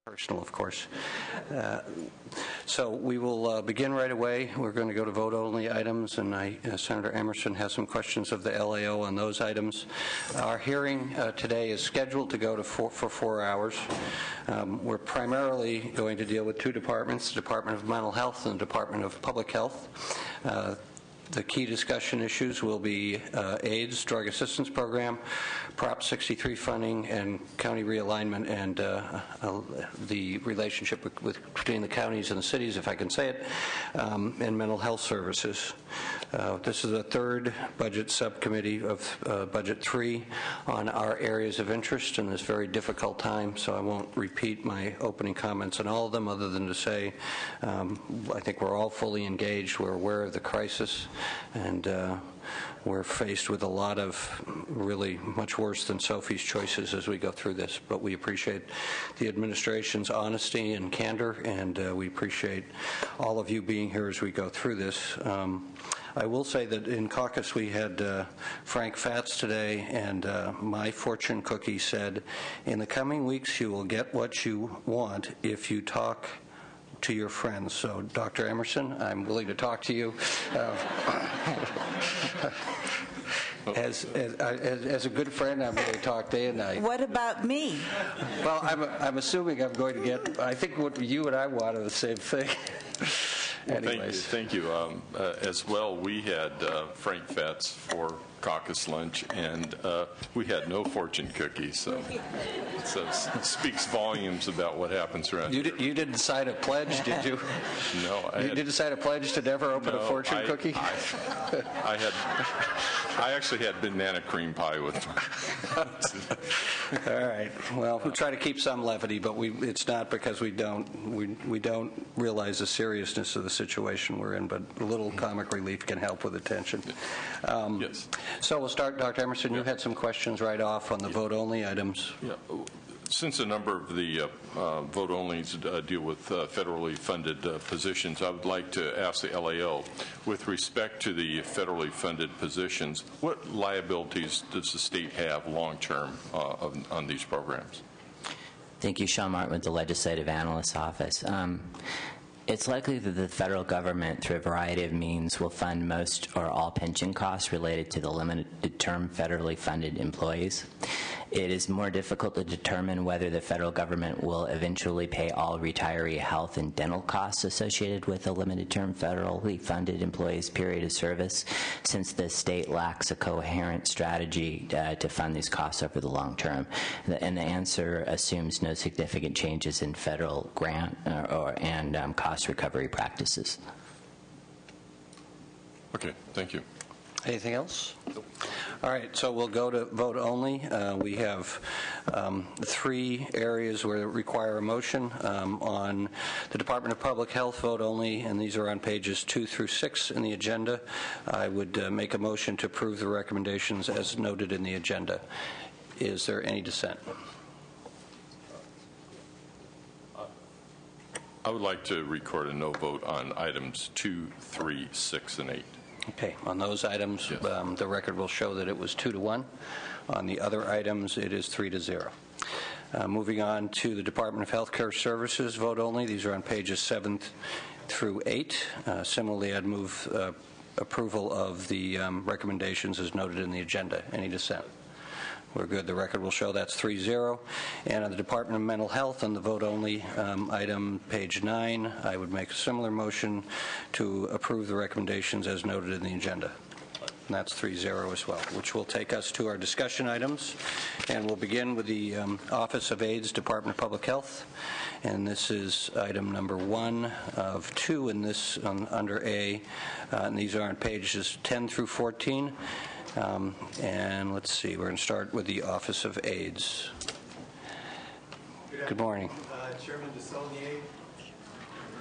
Personal, of course. So we will begin right away. We're going to go to vote-only items, and Senator Emerson has some questions of the LAO on those items. Our hearing today is scheduled to go for 4 hours. We're primarily going to deal with two departments, the Department of Mental Health and the Department of Public Health. The key discussion issues will be AIDS, Drug Assistance Program, Prop 63 funding, and county realignment, and the relationship between the counties and the cities, if I can say it, and mental health services. This is the third budget subcommittee of Budget 3 on our areas of interest in this very difficult time, so I won't repeat my opening comments on all of them other than to say I think we're all fully engaged. We're aware of the crisis, and we're faced with a lot of really much worse than Sophie's choices as we go through this. But we appreciate the administration's honesty and candor, and we appreciate all of you being here as we go through this. I will say that in caucus we had Frank Fatz today, and my fortune cookie said, in the coming weeks you will get what you want if you talk to your friends. So, Dr. Emerson, I'm willing to talk to you. As a good friend, I'm going to talk day and night. What about me? Well, I'm assuming I'm going to get, I think what you and I want are the same thing. Anyways. Thank you. As well, we had Frank Fatz for caucus lunch, and we had no fortune cookies, so it speaks volumes about what happens around here. You didn't sign a pledge, did you? No. You didn't sign a pledge to never open a fortune cookie? I actually had banana cream pie with me. All right. Well, we'll try to keep some levity, but it's not because we don't realize the seriousness of the situation we're in, but a little comic relief can help with attention. Yes. So we'll start, Dr. Emerson. You had some questions right off on the vote-only items. Yeah. Since a number of the vote-onlys deal with federally funded positions, I would like to ask the LAO, with respect to the federally funded positions, what liabilities does the state have long-term on these programs? Thank you. Sean Martin with the Legislative Analyst's Office. It's likely that the federal government, through a variety of means, will fund most or all pension costs related to the limited-term federally funded employees. It is more difficult to determine whether the federal government will eventually pay all retiree health and dental costs associated with a limited-term federally funded employee's period of service, since the state lacks a coherent strategy to fund these costs over the long term. And the answer assumes no significant changes in federal grant and cost recovery practices. Okay, thank you. Anything else? Nope. All right, so we'll go to vote only. We have 3 areas where it require a motion. On the Department of Public Health, vote only, and these are on pages 2 through 6 in the agenda. I would make a motion to approve the recommendations as noted in the agenda. Is there any dissent? I would like to record a no vote on items 2, 3, 6, and 8. Okay, on those items, yes. The record will show that it was 2-1. On the other items, it is 3-0. Moving on to the Department of Health Care Services, vote only. These are on pages 7 through 8. Similarly, I'd move approval of the recommendations as noted in the agenda. Any dissent? We're good. The record will show that's 3-0. And on the Department of Mental Health, on the vote only item, page 9, I would make a similar motion to approve the recommendations as noted in the agenda. And that's 3-0 as well, which will take us to our discussion items. And we'll begin with the Office of AIDS, Department of Public Health. And this is item number 1 of 2 in this under A. And these are on pages 10 through 14. And let's see, we're going to start with the Office of AIDS. Good morning. Chairman DeSaulnier,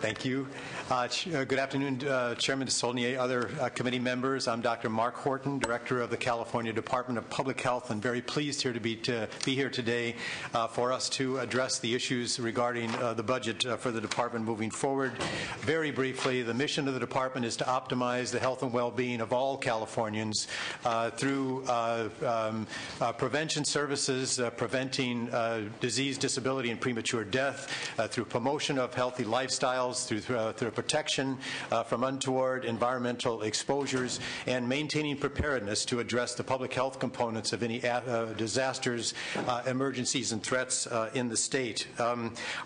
Thank you. Good afternoon, Chairman Desaulnier, other committee members. I'm Dr. Mark Horton, Director of the California Department of Public Health, and very pleased here to be here today for us to address the issues regarding the budget for the department moving forward. Very briefly, the mission of the department is to optimize the health and well-being of all Californians through prevention services, preventing disease, disability, and premature death, through promotion of healthy lifestyles, through protection from untoward environmental exposures, and maintaining preparedness to address the public health components of any disasters, emergencies, and threats in the state.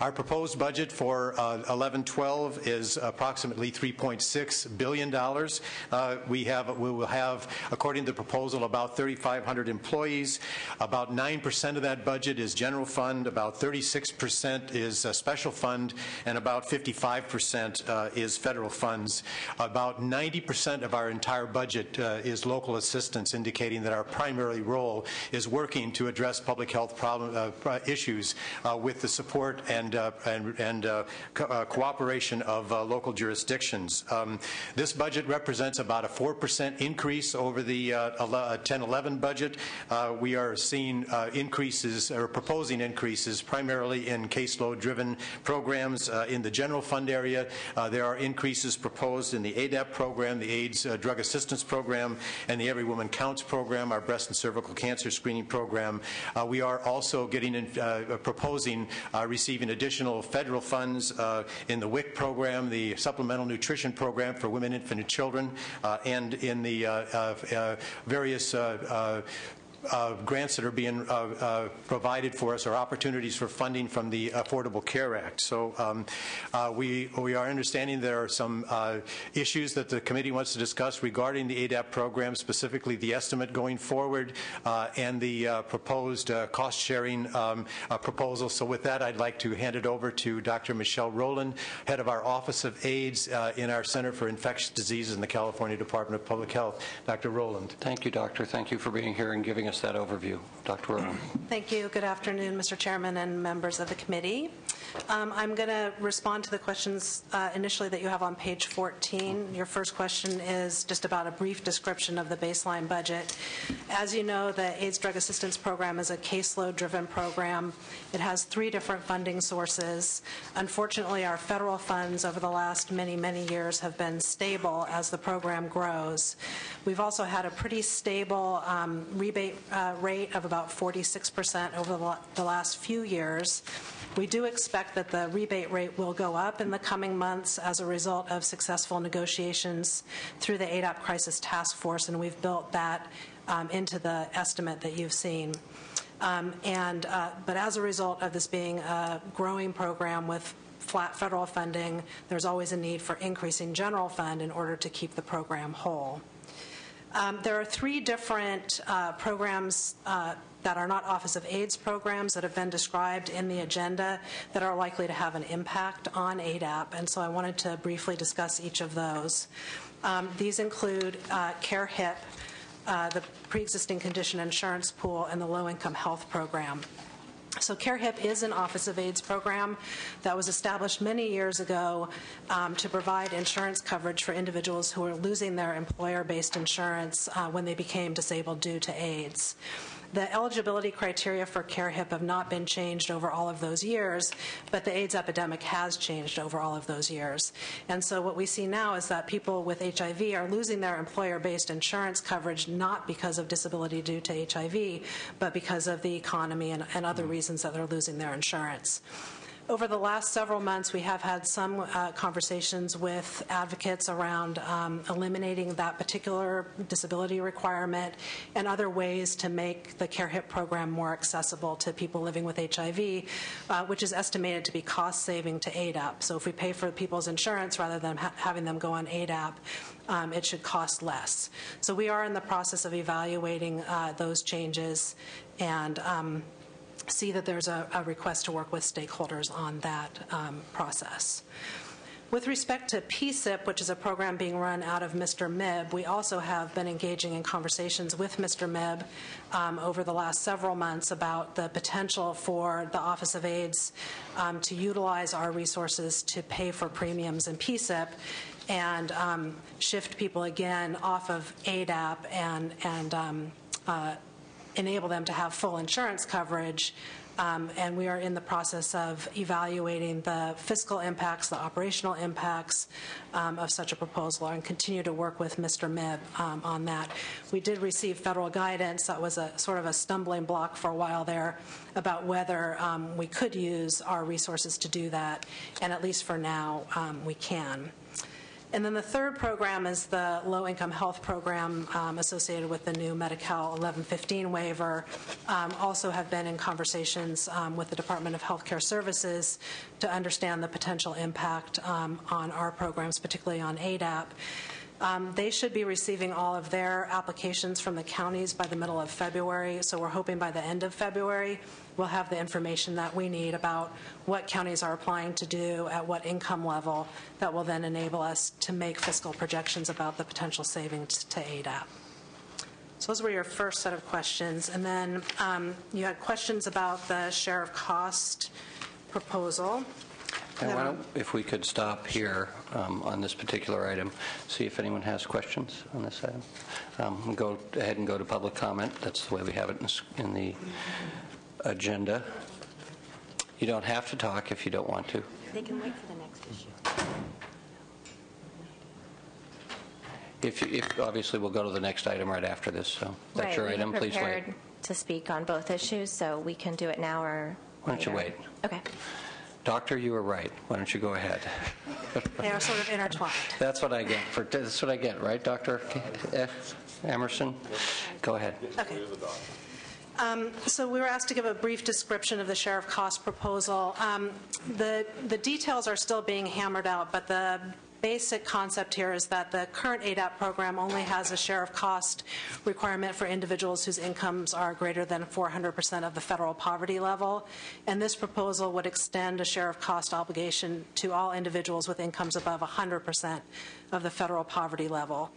Our proposed budget for 11-12 is approximately $3.6 billion. We will have, according to the proposal, about 3,500 employees. About 9% of that budget is general fund, about 36% is special fund, and about 55% is federal funds. About 90% of our entire budget is local assistance, indicating that our primary role is working to address public health issues with the support and cooperation of local jurisdictions. This budget represents about a 4% increase over the 10-11 budget. We are seeing increases, or proposing increases, primarily in caseload-driven programs in the general fund area. There are increases proposed in the ADAP program, the AIDS Drug Assistance Program, and the Every Woman Counts program, our breast and cervical cancer screening program. We are also proposing receiving additional federal funds in the WIC program, the Supplemental Nutrition Program for Women, Infant, and Children, and in the various grants that are being provided for us, or opportunities for funding from the Affordable Care Act. So we are understanding there are some issues that the committee wants to discuss regarding the ADAP program, specifically the estimate going forward and the proposed cost-sharing proposal. So with that, I'd like to hand it over to Dr. Michelle Rowland, head of our Office of AIDS in our Center for Infectious Diseases in the California Department of Public Health. Dr. Rowland. Thank you, Doctor. Thank you for being here and giving us that overview. Dr. Rowland. Thank you. Good afternoon, Mr. Chairman and members of the committee. I'm going to respond to the questions initially that you have on page 14. Your first question is just about a brief description of the baseline budget. As you know, the AIDS Drug Assistance Program is a caseload-driven program. It has 3 different funding sources. Unfortunately, our federal funds over the last many, many years have been stable as the program grows. We've also had a pretty stable rebate rate of about 46% over the last few years. We do expect that the rebate rate will go up in the coming months as a result of successful negotiations through the ADAP Crisis Task Force, and we've built that into the estimate that you've seen. But as a result of this being a growing program with flat federal funding, there's always a need for increasing general fund in order to keep the program whole. There are 3 different programs that are not Office of AIDS programs that have been described in the agenda that are likely to have an impact on ADAP, and so I wanted to briefly discuss each of those. These include CARE-HIP, the Pre-Existing Condition Insurance Pool, and the Low-Income Health Program. So CARE-HIP is an Office of AIDS program that was established many years ago to provide insurance coverage for individuals who are losing their employer-based insurance when they became disabled due to AIDS. The eligibility criteria for CARE-HIP have not been changed over all of those years, but the AIDS epidemic has changed over all of those years. And so what we see now is that people with HIV are losing their employer-based insurance coverage not because of disability due to HIV, but because of the economy and other reasons that they're losing their insurance. Over the last several months, we have had some conversations with advocates around eliminating that particular disability requirement and other ways to make the CARE-HIP program more accessible to people living with HIV, which is estimated to be cost-saving to ADAP. So if we pay for people's insurance rather than having them go on ADAP, it should cost less. So we are in the process of evaluating those changes and see that there's a request to work with stakeholders on that process. With respect to PSIP, which is a program being run out of Mr. Mibb, we also have been engaging in conversations with Mr. Mibb over the last several months about the potential for the Office of AIDS to utilize our resources to pay for premiums in PSIP and shift people again off of ADAP and enable them to have full insurance coverage. And we are in the process of evaluating the fiscal impacts, the operational impacts of such a proposal, and continue to work with Mr. Mibb on that. We did receive federal guidance that was a sort of a stumbling block for a while there about whether we could use our resources to do that, and at least for now, we can. And then the third program is the low-income health program associated with the new Medi-Cal 1115 waiver. Also have been in conversations with the Department of Healthcare Services to understand the potential impact on our programs, particularly on ADAP. They should be receiving all of their applications from the counties by the middle of February, so we're hoping by the end of February we'll have the information that we need about what counties are applying to do at what income level that will then enable us to make fiscal projections about the potential savings to ADAP. So those were your first set of questions. And then you had questions about the share of cost proposal. And why don't, if we could stop here on this particular item, see if anyone has questions on this item. Go ahead and go to public comment. That's the way we have it in the agenda. You don't have to talk if you don't want to. They can wait for the next issue. If obviously, we'll go to the next item right after this. So that's your item. Please wait. Prepared to speak on both issues, so we can do it now or why don't you wait? Okay. Doctor, you were right. Why don't you go ahead? They are sort of intertwined. That's what I get. That's what I get, right, Dr. Emerson? Go ahead. Okay. So we were asked to give a brief description of the share of cost proposal. The details are still being hammered out, but the basic concept here is that the current ADAP program only has a share of cost requirement for individuals whose incomes are greater than 400% of the federal poverty level, and this proposal would extend a share of cost obligation to all individuals with incomes above 100% of the federal poverty level.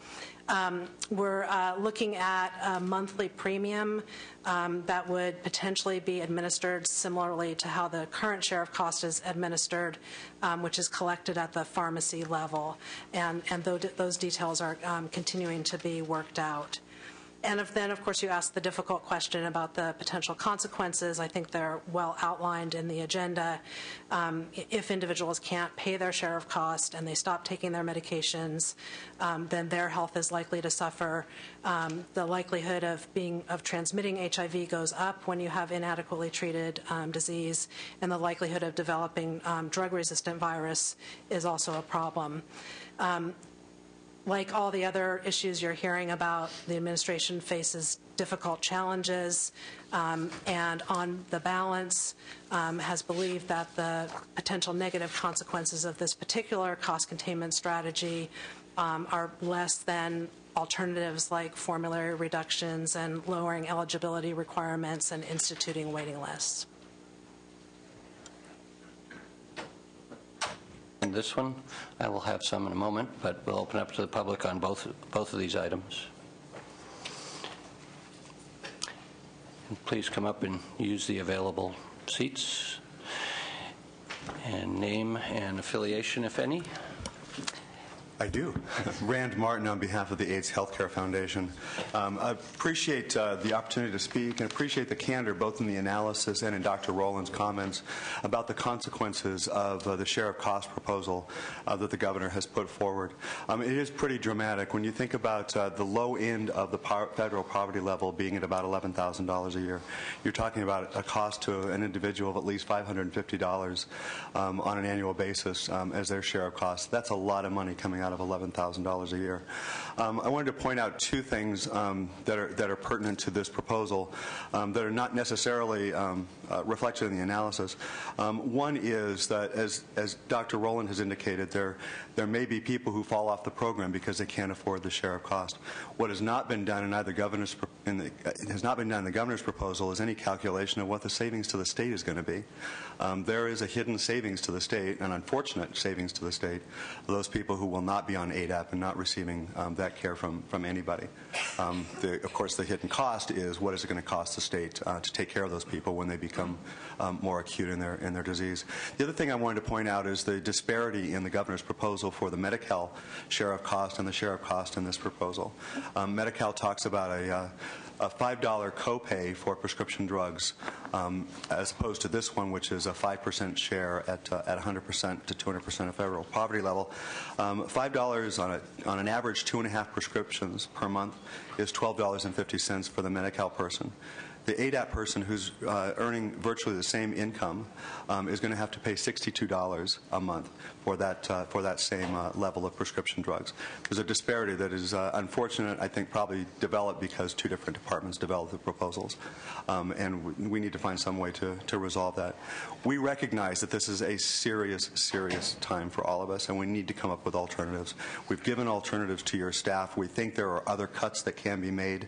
We're looking at a monthly premium that would potentially be administered similarly to how the current share of cost is administered, which is collected at the pharmacy level. And those details are continuing to be worked out. And then, of course, you asked the difficult question about the potential consequences. I think they're well outlined in the agenda. If individuals can't pay their share of cost and they stop taking their medications, then their health is likely to suffer. The likelihood of transmitting HIV goes up when you have inadequately treated disease, and the likelihood of developing drug-resistant virus is also a problem. Like all the other issues you're hearing about, the administration faces difficult challenges, and on the balance has believed that the potential negative consequences of this particular cost containment strategy are less than alternatives like formulary reductions and lowering eligibility requirements and instituting waiting lists. And this one, I will have some in a moment, but we'll open up to the public on both of these items. And please come up and use the available seats. And name and affiliation, if any. I do. Rand Martin on behalf of the AIDS Healthcare Foundation. I appreciate the opportunity to speak and appreciate the candor both in the analysis and in Dr. Rowland's comments about the consequences of the share of cost proposal that the governor has put forward. It is pretty dramatic when you think about the low end of the federal poverty level being at about $11,000 a year. You're talking about a cost to an individual of at least $550 on an annual basis as their share of costs. That's a lot of money coming out out of $11,000 a year. I wanted to point out two things that are pertinent to this proposal that are not necessarily reflected in the analysis. One is that, as Dr. Rowland has indicated, there may be people who fall off the program because they can't afford the share of cost. What has not been done in either governor's has not been done in the governor's proposal is any calculation of what the savings to the state is going to be. There is a hidden savings to the state, an unfortunate savings to the state, of those people who will not be on ADAP and not receiving that care from anybody. Of course, the hidden cost is what is it going to cost the state to take care of those people when they become more acute in their disease. The other thing I wanted to point out is the disparity in the governor's proposal for the Medi-Cal share of cost and the share of cost in this proposal. Medi-Cal talks about a $5 copay for prescription drugs, as opposed to this one, which is a 5% share at 100% to 200% of federal poverty level. $5 on an average 2.5 prescriptions per month is $12.50 for the Medi-Cal person. The ADAP person who's earning virtually the same income is going to have to pay $62 a month for that same level of prescription drugs. There's a disparity that is unfortunate, I think probably developed because two different departments developed the proposals, and we need to find some way to resolve that. We recognize that this is a serious, serious time for all of us, and we need to come up with alternatives. We've given alternatives to your staff. We think there are other cuts that can be made.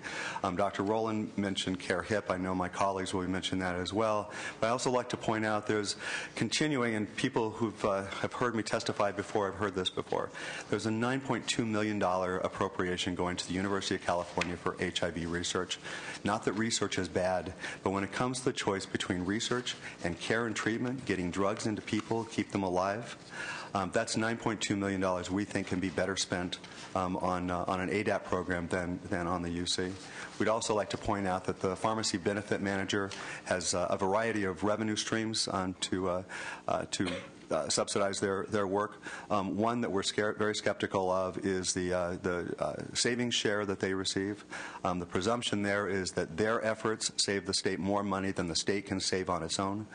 Dr. Rowland mentioned Care HIP. I know my colleagues will be mentioning that as well. But I also like to point out there's continuing, and people who have heard me testify before have heard this before, there's a $9.2 million appropriation going to the University of California for HIV research. Not that research is bad, but when it comes to the choice between research and care and treatment, getting drugs into people, keep them alive, that's $9.2 million we think can be better spent on an ADAP program than on the UC. We'd also like to point out that the pharmacy benefit manager has a variety of revenue streams to subsidize their work. One that we're very skeptical of is the savings share that they receive. The presumption there is that their efforts save the state more money than the state can save on its own.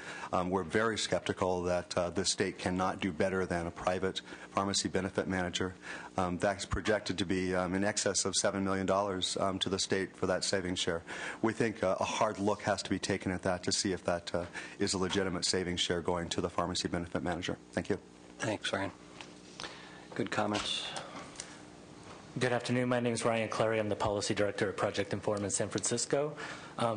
We're very skeptical that the state cannot do better than a private pharmacy benefit manager. That's projected to be in excess of $7 million to the state for that savings share. We think a hard look has to be taken at that to see if that is a legitimate savings share going to the pharmacy benefit manager. Thank you. Thanks, Ryan. Good comments. Good afternoon. My name is Ryan Clary. I'm the Policy Director of Project Inform in San Francisco.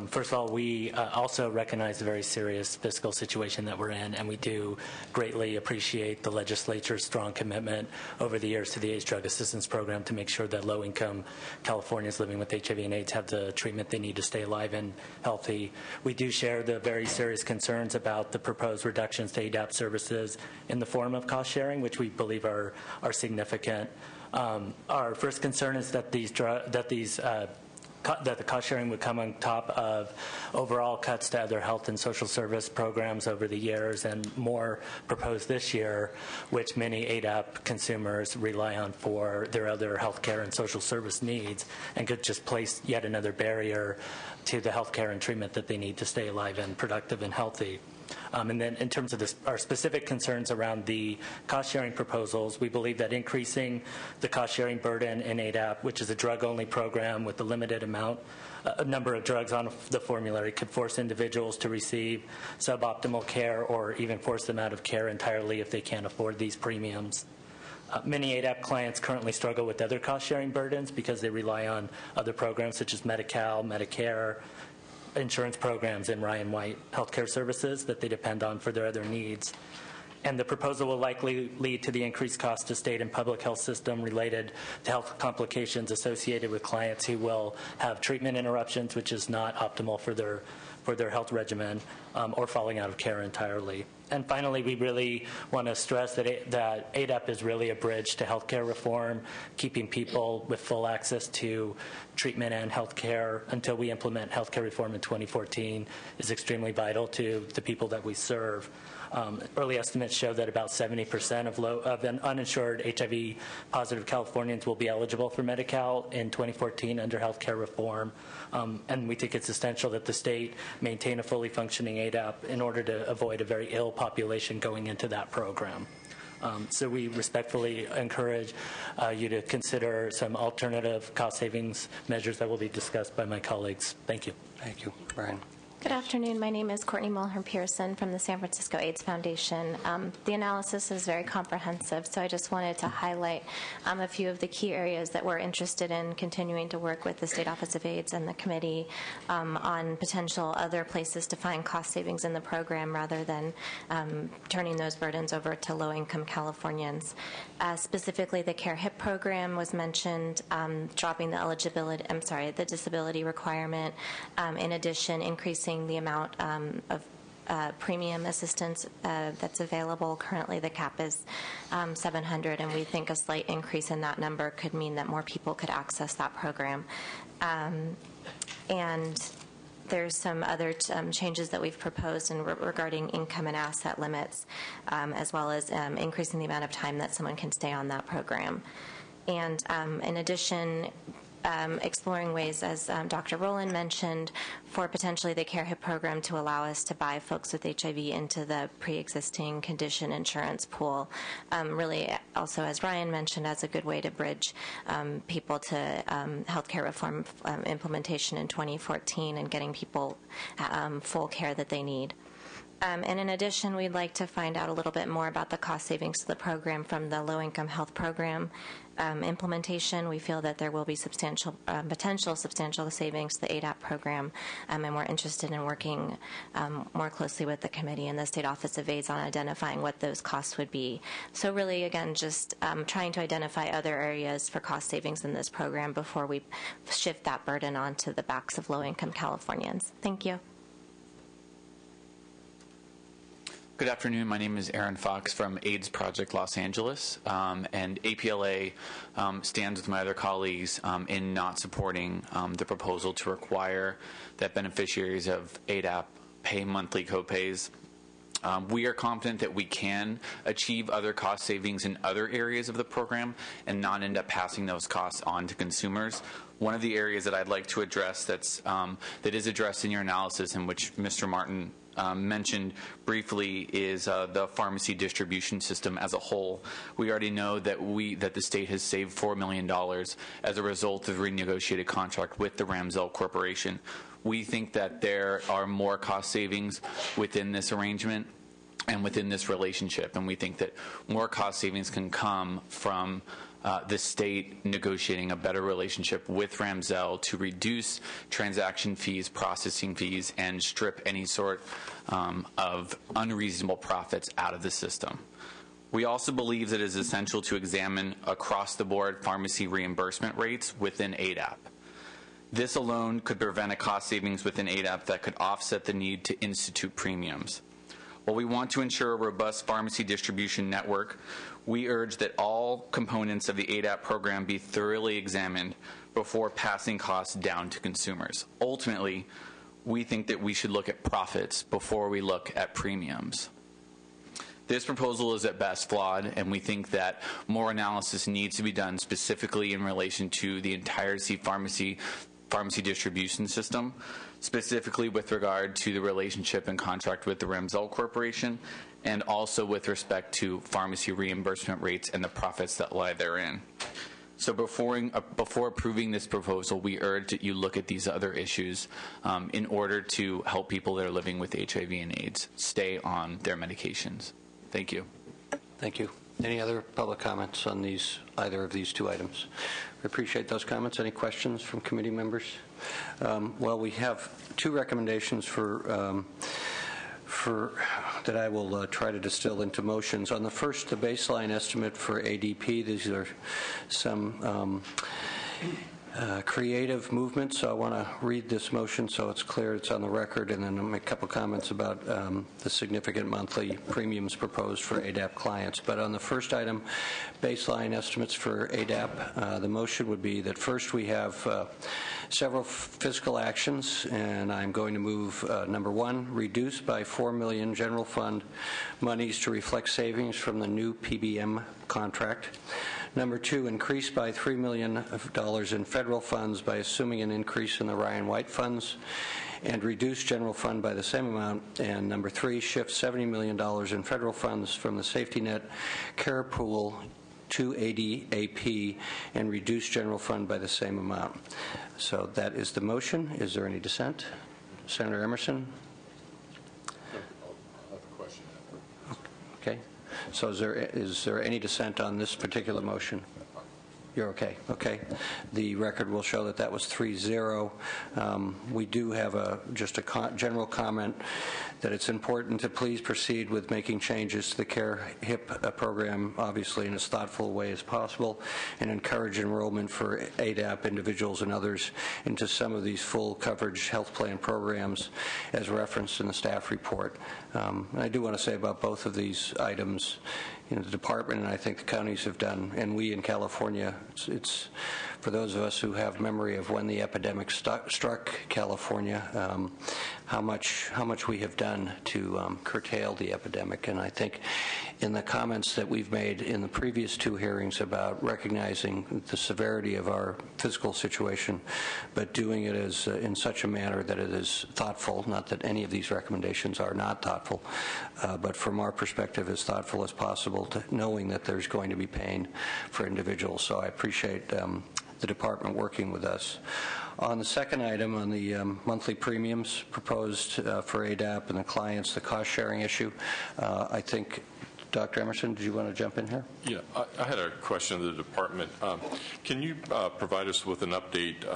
First of all, we also recognize the very serious fiscal situation that we're in, and we do greatly appreciate the legislature's strong commitment over the years to the AIDS Drug Assistance Program to make sure that low-income Californians living with HIV and AIDS have the treatment they need to stay alive and healthy. We do share the very serious concerns about the proposed reductions to ADAP services in the form of cost sharing, which we believe are significant. Our first concern is that that the cost sharing would come on top of overall cuts to other health and social service programs over the years, and more proposed this year, which many ADAP consumers rely on for their other health care and social service needs, and could just place yet another barrier to the health care and treatment that they need to stay alive and productive and healthy. And then in terms of our specific concerns around the cost-sharing proposals, we believe that increasing the cost-sharing burden in ADAP, which is a drug-only program with a limited number of drugs on the formulary, could force individuals to receive suboptimal care or even force them out of care entirely if they can't afford these premiums. Many ADAP clients currently struggle with other cost-sharing burdens because they rely on other programs such as Medi-Cal, Medicare, insurance programs, and Ryan White healthcare services that they depend on for their other needs. And the proposal will likely lead to the increased cost to state and public health system related to health complications associated with clients who will have treatment interruptions, which is not optimal for their health regimen, or falling out of care entirely. And finally, we really want to stress that ADAP is really a bridge to healthcare reform. Keeping people with full access to treatment and healthcare until we implement healthcare reform in 2014 is extremely vital to the people that we serve. Early estimates show that about 70% of uninsured HIV-positive Californians will be eligible for Medi-Cal in 2014 under healthcare reform. And we think it's essential that the state maintain a fully functioning ADAP in order to avoid a very ill population going into that program. So we respectfully encourage you to consider some alternative cost savings measures that will be discussed by my colleagues. Thank you. Thank you. Brian. Good afternoon. My name is Courtney Mulhern Pearson from the San Francisco AIDS Foundation. The analysis is very comprehensive, so I just wanted to highlight a few of the key areas that we're interested in continuing to work with the State Office of AIDS and the committee on potential other places to find cost savings in the program rather than turning those burdens over to low-income Californians. Specifically, the Care HIP program was mentioned, dropping the disability requirement. In addition, increasing the amount of premium assistance that's available. Currently, the cap is $700, and we think a slight increase in that number could mean that more people could access that program. And there's some other changes that we've proposed regarding income and asset limits, as well as increasing the amount of time that someone can stay on that program. And in addition, exploring ways, as Dr. Rowland mentioned, for potentially the Care HIP program to allow us to buy folks with HIV into the pre-existing condition insurance pool. Really, also, as Ryan mentioned, as a good way to bridge people to healthcare reform implementation in 2014 and getting people full care that they need. And in addition, we'd like to find out a little bit more about the cost savings to the program from the low-income health program implementation. We feel that there will be potential substantial savings to the ADAP program, and we're interested in working more closely with the committee and the State Office of AIDS on identifying what those costs would be. So really, again, just trying to identify other areas for cost savings in this program before we shift that burden onto the backs of low-income Californians. Thank you. Good afternoon. My name is Aaron Fox from AIDS Project Los Angeles, and APLA stands with my other colleagues in not supporting the proposal to require that beneficiaries of ADAP pay monthly copays. We are confident that we can achieve other cost savings in other areas of the program and not end up passing those costs on to consumers. One of the areas that I'd like to address that is addressed in your analysis, and which Mr. Martin mentioned briefly, is the pharmacy distribution system as a whole. We already know that the state has saved $4 million as a result of a renegotiated contract with the Ramsell Corporation. We think that there are more cost savings within this arrangement and within this relationship, and we think that more cost savings can come from the state negotiating a better relationship with Ramsell to reduce transaction fees, processing fees, and strip any sort of unreasonable profits out of the system. We also believe that it is essential to examine across-the-board pharmacy reimbursement rates within ADAP. This alone could prevent a cost savings within ADAP that could offset the need to institute premiums. While we want to ensure a robust pharmacy distribution network, we urge that all components of the ADAP program be thoroughly examined before passing costs down to consumers. Ultimately, we think that we should look at profits before we look at premiums. This proposal is at best flawed, and we think that more analysis needs to be done specifically in relation to the entire pharmacy distribution system, specifically with regard to the relationship and contract with the Ramsell Corporation, and also with respect to pharmacy reimbursement rates and the profits that lie therein. So before approving this proposal, we urge that you look at these other issues in order to help people that are living with HIV and AIDS stay on their medications. Thank you. Thank you. Any other public comments on either of these two items? We appreciate those comments. Any questions from committee members? Well, we have two recommendations that I will try to distill into motions. On the first, the baseline estimate for ADP. These are some creative movements, so I want to read this motion so it's clear, it's on the record, and then I'll make a couple comments about the significant monthly premiums proposed for ADAP clients. But on the first item, baseline estimates for ADAP, the motion would be that first we have several fiscal actions, and I'm going to move number one, reduce by $4 million general fund monies to reflect savings from the new PBM contract. Number two, increase by $3 million in federal funds by assuming an increase in the Ryan White funds. and reduce general fund by the same amount. And number 3, shift $70 million in federal funds from the safety net care pool to ADAP and reduce general fund by the same amount. So that is the motion. Is there any dissent? Senator Emerson? Okay. So is there any dissent on this particular motion? You're okay. Okay. The record will show that that was 3-0. We do have just a general comment that it's important to please proceed with making changes to the CARE HIP program, obviously in as thoughtful a way as possible, and encourage enrollment for ADAP individuals and others into some of these full coverage health plan programs as referenced in the staff report. I do want to say about both of these items, the department and I think the counties have done, and we in California, it's for those of us who have memory of when the epidemic struck California, how much we have done to curtail the epidemic. And I think in the comments that we've made in the previous 2 hearings about recognizing the severity of our fiscal situation, but doing it as in such a manner that it is thoughtful, not that any of these recommendations are not thoughtful, but from our perspective as thoughtful as possible, to knowing that there's going to be pain for individuals. So I appreciate the department working with us. On the second item, on the monthly premiums proposed for ADAP and the clients, the cost-sharing issue, I think, Dr. Emerson, did you want to jump in here? Yeah, I had a question of the department. Can you provide us with an update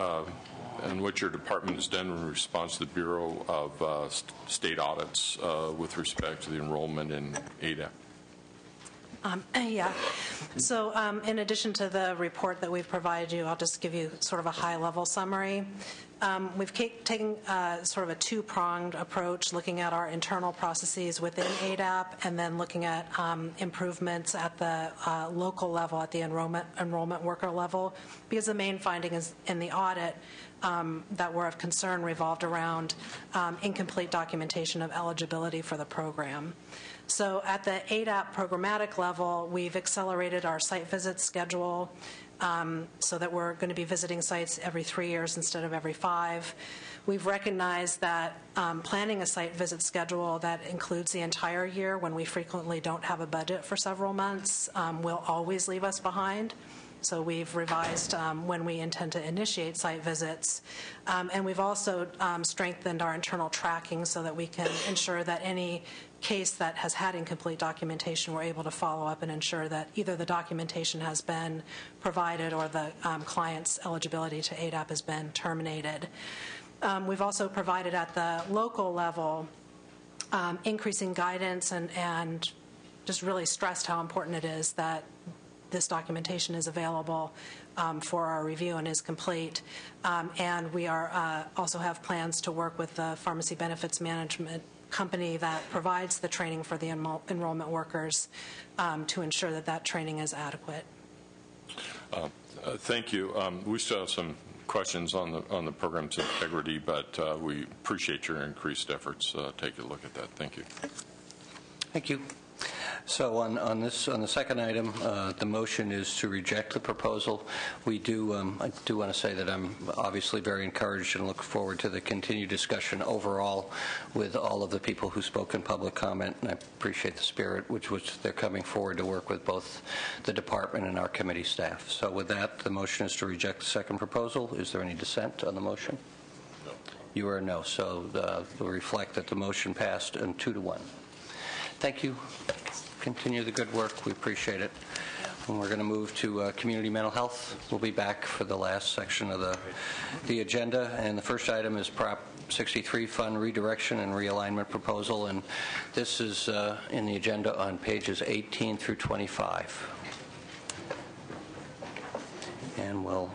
on what your department has done in response to the Bureau of State Audits with respect to the enrollment in ADAP? Yeah. So in addition to the report that we've provided you, I'll just give you sort of a high-level summary. We've taken sort of a 2-pronged approach, looking at our internal processes within ADAP and then looking at improvements at the local level, at the enrollment worker level, because the main finding is in the audit that were of concern revolved around incomplete documentation of eligibility for the program. So at the ADAP programmatic level, we've accelerated our site visit schedule so that we're going to be visiting sites every 3 years instead of every 5. We've recognized that planning a site visit schedule that includes the entire year when we frequently don't have a budget for several months will always leave us behind. So we've revised when we intend to initiate site visits. And we've also strengthened our internal tracking so that we can ensure that any case that has had incomplete documentation, we're able to follow up and ensure that either the documentation has been provided or the client's eligibility to ADAP has been terminated. We've also provided at the local level increasing guidance and just really stressed how important it is that this documentation is available for our review and is complete. And we are also have plans to work with the pharmacy benefits management company that provides the training for the enrollment workers to ensure that that training is adequate. Thank you. We still have some questions on the program's integrity, but we appreciate your increased efforts. Take a look at that. Thank you. Thank you. So on the second item, the motion is to reject the proposal. I do want to say that I'm obviously very encouraged and look forward to the continued discussion overall with all of the people who spoke in public comment, and I appreciate the spirit which they're coming forward to work with both the department and our committee staff. So with that, the motion is to reject the second proposal. Is there any dissent on the motion? No. You are no. So we'll reflect that the motion passed 2-1. Thank you. Continue the good work. We appreciate it. And we're going to move to community mental health. We'll be back for the last section of the agenda. And the first item is Prop 63, Fund Redirection and Realignment Proposal. And this is in the agenda on pages 18 through 25. And we'll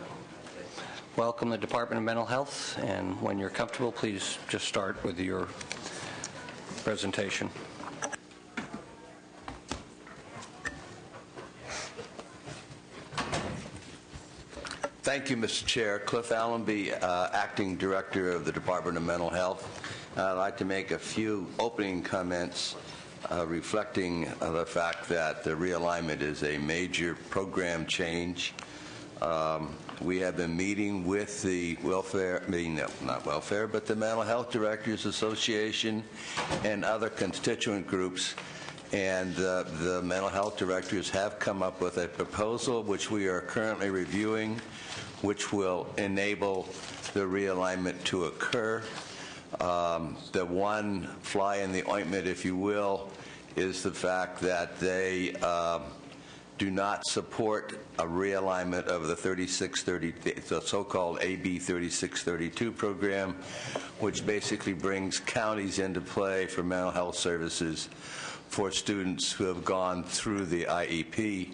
welcome the Department of Mental Health. And when you're comfortable, please just start with your presentation. Thank you, Mr. Chair. Cliff Allenby, Acting Director of the Department of Mental Health. I'd like to make a few opening comments reflecting the fact that the realignment is a major program change We have been meeting with the the Mental Health Directors Association and other constituent groups, and the mental health directors have come up with a proposal which we are currently reviewing, which will enable the realignment to occur. The one fly in the ointment, if you will, is the fact that they do not support a realignment of the the so-called AB 3632 program, which basically brings counties into play for mental health services for students who have gone through the IEP.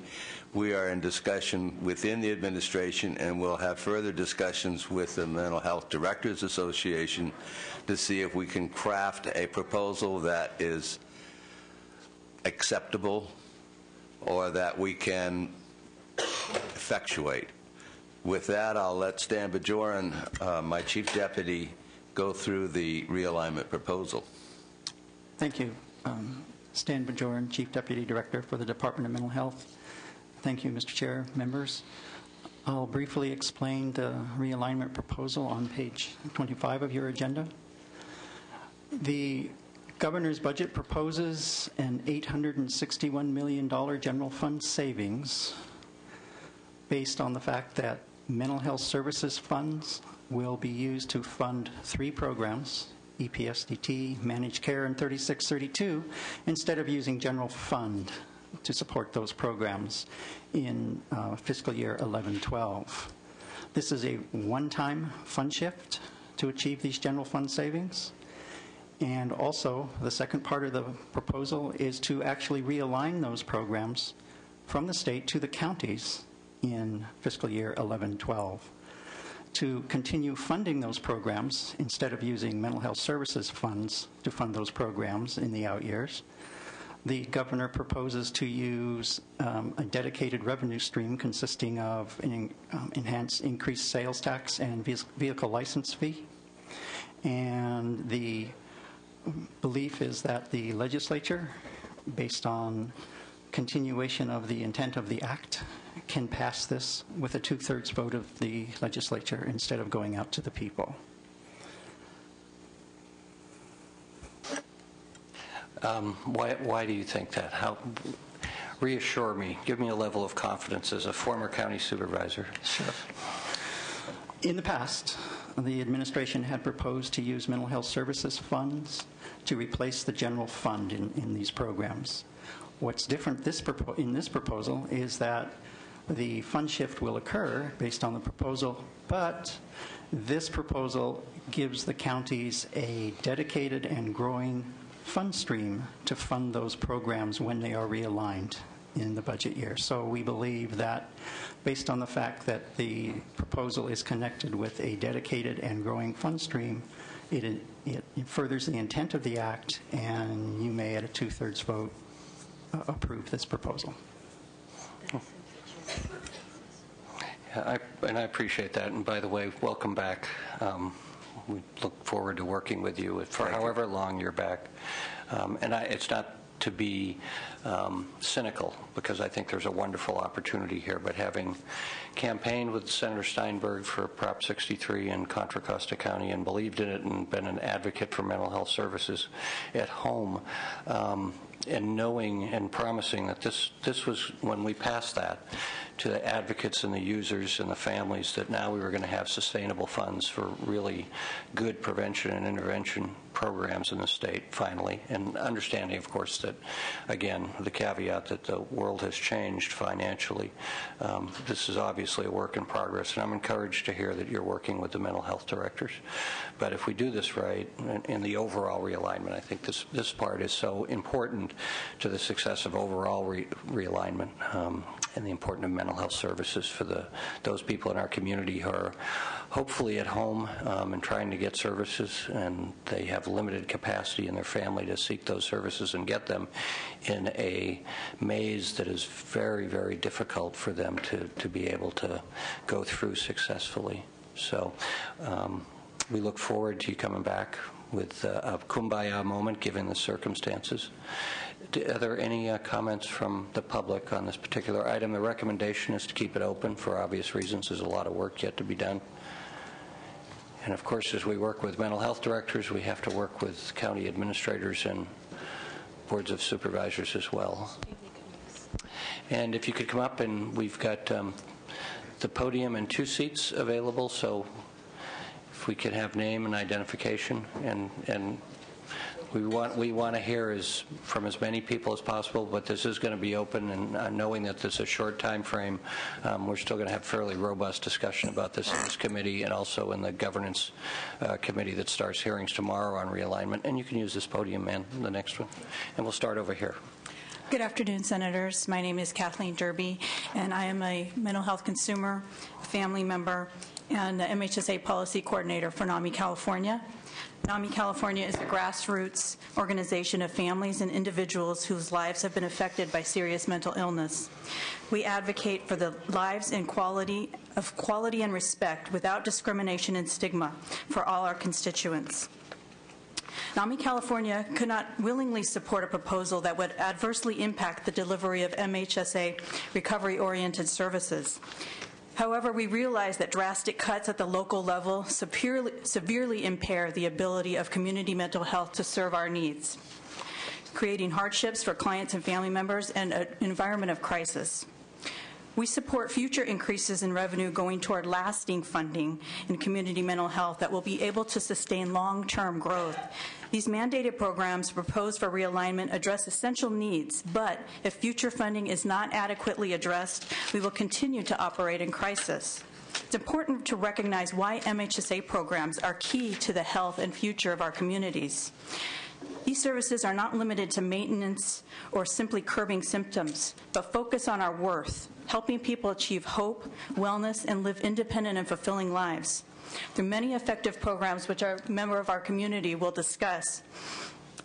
We are in discussion within the administration, and we'll have further discussions with the Mental Health Directors Association to see if we can craft a proposal that is acceptable or that we can effectuate. With that, I'll let Stan Bajoran, my Chief Deputy, go through the realignment proposal. Thank you. Stan Bajoran, Chief Deputy Director for the Department of Mental Health. Thank you, Mr. Chair, members. I'll briefly explain the realignment proposal on page 25 of your agenda. The Governor's budget proposes an $861 million general fund savings based on the fact that mental health services funds will be used to fund 3 programs, EPSDT, Managed Care, and 3632, instead of using general fund to support those programs in fiscal year 11-12. This is a one-time fund shift to achieve these general fund savings. And also, the second part of the proposal is to actually realign those programs from the state to the counties in fiscal year 11-12 to continue funding those programs instead of using mental health services funds to fund those programs in the out years. The governor proposes to use a dedicated revenue stream consisting of an enhanced increased sales tax and vehicle license fee. And the belief is that the legislature, based on continuation of the intent of the act, can pass this with a 2/3 vote of the legislature instead of going out to the people. Why do you think that? Reassure me. Give me a level of confidence as a former county supervisor. Sure. In the past, the administration had proposed to use mental health services funds to replace the general fund in these programs. What's different in this proposal is that the fund shift will occur based on the proposal, but this proposal gives the counties a dedicated and growing fund stream to fund those programs when they are realigned in the budget year. So we believe that based on the fact that the proposal is connected with a dedicated and growing fund stream, it furthers the intent of the act, and you may at a 2/3 vote approve this proposal. Yeah, I appreciate that. And by the way, welcome back. We look forward to working with you for however long you're back. And it's not to be cynical, because I think there's a wonderful opportunity here, but having campaigned with Senator Steinberg for Prop 63 in Contra Costa County and believed in it and been an advocate for mental health services at home, and knowing and promising that this was, when we passed that to the advocates and the users and the families, that now we were going to have sustainable funds for really good prevention and intervention programs in the state, finally, and understanding, of course, that, again, the caveat that the world has changed financially. This is obviously a work in progress, and I'm encouraged to hear that you're working with the mental health directors. But if we do this right, in the overall realignment, I think this part is so important to the success of overall realignment, and the importance of mental health services for those people in our community who are hopefully at home and trying to get services, and they have limited capacity in their family to seek those services and get them in a maze that is very, very difficult for them to be able to go through successfully. So we look forward to you coming back with a kumbaya moment given the circumstances. Are there any comments from the public on this particular item? The recommendation is to keep it open for obvious reasons. There's a lot of work yet to be done. And of course, as we work with mental health directors, we have to work with county administrators and boards of supervisors as well. And if you could come up, and we've got the podium and 2 seats available, so if we could have name and identification, and we want to hear from as many people as possible, but this is going to be open, and knowing that this is a short time frame, we're still going to have fairly robust discussion about this in this committee and also in the governance committee that starts hearings tomorrow on realignment. And you can use this podium and the next one. And we'll start over here. Good afternoon, Senators. My name is Kathleen Derby, and I am a mental health consumer, family member, and the MHSA policy coordinator for NAMI California. NAMI California is a grassroots organization of families and individuals whose lives have been affected by serious mental illness. We advocate for the lives and quality and respect without discrimination and stigma for all our constituents. NAMI California could not willingly support a proposal that would adversely impact the delivery of MHSA recovery-oriented services. However, we realize that drastic cuts at the local level severely impair the ability of community mental health to serve our needs, creating hardships for clients and family members and an environment of crisis. We support future increases in revenue going toward lasting funding in community mental health that will be able to sustain long-term growth. These mandated programs proposed for realignment address essential needs, but if future funding is not adequately addressed, we will continue to operate in crisis. It's important to recognize why MHSA programs are key to the health and future of our communities. These services are not limited to maintenance or simply curbing symptoms, but focus on our worth, helping people achieve hope, wellness, and live independent and fulfilling lives. Through many effective programs, which a member of our community will discuss,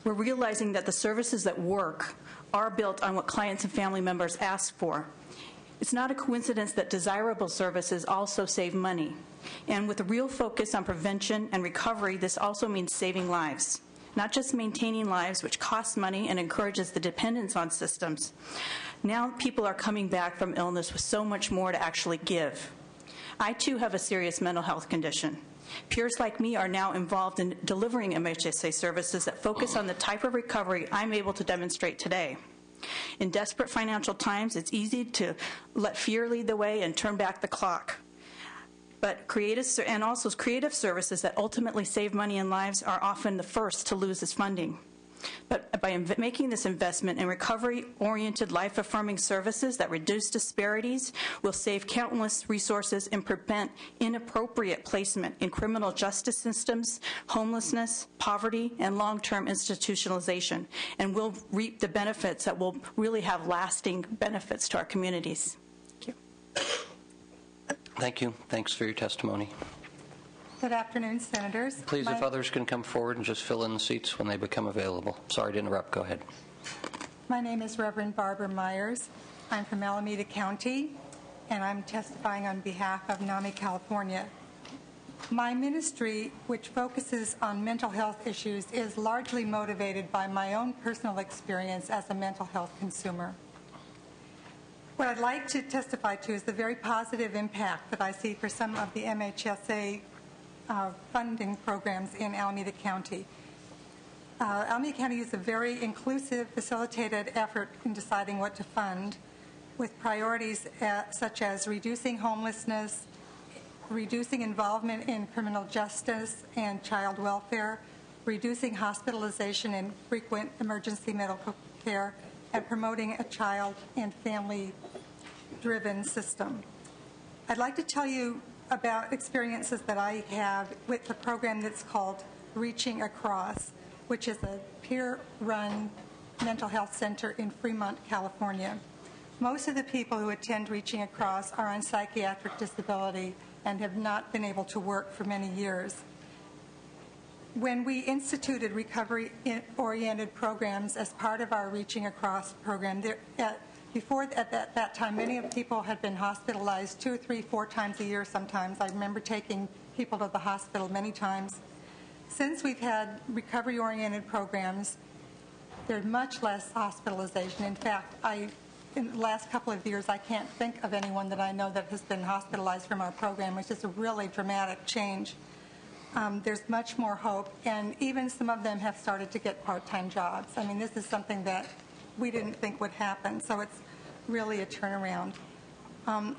we're realizing that the services that work are built on what clients and family members ask for. It's not a coincidence that desirable services also save money. And with a real focus on prevention and recovery, this also means saving lives. Not just maintaining lives, which costs money and encourages the dependence on systems. Now people are coming back from illness with so much more to actually give. I, too, have a serious mental health condition. Peers like me are now involved in delivering MHSA services that focus on the type of recovery I'm able to demonstrate today. In desperate financial times, it's easy to let fear lead the way and turn back the clock. But creative services that ultimately save money and lives are often the first to lose this funding. But by making this investment in recovery-oriented, life-affirming services that reduce disparities, will save countless resources and prevent inappropriate placement in criminal justice systems, homelessness, poverty, and long-term institutionalization, and will reap the benefits that will really have lasting benefits to our communities. Thank you. Thank you. Thanks for your testimony. Good afternoon, Senators. Please, if others can come forward and just fill in the seats when they become available. Sorry to interrupt. Go ahead. My name is Reverend Barbara Myers. I'm from Alameda County, and I'm testifying on behalf of NAMI California. My ministry, which focuses on mental health issues, is largely motivated by my own personal experience as a mental health consumer. What I'd like to testify to is the very positive impact that I see for some of the MHSA funding programs in Alameda County. Alameda County is a very inclusive, facilitated effort in deciding what to fund, with priorities such as reducing homelessness, reducing involvement in criminal justice and child welfare, reducing hospitalization and frequent emergency medical care, and promoting a child and family-driven system. I'd like to tell you about experiences that I have with the program that's called Reaching Across, which is a peer-run mental health center in Fremont, California. Most of the people who attend Reaching Across are on psychiatric disability and have not been able to work for many years. When we instituted recovery-oriented programs as part of our Reaching Across program, at that time, many of the people had been hospitalized 2, 3, 4 times a year sometimes. I remember taking people to the hospital many times. Since we've had recovery-oriented programs, there's much less hospitalization. In fact, in the last couple of years, I can't think of anyone that I know that has been hospitalized from our program, which is a really dramatic change. There's much more hope, and even some of them have started to get part-time jobs. I mean, this is something that we didn't think would happen, so it's really a turnaround.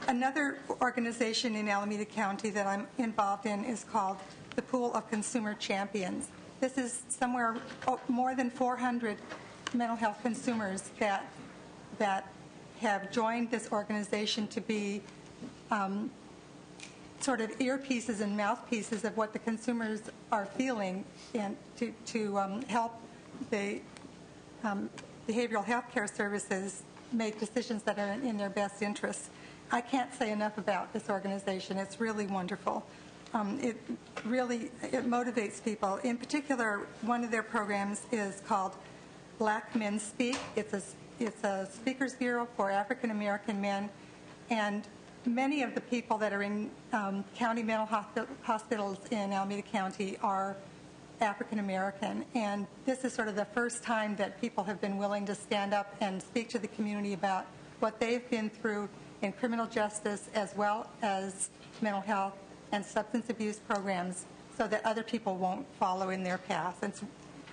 Another organization in Alameda County that I'm involved in is called the Pool of Consumer Champions. This is somewhere more than 400 mental health consumers that have joined this organization to be sort of earpieces and mouthpieces of what the consumers are feeling, and to help the behavioral health care services make decisions that are in their best interests. I can't say enough about this organization. It's really wonderful. It motivates people. In particular, one of their programs is called Black Men Speak. It's a speakers bureau for African American men, and many of the people that are in county mental hospitals in Alameda County are African American, and this is sort of the first time that people have been willing to stand up and speak to the community about what they've been through in criminal justice as well as mental health and substance abuse programs, so that other people won't follow in their path. It's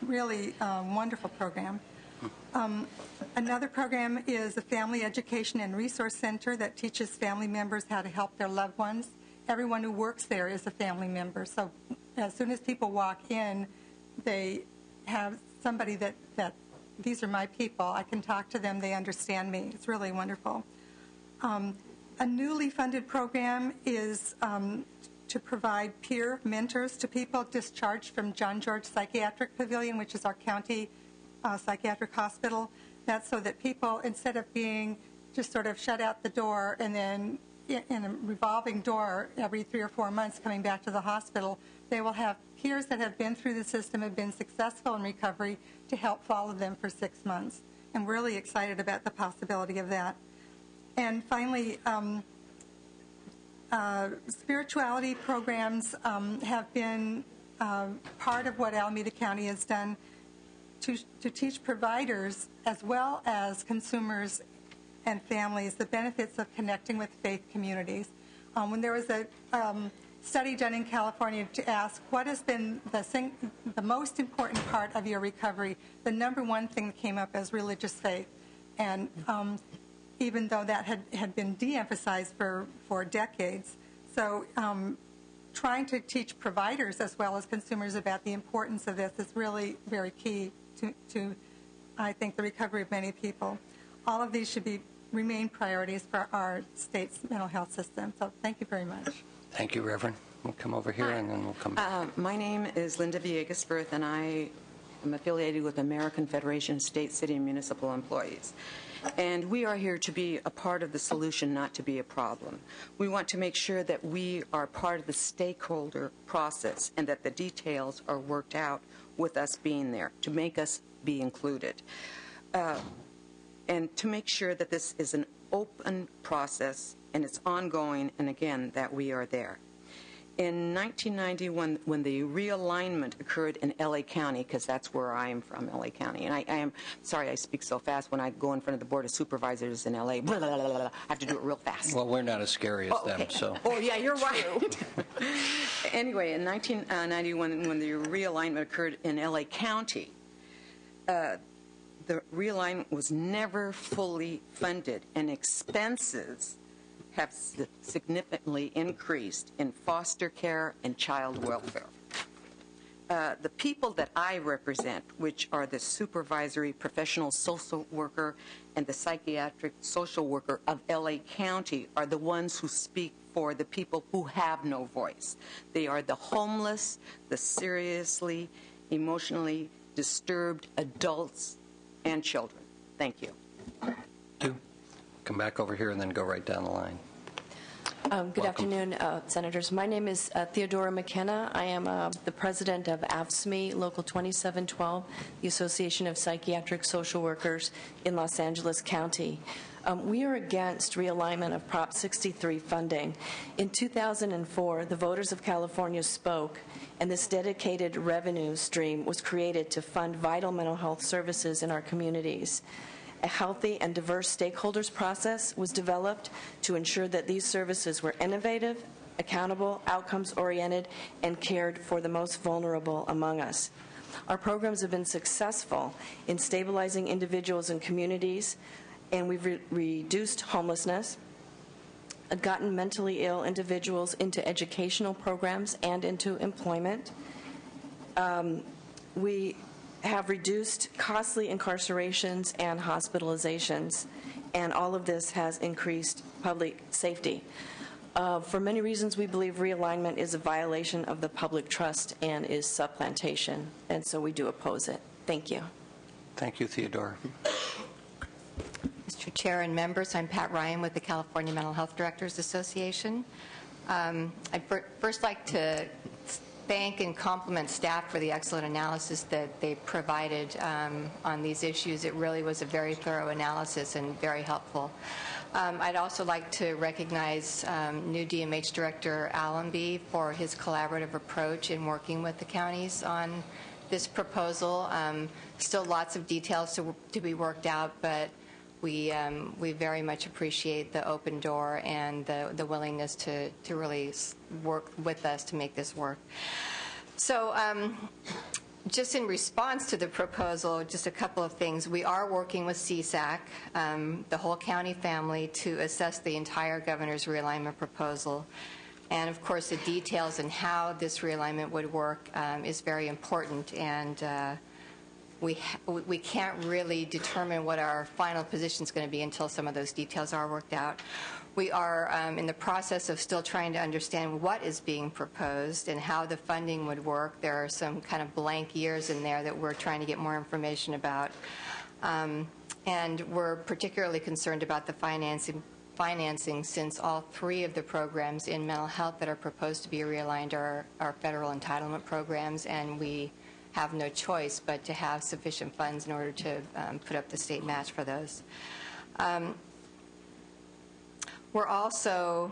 really a wonderful program. Another program is a Family Education and Resource Center that teaches family members how to help their loved ones. Everyone who works there is a family member, so as soon as people walk in, they have somebody that these are my people. I can talk to them. They understand me. It's really wonderful. A newly funded program is to provide peer mentors to people discharged from John George Psychiatric Pavilion, which is our county psychiatric hospital. That's so that people, instead of being just sort of shut out the door and then in a revolving door every 3 or 4 months coming back to the hospital, they will have peers that have been through the system, have been successful in recovery, to help follow them for 6 months. I'm really excited about the possibility of that. And finally, spirituality programs have been part of what Alameda County has done to teach providers as well as consumers and families the benefits of connecting with faith communities. When there was a study done in California to ask what has been the most important part of your recovery, the number one thing that came up as religious faith. And even though that had been de-emphasized for decades. So trying to teach providers as well as consumers about the importance of this is really very key to I think, the recovery of many people. All of these should remain priorities for our state's mental health system. So thank you very much. Thank you, Reverend. We'll come over here and then we'll come back. My name is Linda Villegas-Firth, and I am affiliated with the American Federation of State, City, and Municipal Employees. And we are here to be a part of the solution, not to be a problem. We want to make sure that we are part of the stakeholder process and that the details are worked out with us being there to make us be included. And to make sure that this is an open process and it's ongoing, and again, that we are there. In 1991, when the realignment occurred in L.A. County, because that's where I am from, L.A. County, and I am sorry I speak so fast when I go in front of the Board of Supervisors in L.A. Blah, blah, blah, blah, blah. I have to do it real fast. Well, we're not as scary as them, so. Oh, yeah, you're right. Anyway, in 1991, when the realignment occurred in L.A. County, the realignment was never fully funded, and expenses have significantly increased in foster care and child welfare. The people that I represent, which are the supervisory professional social worker and the psychiatric social worker of L.A. County, are the ones who speak for the people who have no voice. They are the homeless, the seriously, emotionally disturbed adults and children. Thank you. Come back over here and then go right down the line. Good afternoon, Senators. My name is Theodora McKenna. I am the president of AFSCME Local 2712, the Association of Psychiatric Social Workers in Los Angeles County. We are against realignment of Prop 63 funding. In 2004, the voters of California spoke, and this dedicated revenue stream was created to fund vital mental health services in our communities. A healthy and diverse stakeholders process was developed to ensure that these services were innovative, accountable, outcomes-oriented, and cared for the most vulnerable among us. Our programs have been successful in stabilizing individuals and communities, and we've reduced homelessness, gotten mentally ill individuals into educational programs and into employment. We have reduced costly incarcerations and hospitalizations, and all of this has increased public safety. For many reasons, we believe realignment is a violation of the public trust and is supplantation, and so we do oppose it. Thank you. Thank you, Theodora. Mr. Chair and members, I'm Pat Ryan with the California Mental Health Directors Association. I'd first like to thank and compliment staff for the excellent analysis that they provided on these issues. It really was a very thorough analysis and very helpful. I'd also like to recognize new DMH Director Allenby for his collaborative approach in working with the counties on this proposal. Still lots of details to be worked out, but we very much appreciate the open door and the willingness to really work with us to make this work. So just in response to the proposal, just a couple of things. We are working with CSAC, the whole county family, to assess the entire governor's realignment proposal. And of course, the details and how this realignment would work is very important, and we can't really determine what our final position is going to be until some of those details are worked out. We are in the process of still trying to understand what is being proposed and how the funding would work. There are some kind of blank years in there that we're trying to get more information about. And we're particularly concerned about the financing, since all three of the programs in mental health that are proposed to be realigned are federal entitlement programs, and we have no choice but to have sufficient funds in order to put up the state match for those. We're also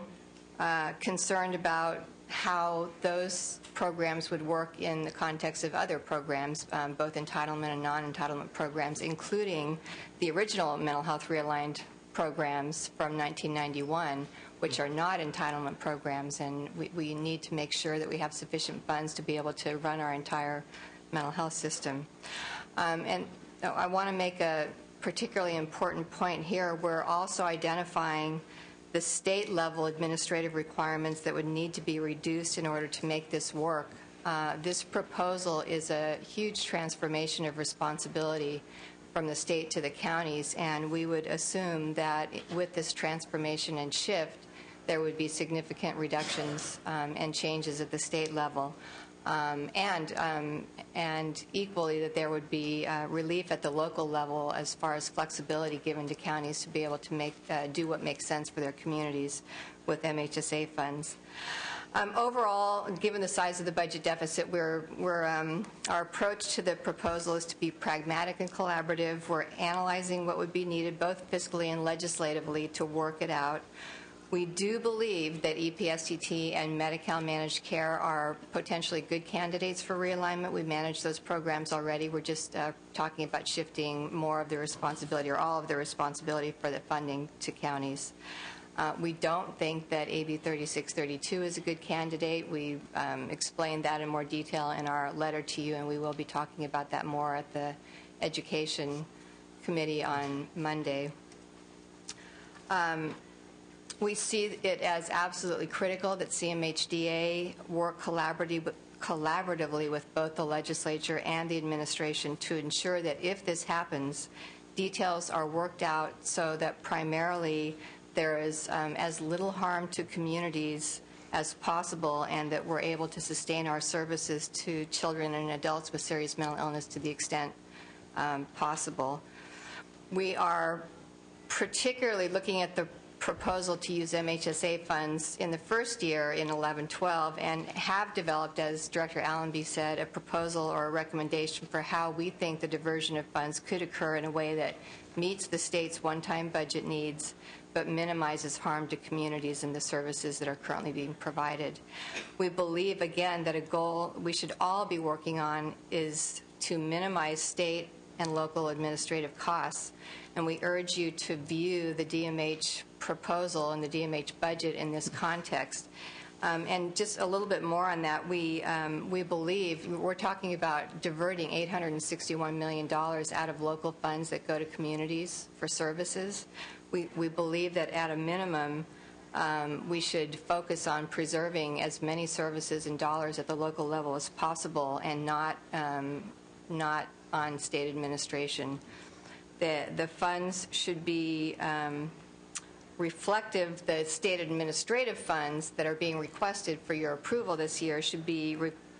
concerned about how those programs would work in the context of other programs, both entitlement and non-entitlement programs, including the original mental health realigned programs from 1991, which are not entitlement programs, and we need to make sure that we have sufficient funds to be able to run our entire mental health system. And I want to make a particularly important point here. We're also identifying the state-level administrative requirements that would need to be reduced in order to make this work. This proposal is a huge transformation of responsibility from the state to the counties, and we would assume that with this transformation and shift, there would be significant reductions and changes at the state level. And equally that there would be relief at the local level as far as flexibility given to counties to be able to do what makes sense for their communities with MHSA funds. Overall, given the size of the budget deficit, our approach to the proposal is to be pragmatic and collaborative. We're analyzing what would be needed both fiscally and legislatively to work it out. We do believe that EPSTT and Medi-Cal managed care are potentially good candidates for realignment. We manage those programs already. We're just talking about shifting more of the responsibility or all of the responsibility for the funding to counties. We don't think that AB 3632 is a good candidate. We explained that in more detail in our letter to you, and we will be talking about that more at the Education Committee on Monday. We see it as absolutely critical that CMHDA work collaboratively with both the legislature and the administration to ensure that if this happens, details are worked out so that primarily there is as little harm to communities as possible, and that we're able to sustain our services to children and adults with serious mental illness to the extent possible. We are particularly looking at the proposal to use MHSA funds in the first year in 11-12 and have developed, as Director Allenby said, a proposal or a recommendation for how we think the diversion of funds could occur in a way that meets the state's one-time budget needs but minimizes harm to communities and the services that are currently being provided. We believe, again, that a goal we should all be working on is to minimize state and local administrative costs, and we urge you to view the DMH proposal and the DMH budget in this context. And just a little bit more on that, we believe we're talking about diverting $861 million out of local funds that go to communities for services. We believe that at a minimum, we should focus on preserving as many services and dollars at the local level as possible and not on state administration. The funds should be reflective, the state administrative funds that are being requested for your approval this year should be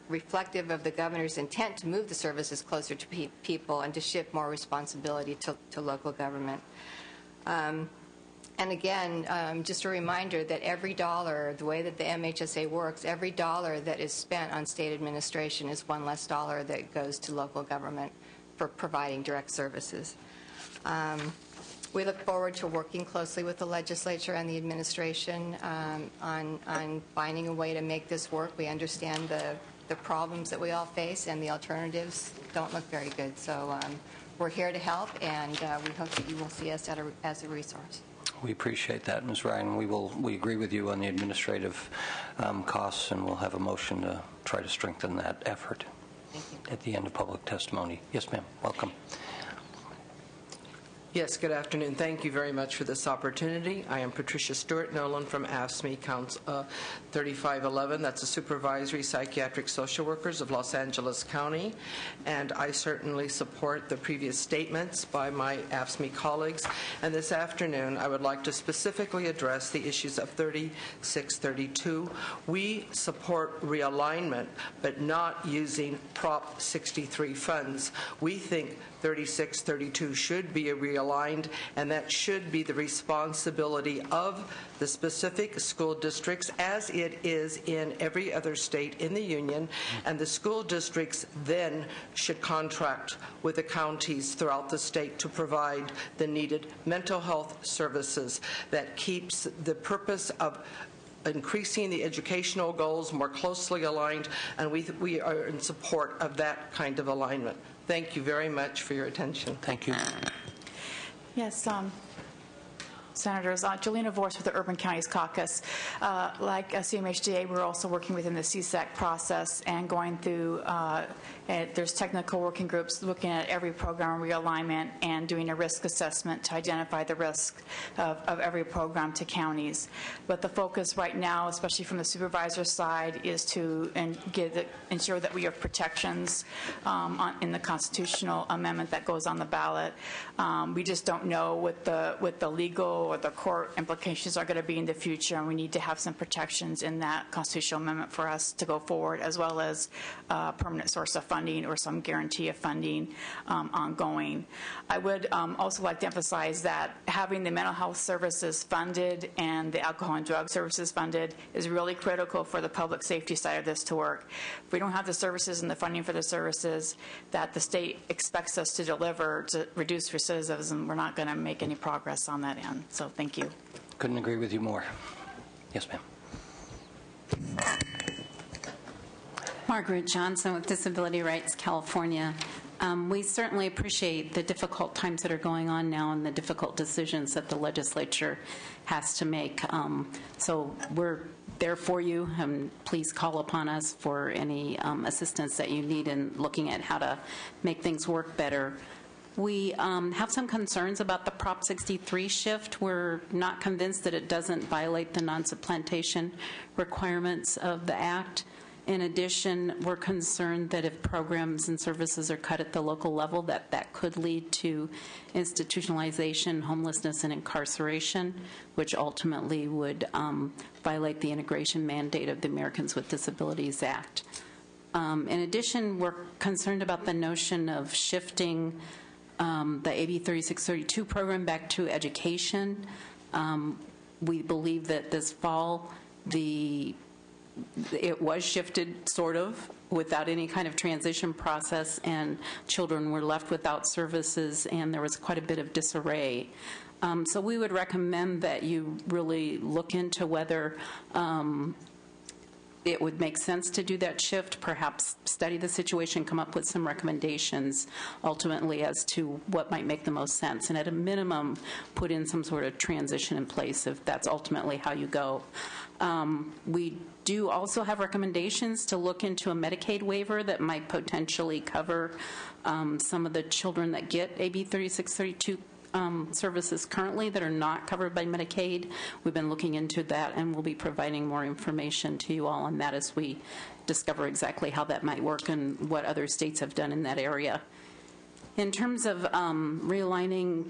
reflective of the governor's intent to move the services closer to people and to shift more responsibility to local government. And again, just a reminder that every dollar, the way that the MHSA works, every dollar that is spent on state administration is one less dollar that goes to local government for providing direct services. We look forward to working closely with the legislature and the administration on finding a way to make this work. We understand the problems that we all face, and the alternatives don't look very good. So we're here to help, and we hope that you will see us as a resource. We appreciate that, Ms. Ryan. We agree with you on the administrative costs, and we'll have a motion to try to strengthen that effort at the end of public testimony. Yes, ma'am. Welcome. Yes, good afternoon. Thank you very much for this opportunity. I am Patricia Stewart Nolan from AFSCME Council 3511. That's the Supervisory Psychiatric Social Workers of Los Angeles County. And I certainly support the previous statements by my AFSCME colleagues. And this afternoon, I would like to specifically address the issues of 3632. We support realignment, but not using Prop 63 funds. We think 3632 should be realigned, and that should be the responsibility of the specific school districts, as it is in every other state in the union, and the school districts then should contract with the counties throughout the state to provide the needed mental health services that keeps the purpose of increasing the educational goals more closely aligned, and we are in support of that kind of alignment. Thank you very much for your attention. Thank you. Yes, Senators. Jelena Vorse with the Urban Counties Caucus. Like CMHDA, we're also working within the CSAC process and going through, there's technical working groups looking at every program realignment and doing a risk assessment to identify the risk of every program to counties. But the focus right now, especially from the supervisor's side, is to ensure that we have protections in the constitutional amendment that goes on the ballot. We just don't know what the legal or the court implications are going to be in the future, and we need to have some protections in that constitutional amendment for us to go forward, as well as a permanent source of funding or some guarantee of funding ongoing. I would also like to emphasize that having the mental health services funded and the alcohol and drug services funded is really critical for the public safety side of this to work. If we don't have the services and the funding for the services that the state expects us to deliver to reduce recidivism, we're not going to make any progress on that end. So thank you. Couldn't agree with you more. Yes, ma'am. Margaret Johnson with Disability Rights California. We certainly appreciate the difficult times that are going on now and the difficult decisions that the legislature has to make. So we're there for you, and please call upon us for any assistance that you need in looking at how to make things work better. We have some concerns about the Prop 63 shift. We're not convinced that it doesn't violate the non-supplantation requirements of the Act. In addition, we're concerned that if programs and services are cut at the local level, that could lead to institutionalization, homelessness, and incarceration, which ultimately would violate the integration mandate of the Americans with Disabilities Act. In addition, we're concerned about the notion of shifting the AB 3632 program back to education. we believe that this fall, it was shifted sort of without any kind of transition process, and children were left without services, and there was quite a bit of disarray. So we would recommend that you really look into whether it would make sense to do that shift, perhaps study the situation, come up with some recommendations ultimately as to what might make the most sense, and at a minimum, put in some sort of transition in place if that's ultimately how you go. We do also have recommendations to look into a Medicaid waiver that might potentially cover some of the children that get AB 3632 services currently that are not covered by Medicaid. We've been looking into that, and we'll be providing more information to you all on that as we discover exactly how that might work and what other states have done in that area. In terms of realigning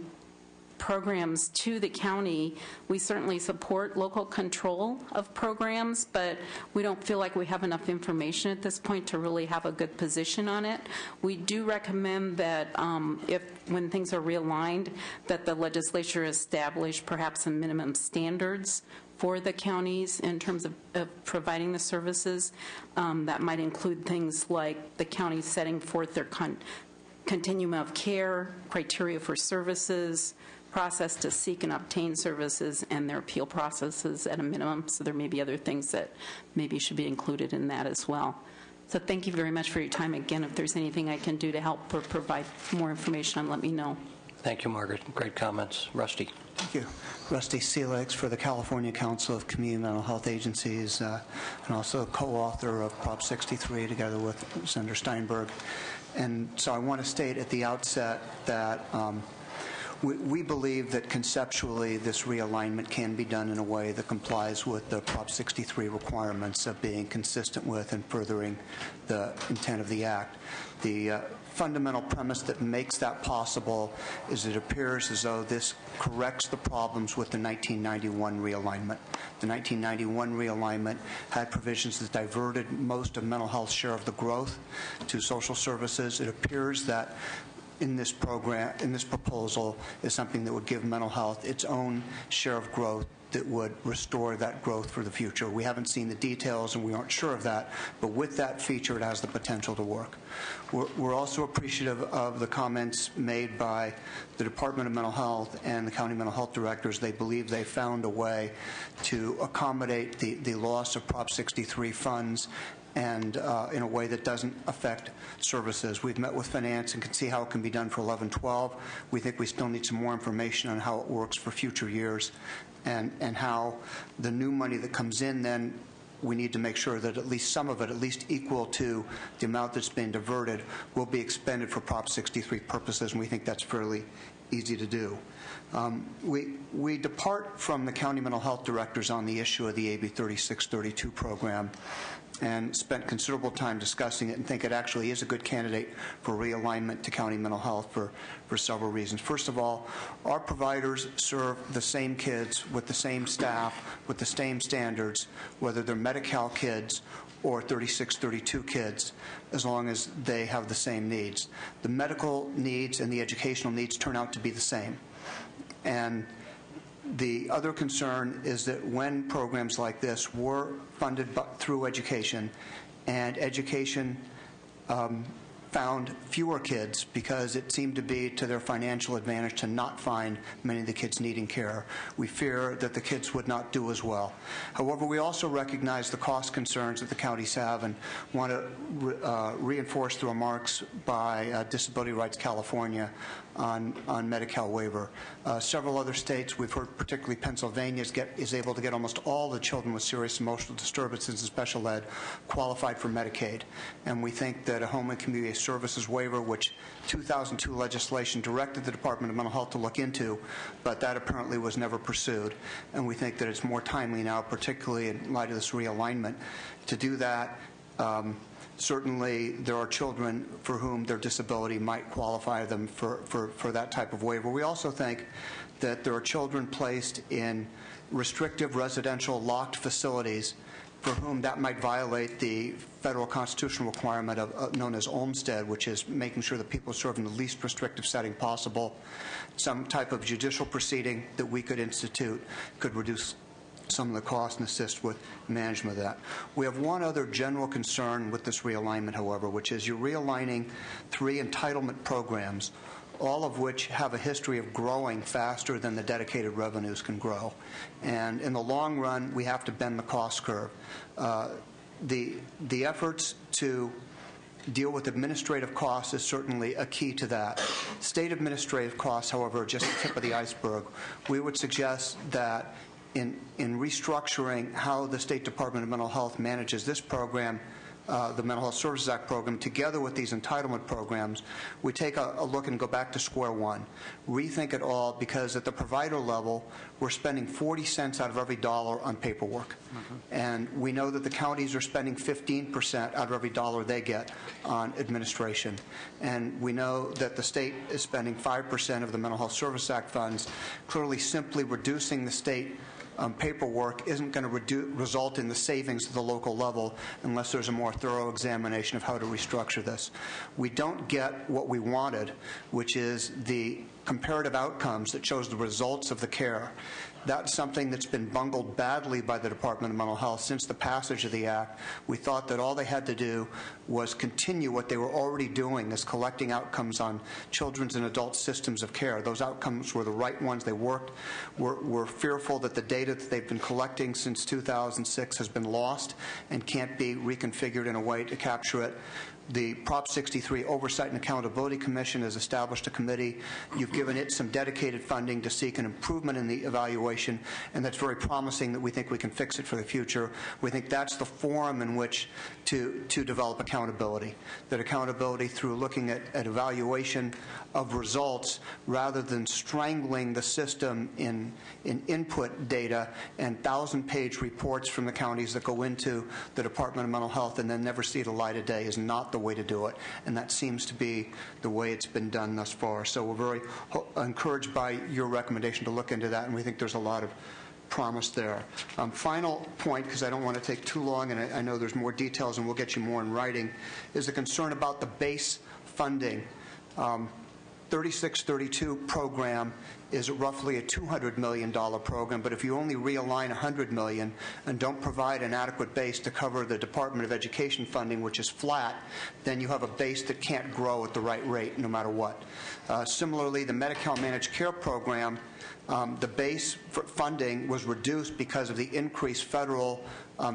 programs to the county, we certainly support local control of programs, but we don't feel like we have enough information at this point to really have a good position on it. We do recommend that when things are realigned, that the legislature establish perhaps some minimum standards for the counties in terms of providing the services. That might include things like the county setting forth their continuum of care, criteria for services, process to seek and obtain services, and their appeal processes at a minimum. So there may be other things that maybe should be included in that as well. So thank you very much for your time. Again, if there's anything I can do to help or provide more information on, let me know. Thank you, Margaret. Great comments. Rusty. Thank you. Rusty Seelix for the California Council of Community Mental Health Agencies, and also co-author of Prop 63 together with Senator Steinberg. And so I want to state at the outset that we believe that conceptually this realignment can be done in a way that complies with the Prop 63 requirements of being consistent with and furthering the intent of the Act. The fundamental premise that makes that possible is it appears as though this corrects the problems with the 1991 realignment. The 1991 realignment had provisions that diverted most of mental health's share of the growth to social services. It appears that in this program, in this proposal, is something that would give mental health its own share of growth that would restore that growth for the future. We haven't seen the details, and we aren't sure of that, but with that feature, it has the potential to work. We're also appreciative of the comments made by the Department of Mental Health and the county mental health directors. They believe they found a way to accommodate the loss of Prop 63 funds and in a way that doesn't affect services. We've met with finance and can see how it can be done for 11-12. We think we still need some more information on how it works for future years and how the new money that comes in then we need to make sure that at least some of it, at least equal to the amount that's been diverted, will be expended for Prop 63 purposes, and we think that's fairly easy to do. We depart from the county mental health directors on the issue of the AB 3632 program and spent considerable time discussing it and think it actually is a good candidate for realignment to county mental health for several reasons. First of all, our providers serve the same kids with the same staff, with the same standards, whether they're Medi-Cal kids or 3632 kids, as long as they have the same needs. The medical needs and the educational needs turn out to be the same. And the other concern is that when programs like this were funded through education, and education found fewer kids because it seemed to be to their financial advantage to not find many of the kids needing care, we fear that the kids would not do as well. However, we also recognize the cost concerns that the counties have and want to reinforce the remarks by Disability Rights California on Medi-Cal waiver. Several other states, we've heard particularly Pennsylvania is able to get almost all the children with serious emotional disturbances in special ed qualified for Medicaid. And we think that a home and community services waiver, which 2002 legislation directed the Department of Mental Health to look into, but that apparently was never pursued. And we think that it's more timely now, particularly in light of this realignment, to do that. Certainly, there are children for whom their disability might qualify them for that type of waiver. We also think that there are children placed in restrictive residential locked facilities for whom that might violate the federal constitutional requirement known as Olmstead, which is making sure that people serve in the least restrictive setting possible. Some type of judicial proceeding that we could institute could reduce some of the costs and assist with management of that. We have one other general concern with this realignment, however, which is you're realigning 3 entitlement programs, all of which have a history of growing faster than the dedicated revenues can grow. And in the long run, we have to bend the cost curve. The efforts to deal with administrative costs is certainly a key to that. State administrative costs, however, are just the tip of the iceberg. We would suggest that in restructuring how the State Department of Mental Health manages this program, the Mental Health Services Act program, together with these entitlement programs, we take a look and go back to square one, rethink it all, because at the provider level, we're spending 40 cents out of every dollar on paperwork. And we know that the counties are spending 15% out of every dollar they get on administration. And we know that the state is spending 5% of the Mental Health Services Act funds. Clearly, simply reducing the state paperwork isn't going to result in the savings at the local level unless there's a more thorough examination of how to restructure this. We don't get what we wanted, which is the comparative outcomes that shows the results of the care. That's something that's been bungled badly by the Department of Mental Health since the passage of the Act. We thought that all they had to do was continue what they were already doing, as collecting outcomes on children's and adult systems of care. Those outcomes were the right ones. They worked. We're fearful that the data that they've been collecting since 2006 has been lost and can't be reconfigured in a way to capture it. The Prop 63 Oversight and Accountability Commission has established a committee. You've given it some dedicated funding to seek an improvement in the evaluation, and that's very promising that we think we can fix it for the future. We think that's the forum in which to develop accountability, that accountability through looking at evaluation of results rather than strangling the system in input data and 1,000-page reports from the counties that go into the Department of Mental Health and then never see the light of day is not the way to do it, and that seems to be the way it's been done thus far. So we're very encouraged by your recommendation to look into that, and we think there's a lot of promise there. Final point, because I don't want to take too long, and I know there's more details and we'll get you more in writing, is the concern about the base funding. 3632 program is roughly a $200 million program, but if you only realign $100 million and don't provide an adequate base to cover the Department of Education funding, which is flat, then you have a base that can't grow at the right rate no matter what. Similarly, the Medi-Cal Managed Care program, the base for funding was reduced because of the increased federal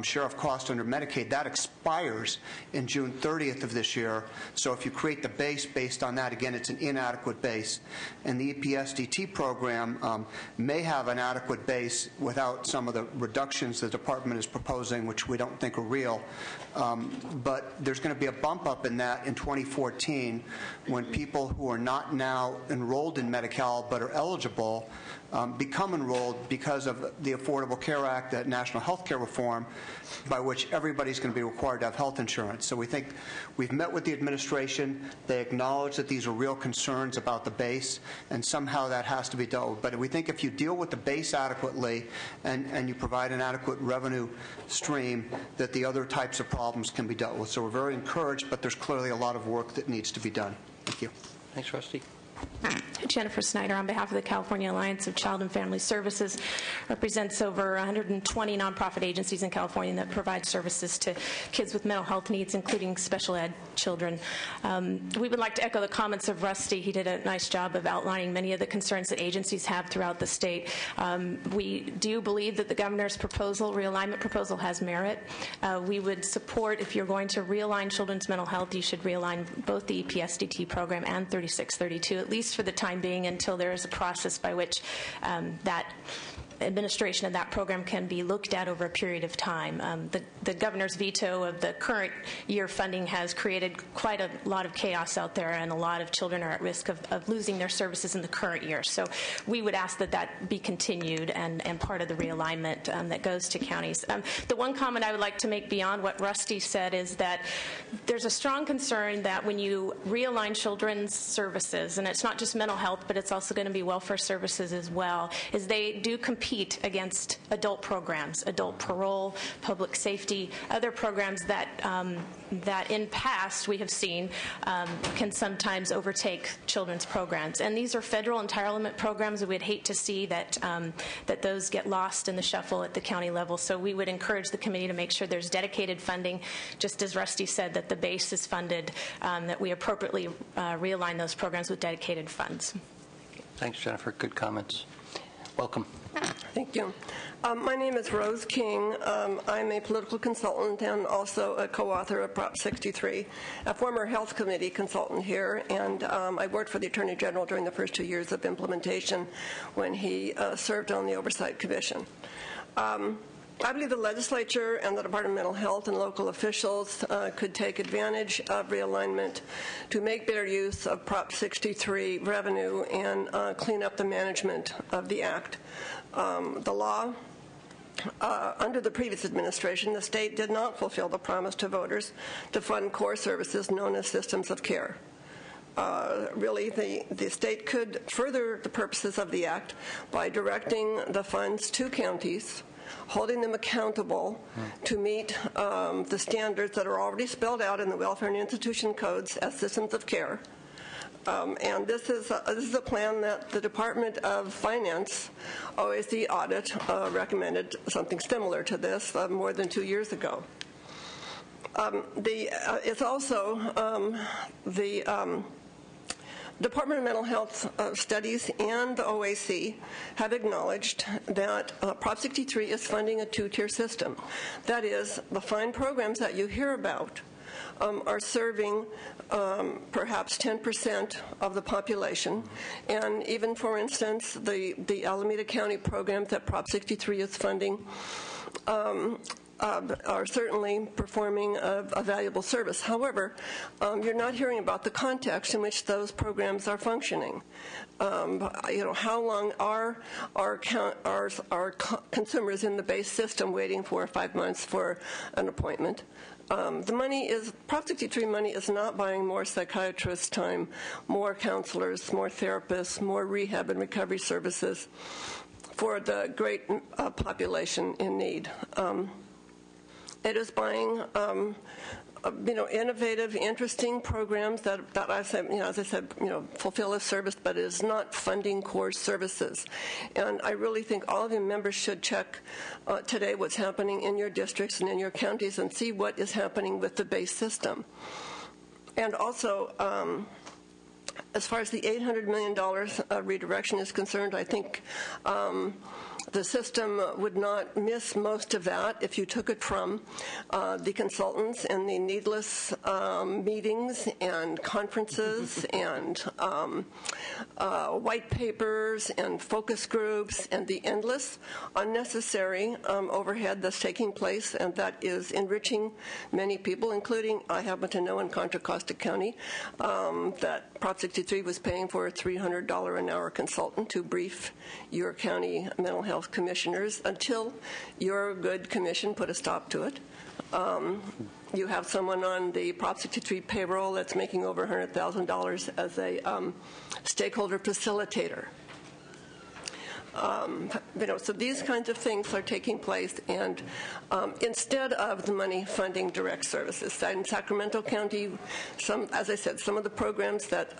share of cost under Medicaid. That expires in June 30th of this year. So if you create the base based on that, again, it's an inadequate base. And the EPSDT program may have an adequate base without some of the reductions the department is proposing, which we don't think are real. But there's going to be a bump up in that in 2014 when people who are not now enrolled in Medi-Cal but are eligible become enrolled because of the Affordable Care Act, that national health care reform, by which everybody's going to be required to have health insurance. So we think we've met with the administration. They acknowledge that these are real concerns about the base, and somehow that has to be dealt with. But we think if you deal with the base adequately and you provide an adequate revenue stream, that the other types of problems can be dealt with. So we're very encouraged, but there's clearly a lot of work that needs to be done. Thank you. Thanks, Rusty. Jennifer Snyder on behalf of the California Alliance of Child and Family Services, represents over 120 nonprofit agencies in California that provide services to kids with mental health needs, including special ed children. We would like to echo the comments of Rusty. He did a nice job of outlining many of the concerns that agencies have throughout the state. We do believe that the governor's proposal, realignment proposal, has merit. We would support, if you're going to realign children's mental health, you should realign both the EPSDT program and 3632, at least for the time being, until there is a process by which that administration of that program can be looked at over a period of time. The governor's veto of the current year funding has created quite a lot of chaos out there, and a lot of children are at risk of losing their services in the current year. So we would ask that that be continued and part of the realignment that goes to counties. The one comment I would like to make beyond what Rusty said is that there's a strong concern that when you realign children's services, and it's not just mental health, but it's also going to be welfare services as well, is they do compete compete against adult programs, adult parole, public safety, other programs that that in past we have seen can sometimes overtake children's programs. And these are federal entitlement programs, and we'd hate to see that that those get lost in the shuffle at the county level. So we would encourage the committee to make sure there's dedicated funding, just as Rusty said, that the base is funded, that we appropriately realign those programs with dedicated funds. Thanks, Jennifer. Good comments. Welcome. Thank you. My name is Rose King. I'm a political consultant and also a co-author of Prop 63, a former Health Committee consultant here, and I worked for the Attorney General during the first 2 years of implementation when he served on the Oversight Commission. I believe the legislature and the Department of Mental Health and local officials could take advantage of realignment to make better use of Prop 63 revenue and clean up the management of the Act. The law, under the previous administration, the state did not fulfill the promise to voters to fund core services known as systems of care. Really, the state could further the purposes of the Act by directing the funds to counties, holding them accountable to meet the standards that are already spelled out in the Welfare and Institution Codes as systems of care. And this is a plan that the Department of Finance OAC audit recommended something similar to this more than 2 years ago. It's also the Department of Mental Health studies and the OAC have acknowledged that Prop 63 is funding a two-tier system. That is, the fine programs that you hear about are serving perhaps 10% of the population. And even, for instance, the Alameda County programs that Prop 63 is funding are certainly performing a valuable service. However, you're not hearing about the context in which those programs are functioning. How long are consumers in the base system waiting 4 or 5 months for an appointment? The money is, Prop 63 money is not buying more psychiatrists' time, more counselors, more therapists, more rehab and recovery services for the great population in need. It is buying, innovative, interesting programs that I said, as I said, fulfill a service, but it is not funding core services. And I really think all of you members should check today what's happening in your districts and in your counties and see what is happening with the base system. And also, as far as the $800 million redirection is concerned, I think the system would not miss most of that if you took it from the consultants and the needless meetings and conferences and white papers and focus groups and the endless unnecessary overhead that's taking place and that is enriching many people, including, I happen to know in Contra Costa County, that Prop 63 was paying for a $300 an hour consultant to brief your county mental health commissioners until your good commission put a stop to it. You have someone on the Prop 63 payroll that's making over $100,000 as a stakeholder facilitator. So these kinds of things are taking place, and instead of the money funding direct services. In Sacramento County, as I said, some of the programs that,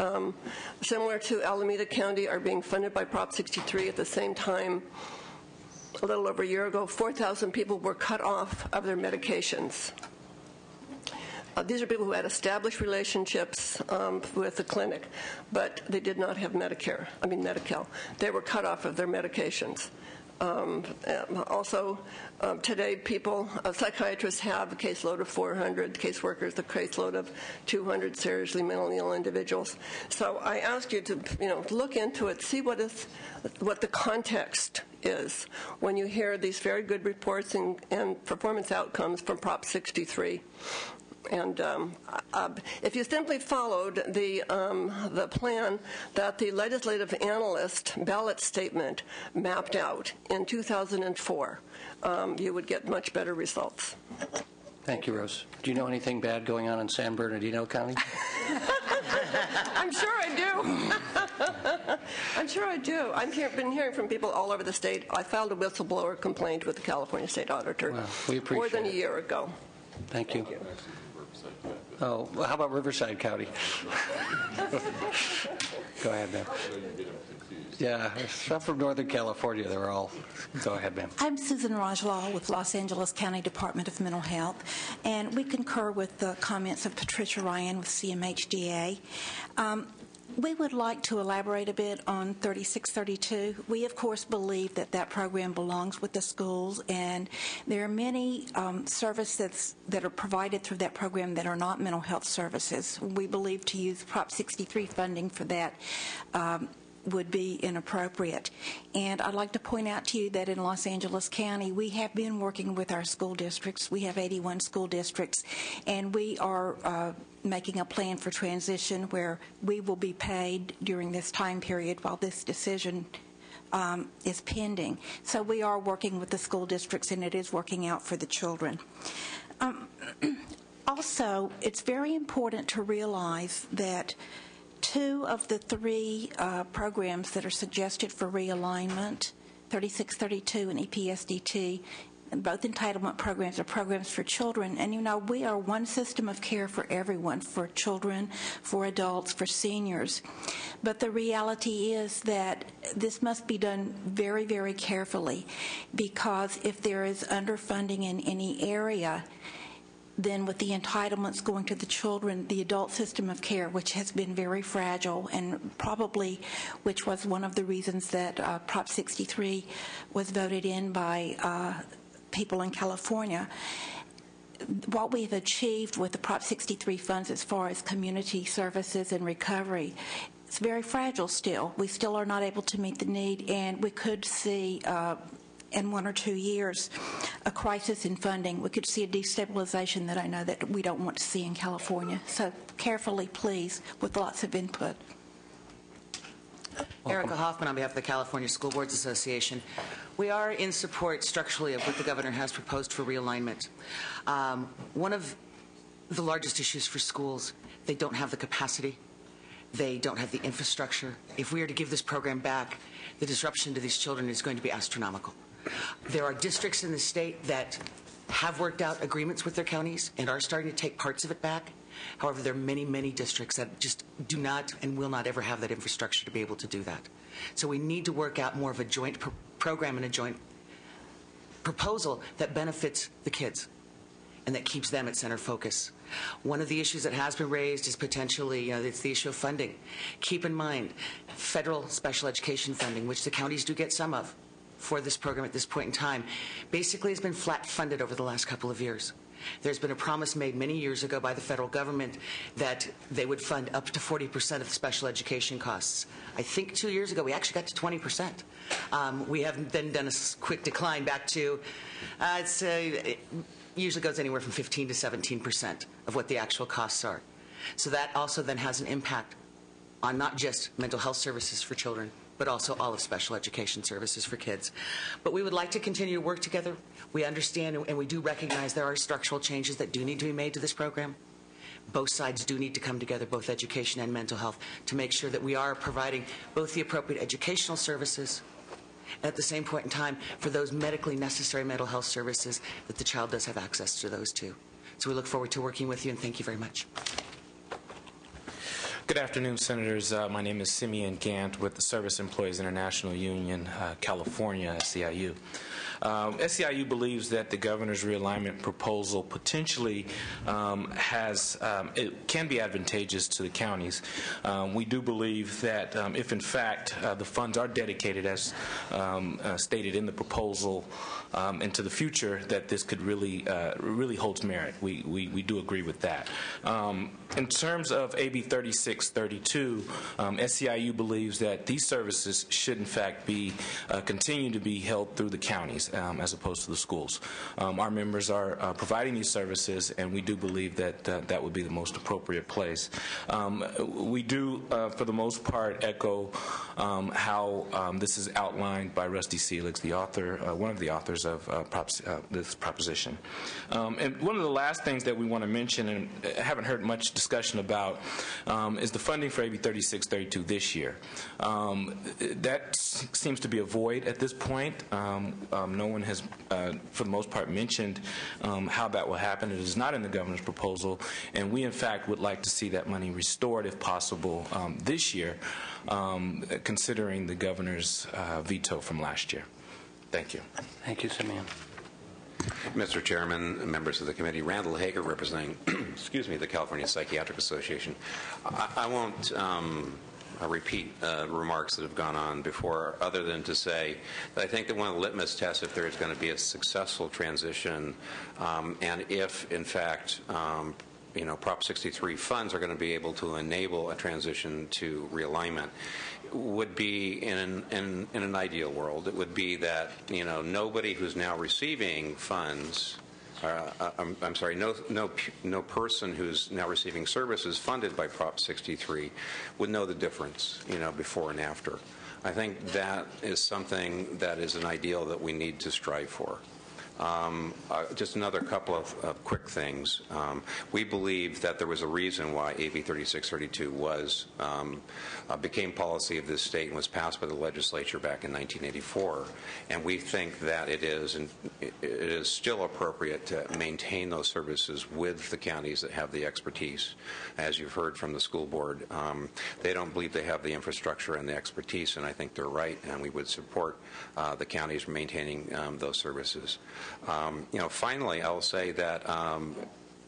similar to Alameda County, are being funded by Prop 63 at the same time. A little over a year ago, 4,000 people were cut off of their medications. These are people who had established relationships with the clinic, but they did not have Medi-Cal. They were cut off of their medications. Also, today, psychiatrists have a caseload of 400, caseworkers a caseload of 200 seriously mentally ill individuals. So I ask you to, look into it, see what the context is when you hear these very good reports and performance outcomes from Prop 63. And if you simply followed the plan that the legislative analyst ballot statement mapped out in 2004, you would get much better results. Thank you, Rose. Do you know anything bad going on in San Bernardino County? I'm sure I do. I'm sure I do. Been hearing from people all over the state. I filed a whistleblower complaint with the California State Auditor we appreciate more than a year ago. Thank you. Oh, well, how about Riverside County? Go ahead, ma'am. Yeah, I'm from Northern California. They're all. Go ahead, ma'am. I'm Susan Rajlal with Los Angeles County Department of Mental Health, and we concur with the comments of Patricia Ryan with CMHDA. We would like to elaborate a bit on 3632. We, of course, believe that that program belongs with the schools, and there are many services that are provided through that program that are not mental health services. We believe to use Prop 63 funding for that would be inappropriate. And I'd like to point out to you that in Los Angeles County, we have been working with our school districts. We have 81 school districts, and we are making a plan for transition where we will be paid during this time period while this decision is pending. So we are working with the school districts, and it is working out for the children. Also, it's very important to realize that 2 of the 3 programs that are suggested for realignment, 3632 and EPSDT, both entitlement programs are programs for children. And, you know, we are one system of care for everyone, for children, for adults, for seniors. But the reality is that this must be done very, very carefully, because if there is underfunding in any area, then with the entitlements going to the children, the adult system of care, which has been very fragile and probably which was one of the reasons that Prop 63 was voted in by people in California. What we've achieved with the Prop 63 funds as far as community services and recovery, it's very fragile still. We still are not able to meet the need, and we could see in 1 or 2 years a crisis in funding. We could see a destabilization that I know that we don't want to see in California. So carefully, please, with lots of input. Erica Hoffman on behalf of the California School Boards Association. We are in support structurally of what the governor has proposed for realignment. One of the largest issues for schools, they don't have the capacity. They don't have the infrastructure. If we are to give this program back, the disruption to these children is going to be astronomical. There are districts in the state that have worked out agreements with their counties and are starting to take parts of it back. However, there are many, many districts that just do not and will not ever have that infrastructure to be able to do that. So we need to work out more of a joint program and a joint proposal that benefits the kids and that keeps them at center focus. One of the issues that has been raised is potentially, it's the issue of funding. Keep in mind, federal special education funding, which the counties do get some of for this program at this point in time, basically has been flat funded over the last couple of years. There's been a promise made many years ago by the federal government that they would fund up to 40% of the special education costs. I think 2 years ago we actually got to 20%. We have then done a quick decline back to, it usually goes anywhere from 15 to 17% of what the actual costs are. So that also then has an impact on not just mental health services for children, but also all of special education services for kids. But we would like to continue to work together. We understand and we do recognize there are structural changes that do need to be made to this program. Both sides do need to come together, both education and mental health, to make sure that we are providing both the appropriate educational services and at the same point in time for those medically necessary mental health services that the child does have access to those too. So we look forward to working with you, and thank you very much. Good afternoon, Senators. My name is Simeon Gant with the Service Employees International Union, California, SEIU. SEIU believes that the governor's realignment proposal potentially it can be advantageous to the counties. We do believe that if in fact the funds are dedicated as stated in the proposal into the future, that this could really holds merit. We do agree with that. In terms of AB 3632, SEIU believes that these services should in fact be continue to be held through the counties. as opposed to the schools. Our members are providing these services, and we do believe that that would be the most appropriate place. We do, for the most part, echo how this is outlined by Rusty Seelig, the author, one of the authors of this proposition. And one of the last things that we want to mention, and I haven't heard much discussion about, is the funding for AB 3632 this year. That seems to be a void at this point. No one has, for the most part, mentioned how that will happen. It is not in the governor's proposal, and we, in fact, would like to see that money restored, if possible, this year, considering the governor's veto from last year. Thank you. Thank you, Simeon. Mr. Chairman, members of the committee, Randall Hager representing excuse me, the California Psychiatric Association. I won't repeat remarks that have gone on before, other than to say that I think that one of the litmus tests, if there is going to be a successful transition, and if, in fact, Prop 63 funds are going to be able to enable a transition to realignment, would be in an ideal world. It would be that nobody who's now receiving funds, I'm sorry, no person who's now receiving services funded by Prop 63 would know the difference, before and after. I think that is something that is an ideal that we need to strive for. Just another couple of quick things. We believe that there was a reason why AB 3632 became policy of this state and was passed by the legislature back in 1984. And we think that it is still appropriate to maintain those services with the counties that have the expertise. As you've heard from the school board, they don't believe they have the infrastructure and the expertise, and I think they're right, and we would support the counties maintaining those services. Finally, I'll say that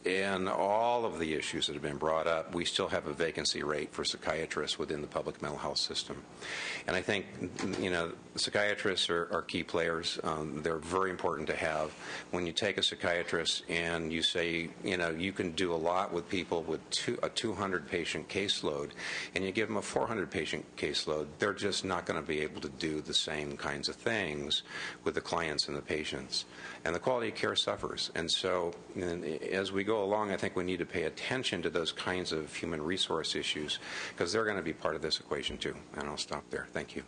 in all of the issues that have been brought up, we still have a vacancy rate for psychiatrists within the public mental health system. And I think, psychiatrists are key players. They're very important to have. When you take a psychiatrist and you say, you can do a lot with people with a 200-patient caseload, and you give them a 400-patient caseload, they're just not going to be able to do the same kinds of things with the clients and the patients. And the quality of care suffers. And so as we go along, I think we need to pay attention to those kinds of human resource issues, because they're going to be part of this equation too. And I'll stop there. Thank you.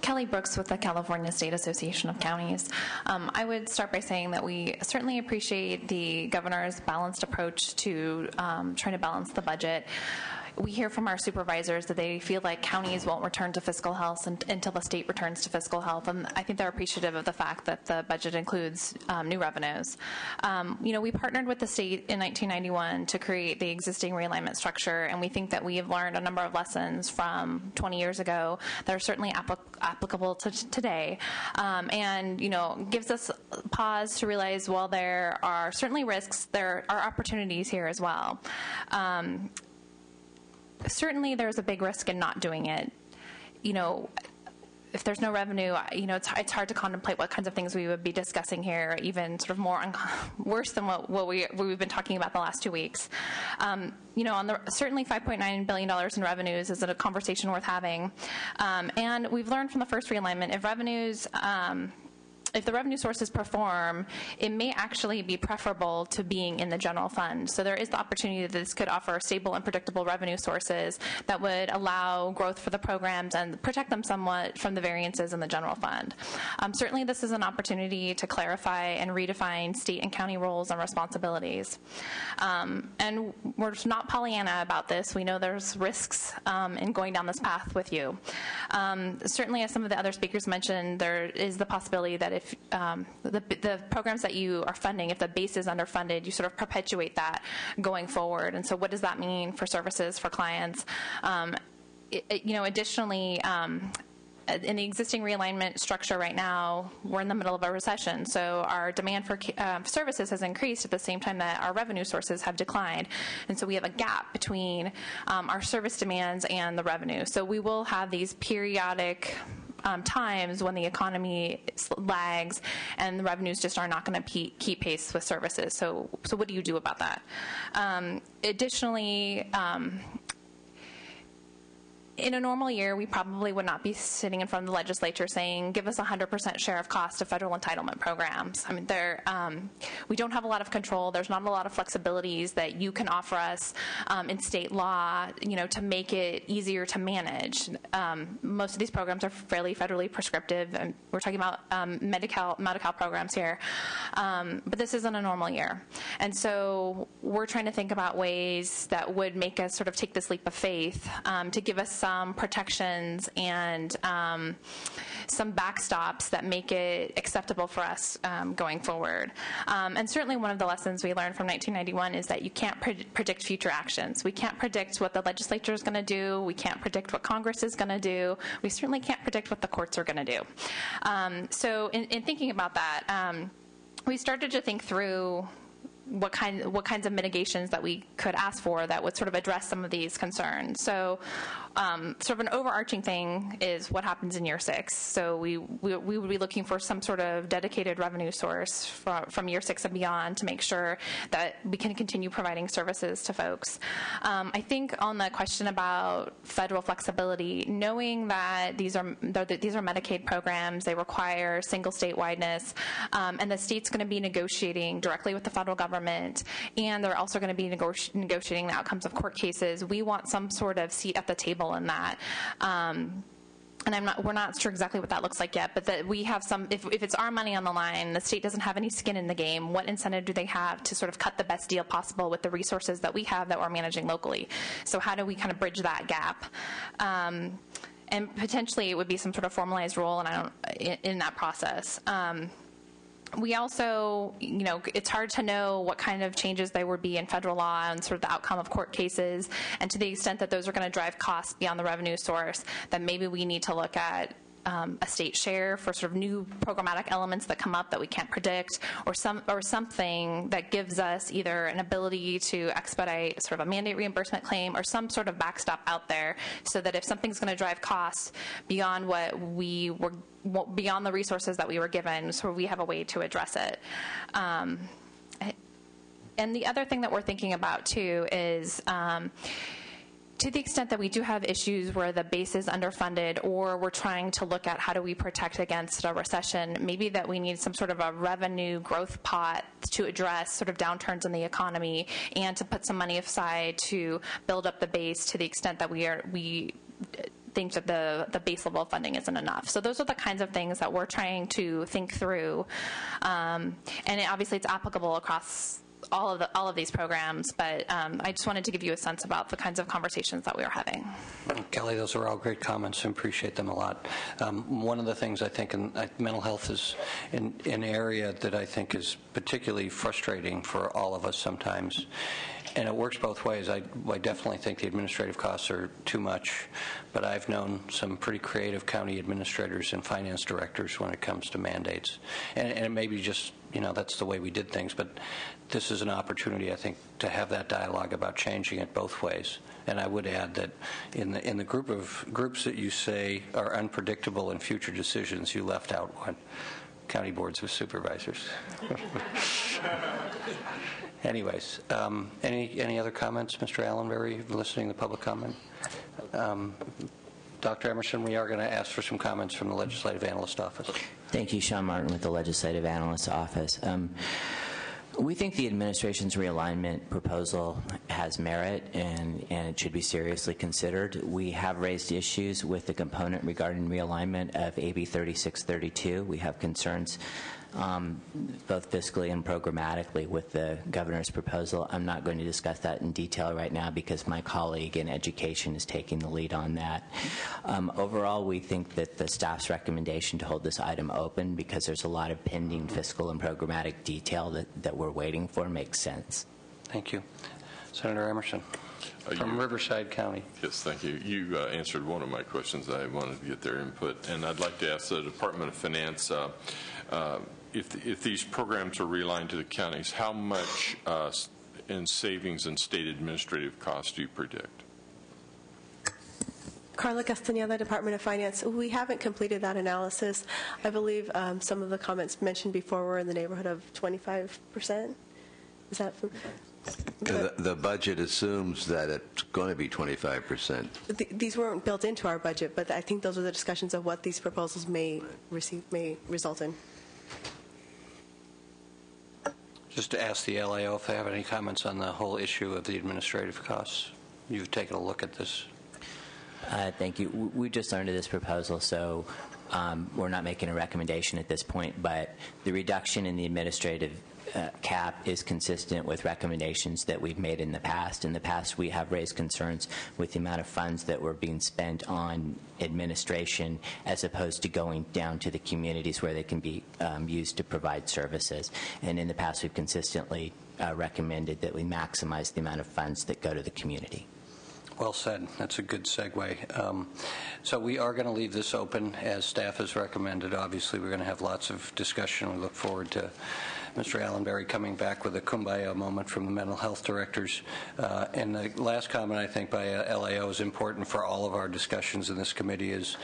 Kelly Brooks with the California State Association of Counties. I would start by saying that we certainly appreciate the governor's balanced approach to trying to balance the budget. We hear from our supervisors that they feel like counties won't return to fiscal health until the state returns to fiscal health, and I think they're appreciative of the fact that the budget includes new revenues. We partnered with the state in 1991 to create the existing realignment structure, and we think that we have learned a number of lessons from 20 years ago that are certainly applicable to today, and gives us pause to realize while there are certainly risks, there are opportunities here as well. Certainly there's a big risk in not doing it. If there's no revenue, it's hard to contemplate what kinds of things we would be discussing here, even sort of more worse than what we've been talking about the last 2 weeks. Certainly $5.9 billion in revenues is a conversation worth having. And we've learned from the first realignment, if the revenue sources perform, it may actually be preferable to being in the general fund. So there is the opportunity that this could offer stable and predictable revenue sources that would allow growth for the programs and protect them somewhat from the variances in the general fund. Certainly this is an opportunity to clarify and redefine state and county roles and responsibilities. And we're not Pollyanna about this. We know there's risks in going down this path with you. Certainly, as some of the other speakers mentioned, there is the possibility that if the programs that you are funding, if the base is underfunded, you sort of perpetuate that going forward. And so what does that mean for services for clients? Additionally, in the existing realignment structure right now, we're in the middle of a recession, so our demand for services has increased at the same time that our revenue sources have declined. And so we have a gap between our service demands and the revenue. So we will have these periodic times when the economy lags and the revenues just are not going to keep pace with services. So what do you do about that? Additionally, In a normal year, we probably would not be sitting in front of the legislature saying, give us 100% share of cost of federal entitlement programs. I mean, we don't have a lot of control. There's not a lot of flexibilities that you can offer us in state law, to make it easier to manage. Most of these programs are fairly federally prescriptive, and we're talking about Medi-Cal programs here. But this isn't a normal year. And so we're trying to think about ways that would make us sort of take this leap of faith to give us some protections and some backstops that make it acceptable for us going forward. And certainly one of the lessons we learned from 1991 is that you can't predict future actions. We can't predict what the legislature is going to do. We can't predict what Congress is going to do. We certainly can't predict what the courts are going to do. So in thinking about that, we started to think through what kinds of mitigations that we could ask for that would sort of address some of these concerns. So sort of an overarching thing is what happens in year 6. So we would be looking for some sort of dedicated revenue source from year 6 and beyond to make sure that we can continue providing services to folks. I think on the question about federal flexibility, knowing that these are Medicaid programs, they require single state wideness, and the state's going to be negotiating directly with the federal government, and they're also going to be negotiating the outcomes of court cases. We want some sort of seat at the table in that. And we're not sure exactly what that looks like yet, but that we have some, if it's our money on the line, the state doesn't have any skin in the game, what incentive do they have to sort of cut the best deal possible with the resources that we have that we're managing locally? So how do we kind of bridge that gap? And potentially it would be some sort of formalized role in that process. We also, it's hard to know what kind of changes there would be in federal law and sort of the outcome of court cases, and to the extent that those are going to drive costs beyond the revenue source, then maybe we need to look at a state share for sort of new programmatic elements that come up that we can't predict, or something that gives us either an ability to expedite sort of a mandate reimbursement claim or some sort of backstop out there, so that if something's going to drive costs beyond beyond the resources that we were given, so we have a way to address it. And the other thing that we're thinking about too is to the extent that we do have issues where the base is underfunded, or we're trying to look at how do we protect against a recession, maybe that we need some sort of a revenue growth pot to address sort of downturns in the economy, and to put some money aside to build up the base to the extent that we think that the base level of funding isn't enough. So those are the kinds of things that we're trying to think through. And obviously it's applicable across all of these programs, but I just wanted to give you a sense about the kinds of conversations that we are having. Kelly, those are all great comments, and appreciate them a lot. One of the things I think mental health is an area that I think is particularly frustrating for all of us sometimes. And it works both ways. I definitely think the administrative costs are too much, but I've known some pretty creative county administrators and finance directors when it comes to mandates. And it may be just, that's the way we did things, but this is an opportunity, I think, to have that dialogue about changing it both ways. And I would add that in the groups that you say are unpredictable in future decisions, you left out one: county boards of supervisors. Anyways, any other comments, Mr. Allenberry, listening to public comment? Dr. Emerson, we are going to ask for some comments from the Legislative Analyst Office. Thank you, Sean Martin with the Legislative Analyst Office. We think the administration's realignment proposal has merit, and it should be seriously considered. We have raised issues with the component regarding realignment of AB 3632. We have concerns both fiscally and programmatically with the governor's proposal. I'm not going to discuss that in detail right now because my colleague in education is taking the lead on that. Overall, we think that the staff's recommendation to hold this item open, because there's a lot of pending fiscal and programmatic detail that we're waiting for, makes sense. Thank you. Senator Emerson from Riverside County. Yes, thank you. You answered one of my questions. I wanted to get their input, and I'd like to ask the Department of Finance, if these programs are realigned to the counties, how much in savings and state administrative costs do you predict? Carla Castañeda, Department of Finance. We haven't completed that analysis. I believe some of the comments mentioned before were in the neighborhood of 25%. Is that? The budget assumes that it's going to be 25%. These weren't built into our budget, but I think those are the discussions of what these proposals may result in. Just to ask the LAO if they have any comments on the whole issue of the administrative costs. You've taken a look at this. Thank you. We just learned of this proposal, so we're not making a recommendation at this point, but the reduction in the administrative cap is consistent with recommendations that we've made in the past. In the past, we have raised concerns with the amount of funds that were being spent on administration as opposed to going down to the communities where they can be used to provide services. And in the past, we've consistently recommended that we maximize the amount of funds that go to the community. Well said. That's a good segue. So we are going to leave this open as staff has recommended. Obviously, we're going to have lots of discussion. We look forward to Mr. Allenberry coming back with a kumbaya moment from the mental health directors. And the last comment, I think, by LAO is important for all of our discussions in this committee is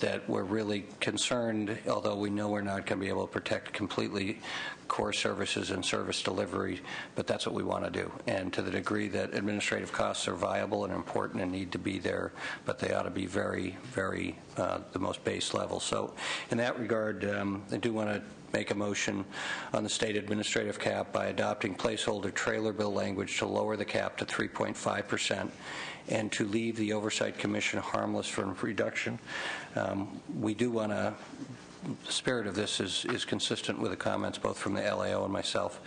that we're really concerned, although we know we're not going to be able to protect completely core services and service delivery, but that's what we want to do. And to the degree that administrative costs are viable and important and need to be there, but they ought to be very, very the most base level. So in that regard, I do want to make a motion on the state administrative cap by adopting placeholder trailer bill language to lower the cap to 3.5% and to leave the Oversight Commission harmless from reduction. We do want to, the spirit of this is consistent with the comments both from the LAO and myself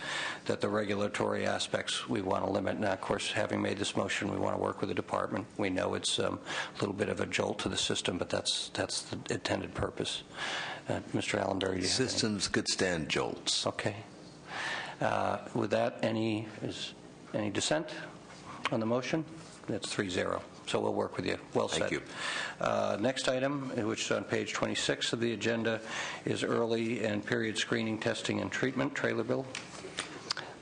that the regulatory aspects we want to limit. Now, of course, having made this motion, we want to work with the department. We know it's a little bit of a jolt to the system, but that's the intended purpose. Mr. Allenberry, do you have Systems could stand jolts. Okay. With that, any dissent on the motion? That's 3-0. So we'll work with you. Well said. Thank you. Next item, which is on page 26 of the agenda, is early and period screening, testing, and treatment, trailer bill.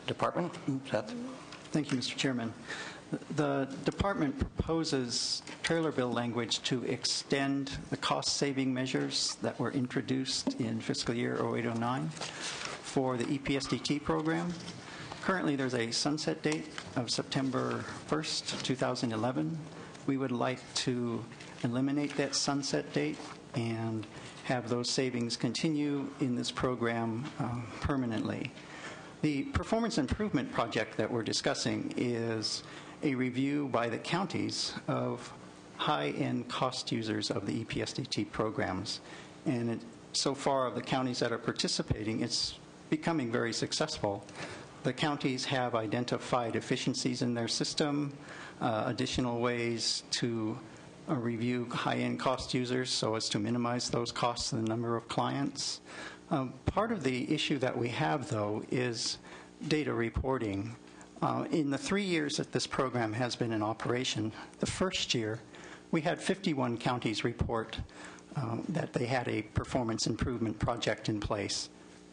Department? Seth? Thank you, Mr. Chairman. The department proposes trailer bill language to extend the cost-saving measures that were introduced in fiscal year 08-09 for the EPSDT program. Currently, there's a sunset date of September 1st, 2011. We would like to eliminate that sunset date and have those savings continue in this program permanently. The performance improvement project that we're discussing is a review by the counties of high-end cost users of the EPSDT programs. And so far of the counties that are participating, it's becoming very successful. The counties have identified efficiencies in their system, additional ways to review high-end cost users so as to minimize those costs and the number of clients. Part of the issue that we have, though, is data reporting. In the 3 years that this program has been in operation, the first year we had 51 counties report that they had a performance improvement project in place.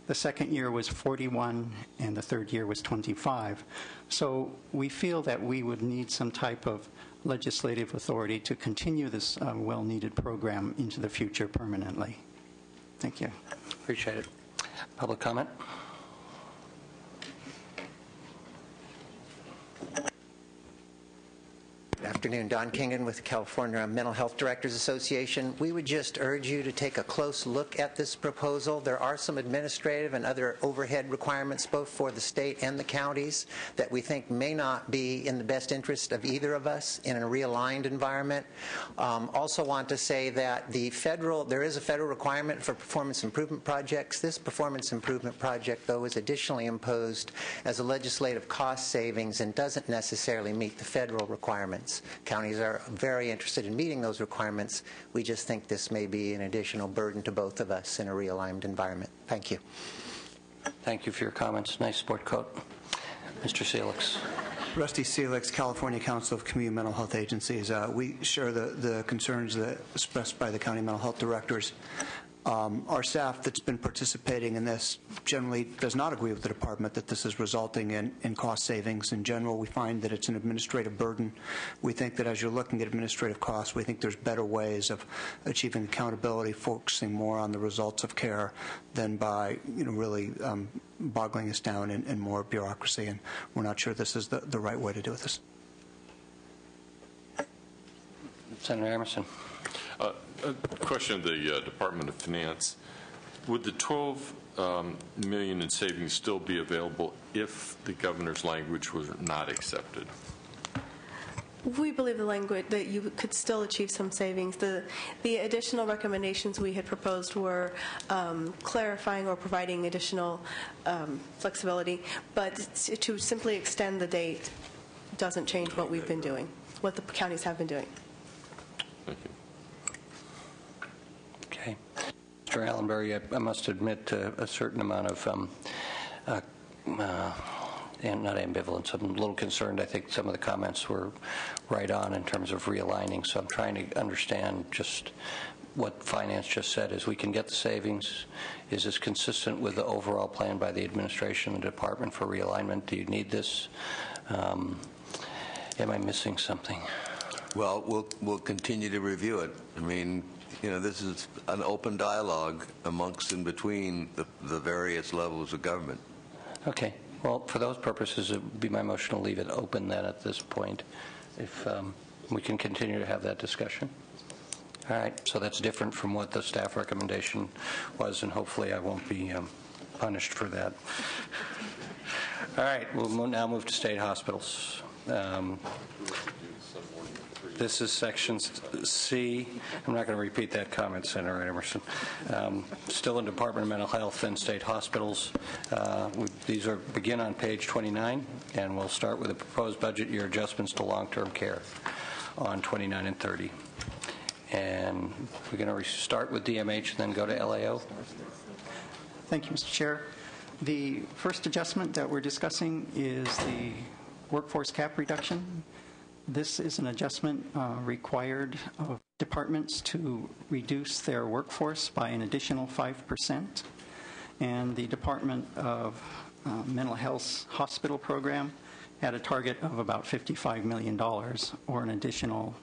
The second year was 41, and the third year was 25. So we feel that we would need some type of legislative authority to continue this well-needed program into the future permanently. Thank you. Appreciate it. Public comment? Good afternoon. Don Kingan with the California Mental Health Directors Association. We would just urge you to take a close look at this proposal. There are some administrative and other overhead requirements both for the state and the counties that we think may not be in the best interest of either of us in a realigned environment. Also want to say that there is a federal requirement for performance improvement projects. This performance improvement project, though, is additionally imposed as a legislative cost savings and doesn't necessarily meet the federal requirements. Counties are very interested in meeting those requirements. We just think this may be an additional burden to both of us in a realigned environment. Thank you. Thank you for your comments. Nice sport coat. Mr. Seelix. Rusty Seelix, California Council of Community Mental Health Agencies. We share the concerns that expressed by the county mental health directors. Our staff that's been participating in this generally does not agree with the department that this is resulting in cost savings. In general, we find that it's an administrative burden. We think that as you're looking at administrative costs, we think there's better ways of achieving accountability, focusing more on the results of care than by really boggling us down in more bureaucracy. And we're not sure this is the right way to do this. Senator Emerson. A question of the Department of Finance. Would the $12 million in savings still be available if the governor's language was not accepted? We believe the language that you could still achieve some savings. The additional recommendations we had proposed were clarifying or providing additional flexibility, but to simply extend the date doesn't change what we've been doing, what the counties have been doing. Thank you. Okay. Mr. Allenberry, I must admit a certain amount of, and not ambivalence, I'm a little concerned. I think some of the comments were right on in terms of realigning, so I'm trying to understand just what Finance just said. Is we can get the savings. Is this consistent with the overall plan by the administration and the department for realignment? Do you need this? Am I missing something? Well, we'll continue to review it. I mean, this is an open dialogue amongst and between the various levels of government. Okay. Well, for those purposes, it would be my motion to leave it open then at this point, if we can continue to have that discussion. All right. So that's different from what the staff recommendation was, and hopefully I won't be punished for that. All right. We'll now move to state hospitals. This is section C. I'm not going to repeat that comment, Senator Emerson. Still in Department of Mental Health and state hospitals. These begin on page 29, and we'll start with the proposed budget year adjustments to long-term care on 29 and 30. And we're going to start with DMH and then go to LAO. Thank you, Mr. Chair. The first adjustment that we're discussing is the workforce cap reduction. This is an adjustment required of departments to reduce their workforce by an additional 5%. And the Department of Mental Health Hospital Program had a target of about $55 million, or an additional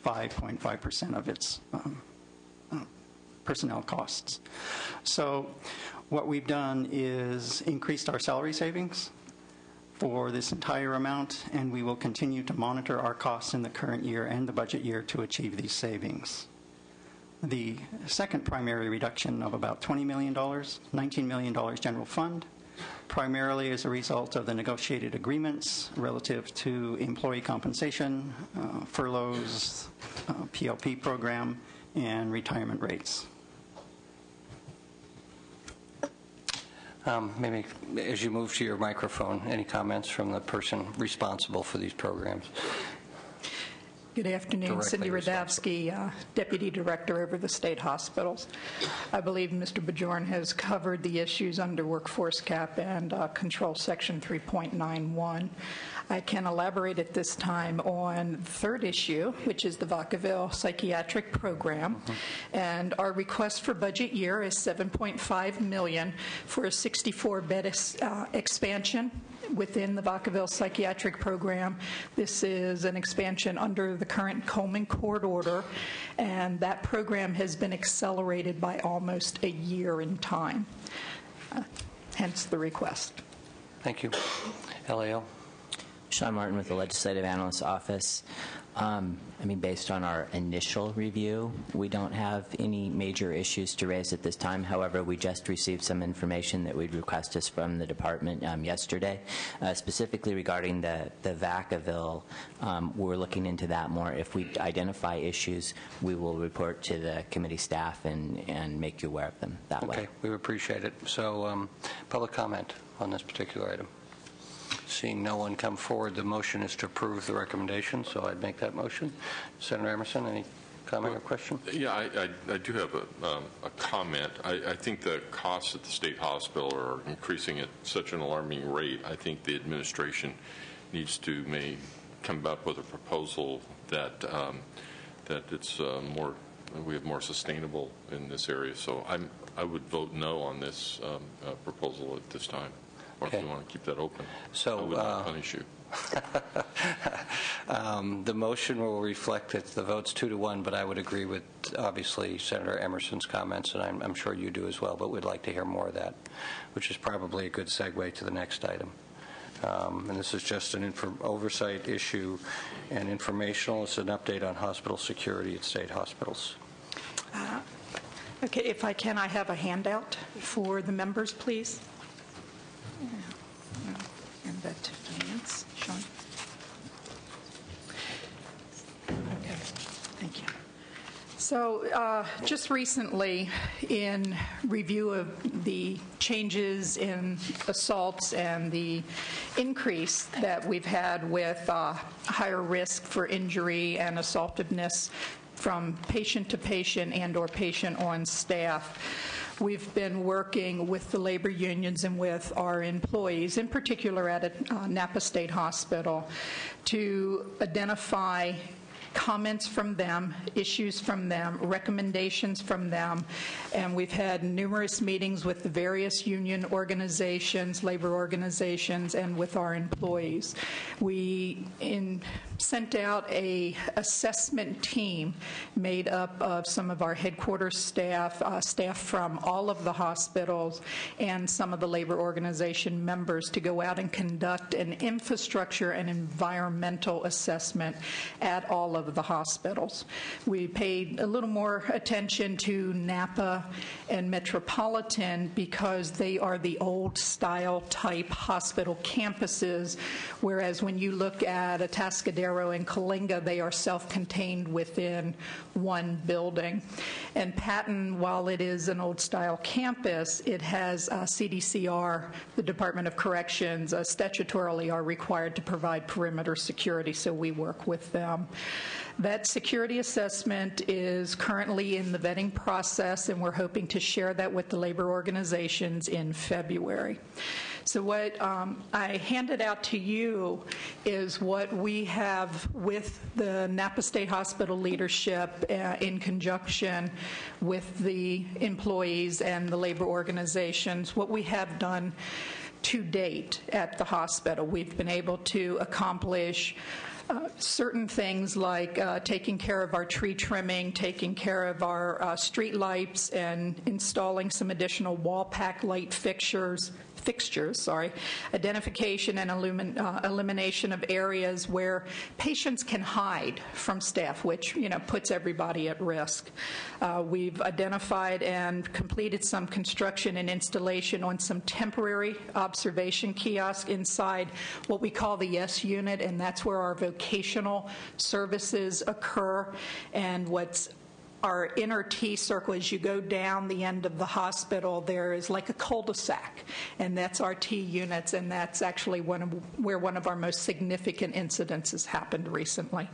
5.5% of its personnel costs. So what we've done is increased our salary savings for this entire amount, and we will continue to monitor our costs in the current year and the budget year to achieve these savings. The second primary reduction of about $20 million, $19 million general fund, primarily as a result of the negotiated agreements relative to employee compensation, furloughs, PLP program, and retirement rates. Maybe as you move to your microphone, any comments from the person responsible for these programs? Good afternoon. Cindy Radavsky, Deputy Director over the state hospitals. I believe Mr. Bajorn has covered the issues under workforce cap and control section 3.91. I can elaborate at this time on the third issue, which is the Vacaville Psychiatric Program. And our request for budget year is $7.5 million for a 64-bed expansion within the Vacaville Psychiatric Program. This is an expansion under the current Coleman Court order, and that program has been accelerated by almost a year in time. Hence the request. Thank you. LAO. Sean Martin with the Legislative Analyst's Office. Based on our initial review, we don't have any major issues to raise at this time. However, we just received some information that we'd requested from the department yesterday, specifically regarding the Vacaville. We're looking into that more. If we identify issues, we will report to the committee staff and make you aware of them that way. Okay, we appreciate it. So, public comment on this particular item. Seeing no one come forward, the motion is to approve the recommendation, so I'd make that motion. Senator Emerson, any comment or question? Yeah, I do have a comment. I think the costs at the state hospital are increasing at such an alarming rate. I think the administration needs to come up with a proposal that it's more we have more sustainable in this area. So I would vote no on this proposal at this time. Or if you want to keep that open, so, I would not punish you. The motion will reflect that the vote's 2-1, but I would agree with, obviously, Senator Emerson's comments, and I'm sure you do as well, but we'd like to hear more of that, which is probably a good segue to the next item. And this is just an oversight issue and informational. It's an update on hospital security at state hospitals. Okay, if I can, I have a handout for the members, please. And that to finance, Sean. Okay, thank you. So just recently, in review of the changes in assaults and the increase that we've had with higher risk for injury and assaultiveness from patient to patient and or patient on staff, we've been working with the labor unions and with our employees, in particular at Napa State Hospital, to identify comments from them, issues from them, recommendations from them, and we've had numerous meetings with the various union organizations, labor organizations, and with our employees. We sent out a assessment team made up of some of our headquarters staff, staff from all of the hospitals, and some of the labor organization members to go out and conduct an infrastructure and environmental assessment at all of the hospitals. We paid a little more attention to Napa and Metropolitan because they are the old-style type hospital campuses, whereas when you look at Atascadero and Coalinga, they are self-contained within one building. And Patton, while it is an old-style campus, it has CDCR, the Department of Corrections, statutorily are required to provide perimeter security, so we work with them. That security assessment is currently in the vetting process, and we're hoping to share that with the labor organizations in February. So what I handed out to you is what we have with the Napa State Hospital leadership in conjunction with the employees and the labor organizations, what we have done to date at the hospital. We've been able to accomplish certain things like taking care of our tree trimming, taking care of our street lights, and installing some additional wall pack light fixtures, identification and elimination of areas where patients can hide from staff, which puts everybody at risk. We've identified and completed some construction and installation on some temporary observation kiosks inside what we call the S unit, and that's where our vocational services occur. And what's our inner T circle, as you go down the end of the hospital, there is like a cul-de-sac, and that's our T units, and that's actually where one of our most significant incidents has happened recently.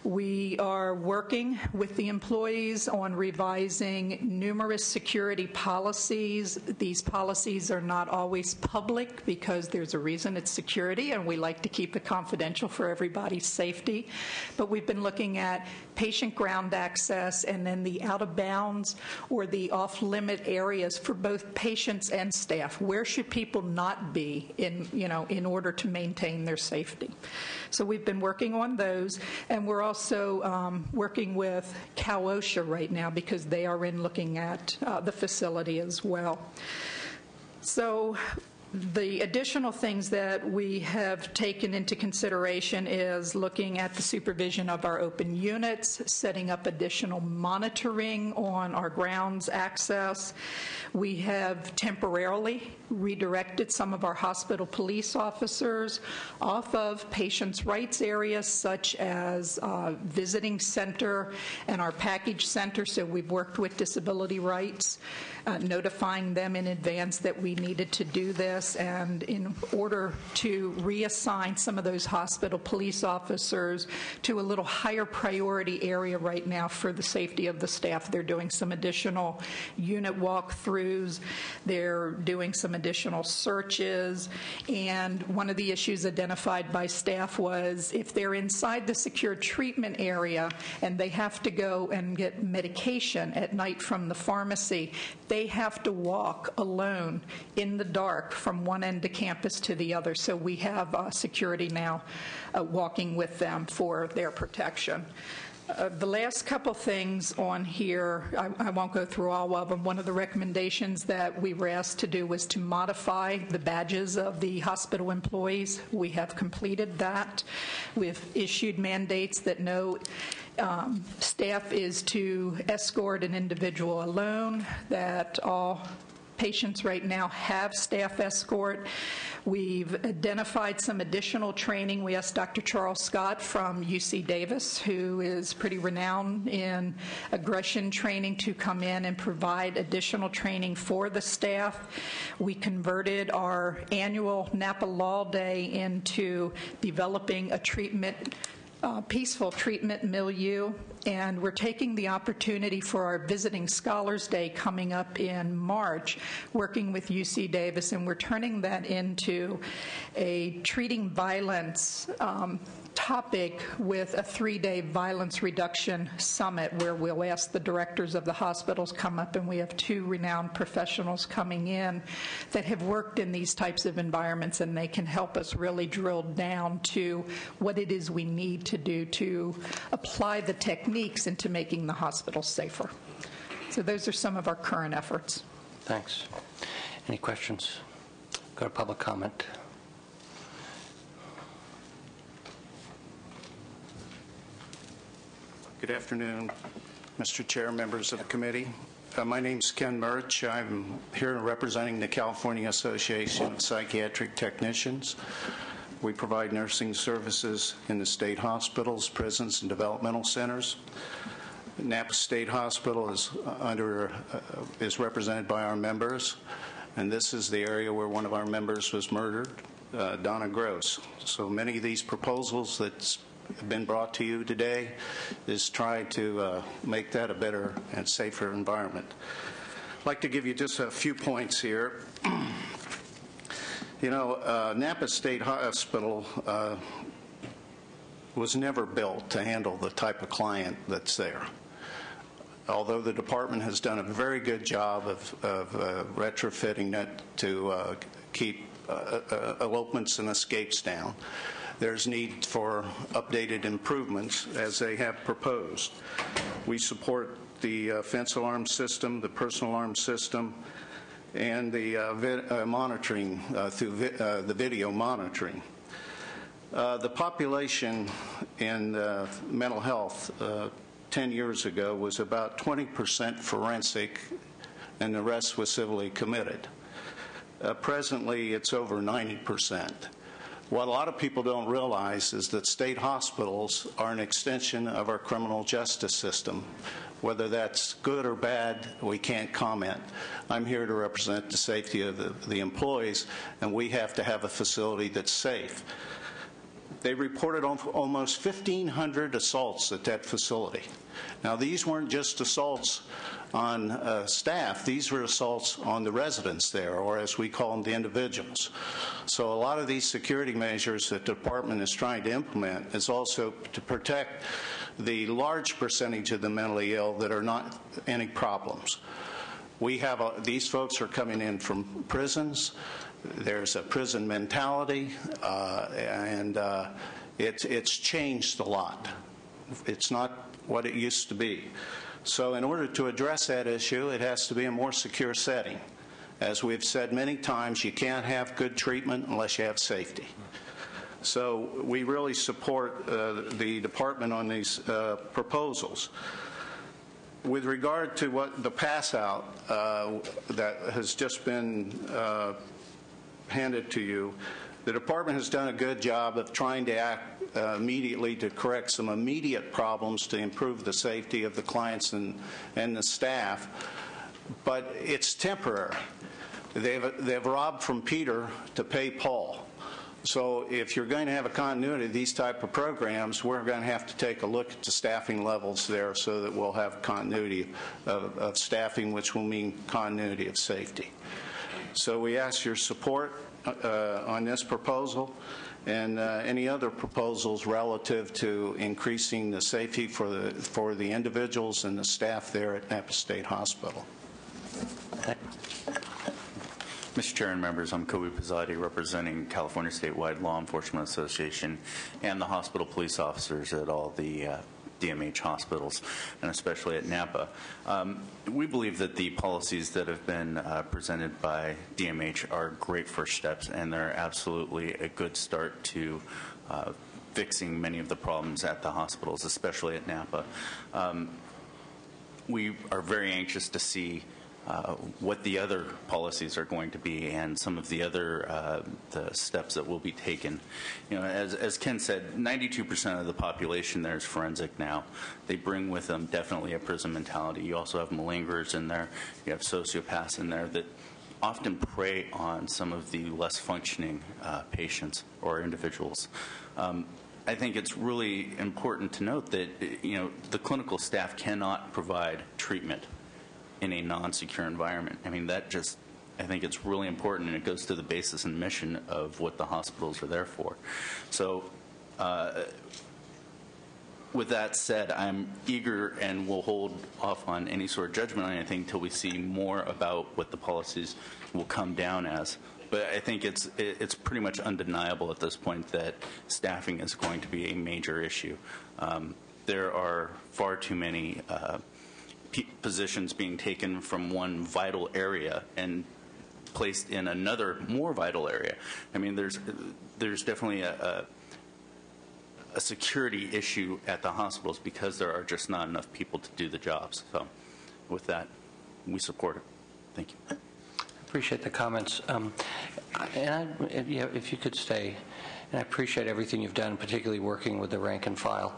We are working with the employees on revising numerous security policies. These policies are not always public because there's a reason it's security, and we like to keep it confidential for everybody's safety. But we've been looking at patient ground access and then the out-of-bounds or the off-limit areas for both patients and staff. Where should people not be in order to maintain their safety? So we've been working on those, and we're also working with Cal OSHA right now because they are in looking at the facility as well. So the additional things that we have taken into consideration is looking at the supervision of our open units, setting up additional monitoring on our grounds access. We have temporarily redirected some of our hospital police officers off of patients' rights areas, such as visiting center and our package center. So we've worked with disability rights, notifying them in advance that we needed to do this. process, and in order to reassign some of those hospital police officers to a little higher priority area right now for the safety of the staff. They're doing some additional unit walkthroughs. They're doing some additional searches. And one of the issues identified by staff was if they're inside the secure treatment area and they have to go and get medication at night from the pharmacy, they have to walk alone in the dark from one end of campus to the other. So we have security now walking with them for their protection. The last couple things on here, I won't go through all of them. One of the recommendations that we were asked to do was to modify the badges of the hospital employees. We have completed that. We've issued mandates that no staff is to escort an individual alone, that all patients right now have staff escort. We've identified some additional training. We asked Dr. Charles Scott from UC Davis, who is pretty renowned in aggression training, to come in and provide additional training for the staff. We converted our annual Napa Law Day into developing a peaceful treatment milieu, and we're taking the opportunity for our Visiting Scholars Day coming up in March, working with UC Davis, and we're turning that into a treating violence topic with a 3-day violence reduction summit where we'll ask the directors of the hospitals come up, and we have 2 renowned professionals coming in that have worked in these types of environments, and they can help us really drill down to what it is we need to do to apply the techniques into making the hospital safer. So those are some of our current efforts. Thanks. Any questions? Go to public comment. Good afternoon, Mr. Chair, members of the committee. My name's Ken Murch. I'm here representing the California Association of Psychiatric Technicians. We provide nursing services in the state hospitals, prisons, and developmental centers. Napa State Hospital is represented by our members, and this is the area where one of our members was murdered, Donna Gross. So many of these proposals that's been brought to you today is try to make that a better and safer environment. I'd like to give you just a few points here. You know, Napa State Hospital was never built to handle the type of client that's there. Although the department has done a very good job of retrofitting it to keep elopements and escapes down, there's need for updated improvements as they have proposed. We support the fence alarm system, the personal alarm system, and the monitoring through the video monitoring. The population in mental health 10 years ago was about 20% forensic, and the rest was civilly committed. Presently, it's over 90%. What a lot of people don't realize is that state hospitals are an extension of our criminal justice system. Whether that's good or bad, we can't comment. I'm here to represent the safety of the employees, and we have to have a facility that's safe. They reported almost 1,500 assaults at that facility. Now, these weren't just assaults on staff. These were assaults on the residents there, or as we call them, the individuals. So a lot of these security measures that the department is trying to implement is also to protect the large percentage of the mentally ill that are not any problems. We have these folks are coming in from prisons. There's a prison mentality, and it's changed a lot. It's not what it used to be. So in order to address that issue, it has to be a more secure setting. As we've said many times, you can't have good treatment unless you have safety. So we really support the department on these proposals. With regard to what the pass-out that has just been handed to you, the department has done a good job of trying to act immediately to correct some immediate problems to improve the safety of the clients and the staff, but it's temporary. they've robbed from Peter to pay Paul. So if you're going to have a continuity of these type of programs, we're going to have to take a look at the staffing levels there so that we'll have continuity of staffing, which will mean continuity of safety. So we ask your support on this proposal and any other proposals relative to increasing the safety for the individuals and the staff there at Napa State Hospital. Mr. Chair and members, I'm Kobe Pizzati, representing California Statewide Law Enforcement Association and the hospital police officers at all the DMH hospitals, and especially at Napa. We believe that the policies that have been presented by DMH are great first steps, and they're absolutely a good start to fixing many of the problems at the hospitals, especially at Napa. We are very anxious to see what the other policies are going to be and some of the other the steps that will be taken. You know, as Ken said, 92% of the population there is forensic now. They bring with them definitely a prison mentality. You also have malingerers in there. You have sociopaths in there that often prey on some of the less functioning patients or individuals. I think it's really important to note that, you know, the clinical staff cannot provide treatment in a non-secure environment. I mean, that just, I think it's really important, and it goes to the basis and mission of what the hospitals are there for. So with that said, I'm eager and will hold off on any sort of judgment on anything until we see more about what the policies will come down as. But I think it's pretty much undeniable at this point that staffing is going to be a major issue. There are far too many positions being taken from one vital area and placed in another more vital area. I mean, there's definitely a security issue at the hospitals because there are just not enough people to do the jobs. So with that, we support it. Thank you. Appreciate the comments. If you could stay, and I appreciate everything you've done, particularly working with the rank and file.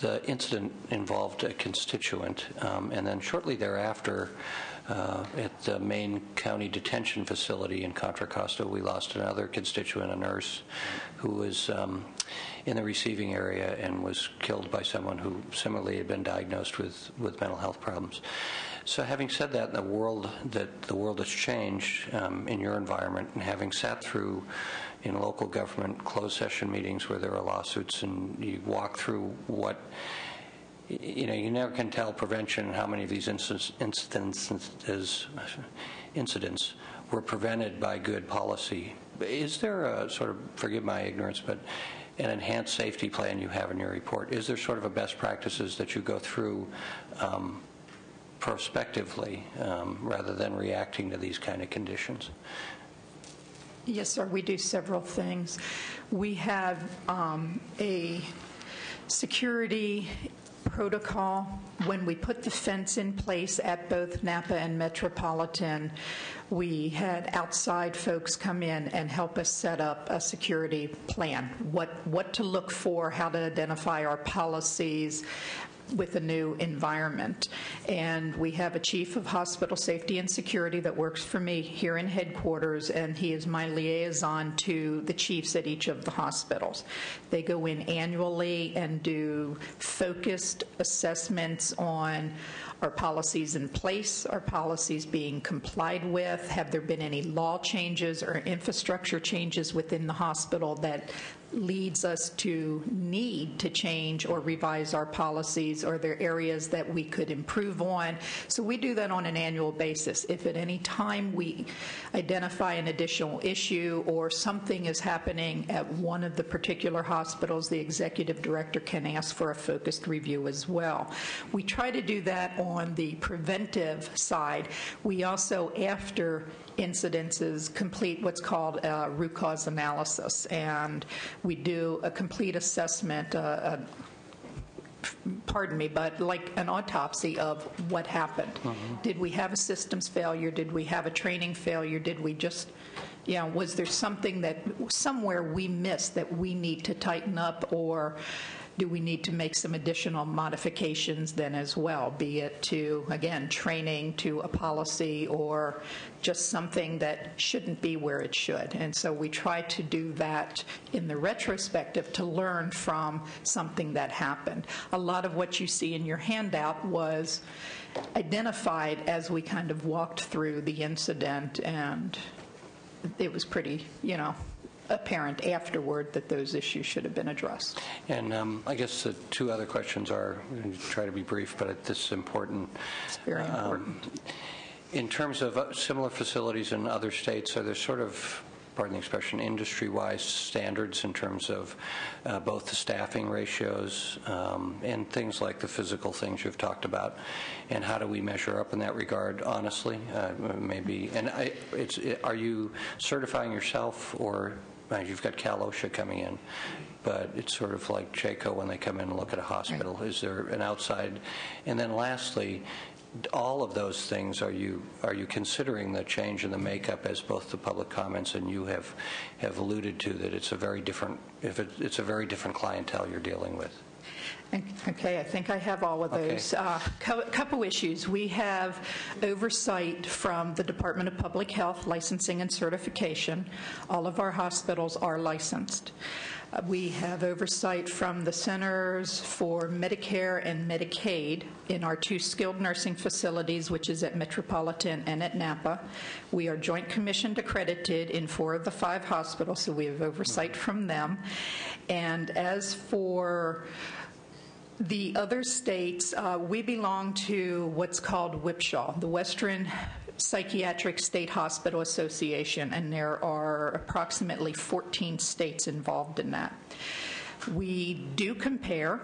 The incident involved a constituent, and then shortly thereafter, at the Maine County Detention Facility in Contra Costa, we lost another constituent, a nurse, who was in the receiving area and was killed by someone who similarly had been diagnosed with mental health problems. So having said that, the world has changed in your environment, and having sat through in local government closed session meetings where there are lawsuits and you walk through what, you know, you never can tell prevention how many of these incidents were prevented by good policy. Is there a sort of, forgive my ignorance, but an enhanced safety plan you have in your report? Is there sort of a best practices that you go through prospectively rather than reacting to these kind of conditions? Yes, sir. We do several things. We have a security protocol. When we put the fence in place at both Napa and Metropolitan, we had outside folks come in and help us set up a security plan, what to look for, how to identify our policies with a new environment. And we have a chief of hospital safety and security that works for me here in headquarters, and he is my liaison to the chiefs at each of the hospitals. They go in annually and do focused assessments on our policies in place, our policies being complied with, have there been any law changes or infrastructure changes within the hospital that leads us to need to change or revise our policies, or there are areas that we could improve on. So we do that on an annual basis. If at any time we identify an additional issue or something is happening at one of the particular hospitals, the executive director can ask for a focused review as well. We try to do that on the preventive side. We also, after incidences, complete what's called a root cause analysis, and we do a complete assessment, pardon me, but like an autopsy of what happened. Did we have a systems failure? Did we have a training failure? Did we just, was there something that somewhere we missed that we need to tighten up, or do we need to make some additional modifications then as well, be it to, again, training, to a policy, or just something that shouldn't be where it should. And so we try to do that in the retrospective to learn from something that happened. A lot of what you see in your handout was identified as we kind of walked through the incident, and it was pretty, apparent afterward that those issues should have been addressed. And I guess the two other questions are, we're going to try to be brief, but this is important. It's very important. In terms of similar facilities in other states, are there sort of, pardon the expression, industry-wise standards in terms of both the staffing ratios and things like the physical things you've talked about, and how do we measure up in that regard, honestly? Maybe, and are you certifying yourself, or you've got Cal OSHA coming in, but it's sort of like JACO when they come in and look at a hospital. Right. Is there an outside? And then lastly, all of those things, are you considering the change in the makeup, as both the public comments and you have alluded to, that it's a very different, it's a very different clientele you're dealing with? Okay, I think I have all of those. Couple issues. We have oversight from the Department of Public Health, licensing and certification. All of our hospitals are licensed. We have oversight from the Centers for Medicare and Medicaid in our 2 skilled nursing facilities, which is at Metropolitan and at Napa. We are Joint Commissioned accredited in 4 of the 5 hospitals, so we have oversight from them. And as for the other states, we belong to what's called WIPSHA, the Western Psychiatric State Hospital Association, and there are approximately 14 states involved in that. We do compare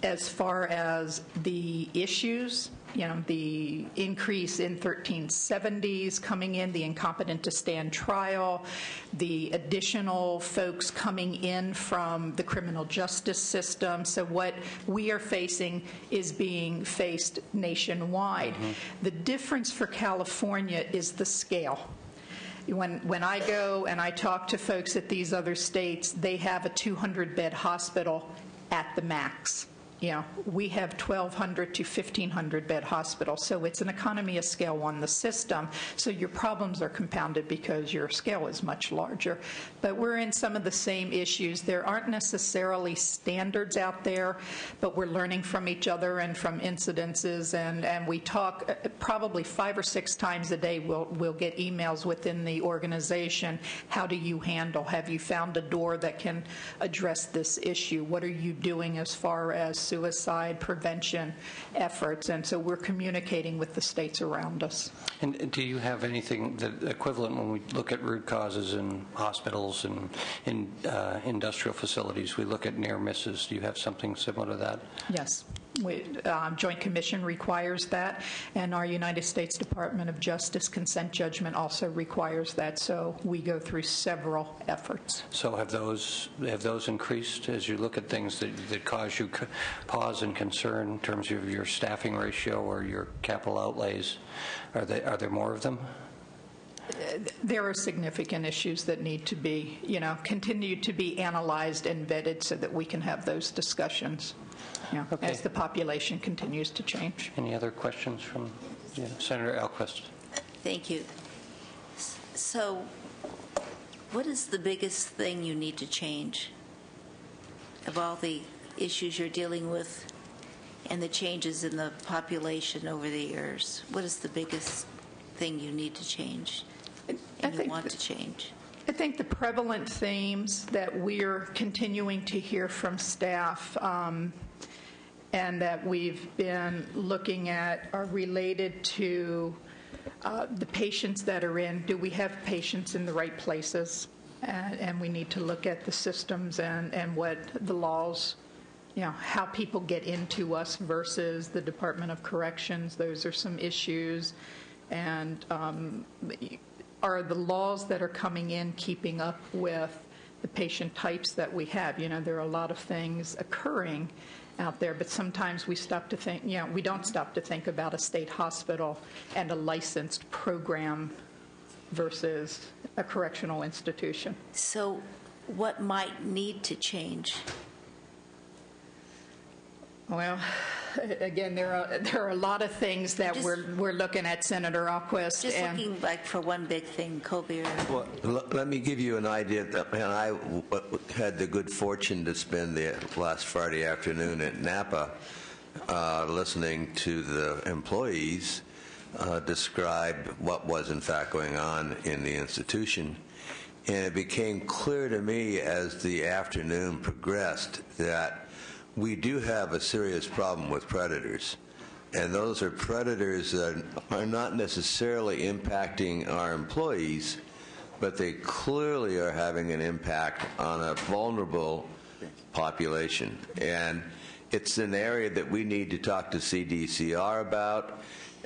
as far as the issues, the increase in 1370s coming in, the incompetent to stand trial, the additional folks coming in from the criminal justice system. So what we are facing is being faced nationwide. Mm-hmm. The difference for California is the scale. When I go and I talk to folks at these other states, they have a 200-bed hospital at the max. We have 1,200 to 1,500 bed hospitals, so it's an economy of scale on the system. So your problems are compounded because your scale is much larger. But we're in some of the same issues. There aren't necessarily standards out there, but we're learning from each other and from incidences, and we talk probably 5 or 6 times a day. We'll get emails within the organization. How do you handle? Have you found a door that can address this issue? What are you doing as far as suicide prevention efforts? And so we're communicating with the states around us. And do you have anything that equivalent when we look at root causes in hospitals and in industrial facilities? We look at near misses. Do you have something similar to that? Yes. Joint Commission requires that, and our United States Department of Justice consent judgment also requires that, so we go through several efforts. So have those increased as you look at things that cause you pause and concern in terms of your staffing ratio or your capital outlays? Are there more of them? There are significant issues that need to be, continue to be analyzed and vetted so that we can have those discussions as the population continues to change. Any other questions from Senator Alquist? Thank you. So what is the biggest thing you need to change of all the issues you're dealing with and the changes in the population over the years? What is the biggest thing you need to change and you want to change? I think the prevalent themes that we're continuing to hear from staff and that we've been looking at are related to the patients that are in. Do we have patients in the right places? And we need to look at the systems and what the laws, how people get into us versus the Department of Corrections. Those are some issues. And are the laws that are coming in keeping up with the patient types that we have? There are a lot of things occurring out there, but sometimes we stop to think, we don't stop to think about a state hospital and a licensed program versus a correctional institution. So what might need to change? Well, again, there are a lot of things that we're looking at, Senator Alquist. Just looking like for one big thing, COVID. Well, let me give you an idea. I had the good fortune to spend the last Friday afternoon at Napa listening to the employees describe what was in fact going on in the institution. And it became clear to me as the afternoon progressed that we do have a serious problem with predators. And those are predators that are not necessarily impacting our employees, but they clearly are having an impact on a vulnerable population. And it's an area that we need to talk to CDCR about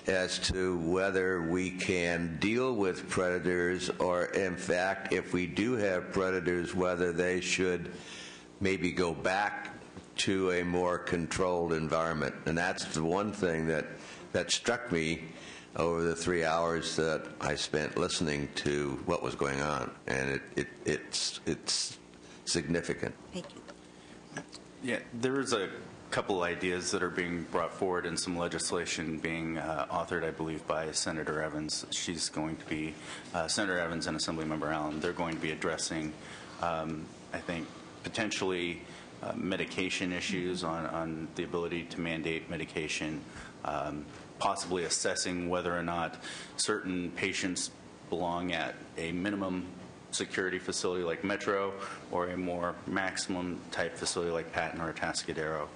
as to whether we can deal with predators, or in fact, if we do have predators, whether they should maybe go back to a more controlled environment. And that's the one thing that struck me over the 3 hours that I spent listening to what was going on, and it's significant. Thank you. Yeah, there is a couple ideas that are being brought forward and some legislation being authored, I believe, by Senator Evans. She's going to be, Senator Evans and Assemblymember Allen, they're going to be addressing, I think, potentially medication issues on the ability to mandate medication, possibly assessing whether or not certain patients belong at a minimum security facility like Metro or a more maximum type facility like Patton or Atascadero.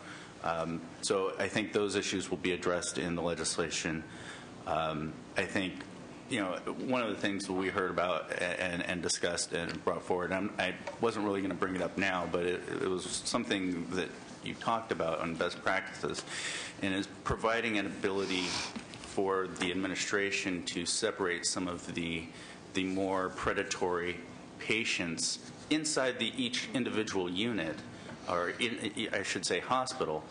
So I think those issues will be addressed in the legislation. I think, one of the things that we heard about and discussed and brought forward, I wasn't really going to bring it up now, but it was something that you talked about on best practices, and is providing an ability for the administration to separate some of the more predatory patients inside each individual unit, or I should say hospital.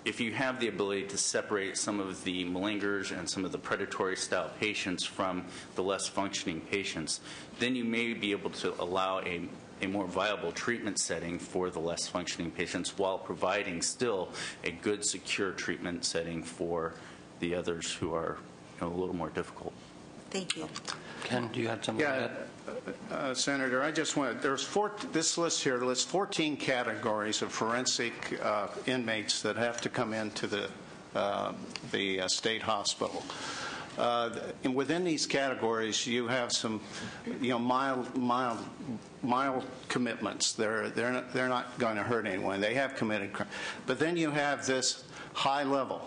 If you have the ability to separate some of the malingers and some of the predatory style patients from the less functioning patients, then you may be able to allow a more viable treatment setting for the less functioning patients while providing still a good, secure treatment setting for the others who are a little more difficult. Thank you. Ken, do you have something to add? Senator, I just want this list here lists 14 categories of forensic inmates that have to come into the state hospital. And within these categories, you have some, mild commitments. They're not going to hurt anyone. They have committed crime. But then you have this high level.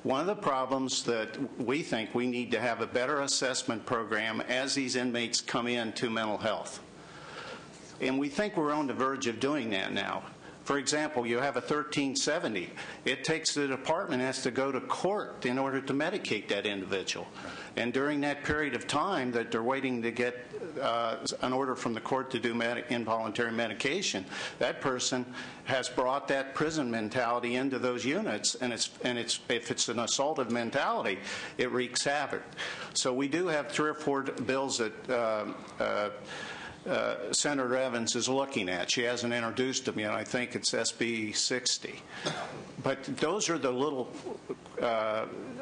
One of the problems that we think we need to have a better assessment program as these inmates come into mental health. And we think we're on the verge of doing that now. For example, you have a 1370. It takes the department has to go to court in order to medicate that individual. And during that period of time that they're waiting to get an order from the court to do involuntary medication, that person has brought that prison mentality into those units, and if it's an assaultive mentality, it wreaks havoc. So we do have 3 or 4 bills that Senator Evans is looking at. She hasn't introduced them yet. I think it's SB 60. But those are the little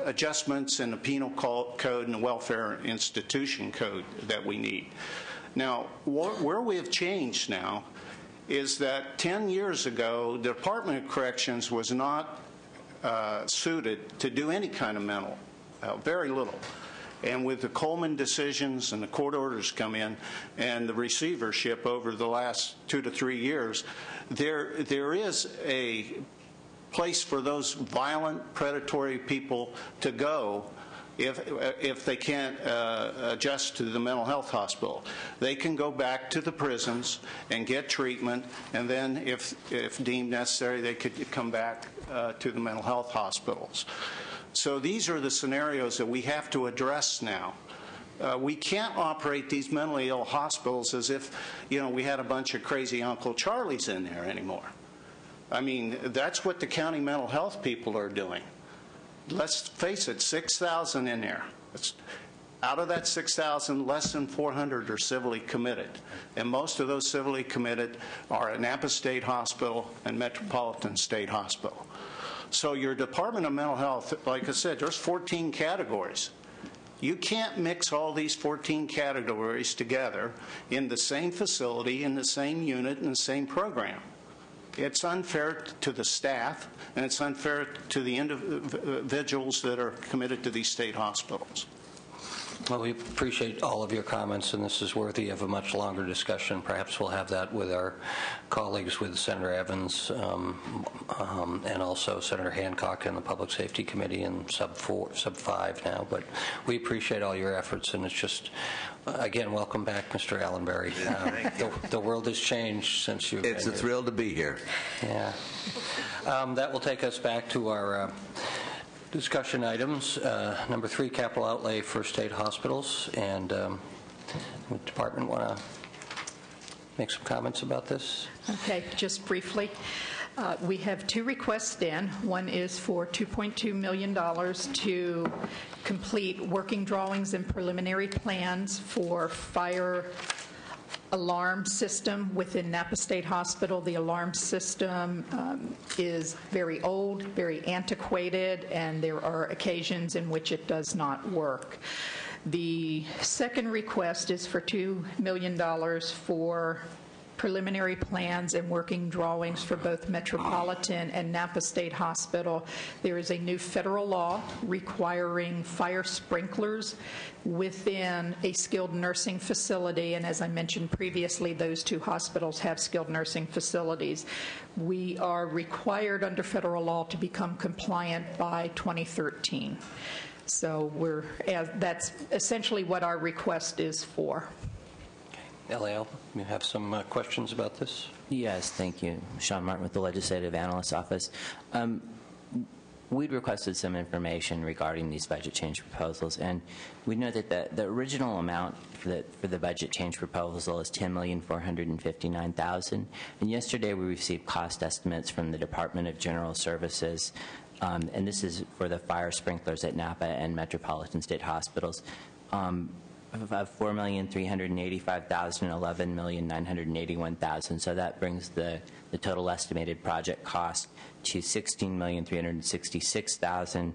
adjustments in the penal code and the welfare institution code that we need. Now, where we have changed now is that 10 years ago, the Department of Corrections was not suited to do any kind of mental, very little. And with the Coleman decisions and the court orders come in and the receivership over the last 2 to 3 years, there is a place for those violent, predatory people to go if they can't adjust to the mental health hospital. They can go back to the prisons and get treatment, and then if deemed necessary, they could come back to the mental health hospitals. So these are the scenarios that we have to address now. We can't operate these mentally ill hospitals as if, we had a bunch of crazy Uncle Charlies in there anymore. I mean, that's what the county mental health people are doing. Let's face it, 6,000 in there. Out of that 6,000, less than 400 are civilly committed. And most of those civilly committed are at Napa State Hospital and Metropolitan State Hospital. So your Department of Mental Health, like I said, there's 14 categories. You can't mix all these 14 categories together in the same facility, in the same unit, in the same program. It's unfair to the staff, and it's unfair to the individuals that are committed to these state hospitals. Well, we appreciate all of your comments, and this is worthy of a much longer discussion. Perhaps we'll have that with our colleagues, with Senator Evans and also Senator Hancock in the Public Safety Committee in sub 5 now. But we appreciate all your efforts, and it's just, again, welcome back, Mr. Allenberry. The world has changed since you've been It's a thrill to be here. Yeah. That will take us back to our discussion items. Number 3, capital outlay for state hospitals. And the department want to make some comments about this? Okay, just briefly. We have 2 requests in. One is for $2.2 million to complete working drawings and preliminary plans for fire alarm system within Napa State Hospital. The alarm system is very old, very antiquated, and there are occasions in which it does not work. The second request is for $2 million for preliminary plans and working drawings for both Metropolitan and Napa State Hospital. There is a new federal law requiring fire sprinklers within a skilled nursing facility, and as I mentioned previously, those 2 hospitals have skilled nursing facilities. We are required under federal law to become compliant by 2013. So that's essentially what our request is for. LAL, you have some questions about this? Yes, thank you. Sean Martin with the Legislative Analyst's Office. We'd requested some information regarding these budget change proposals, and we know that the original amount for the budget change proposal is $10,459,000. And yesterday we received cost estimates from the Department of General Services, and this is for the fire sprinklers at Napa and Metropolitan State Hospitals. Of $4,385,000 and $11,981,000. So that brings the total estimated project cost to $16,366,000.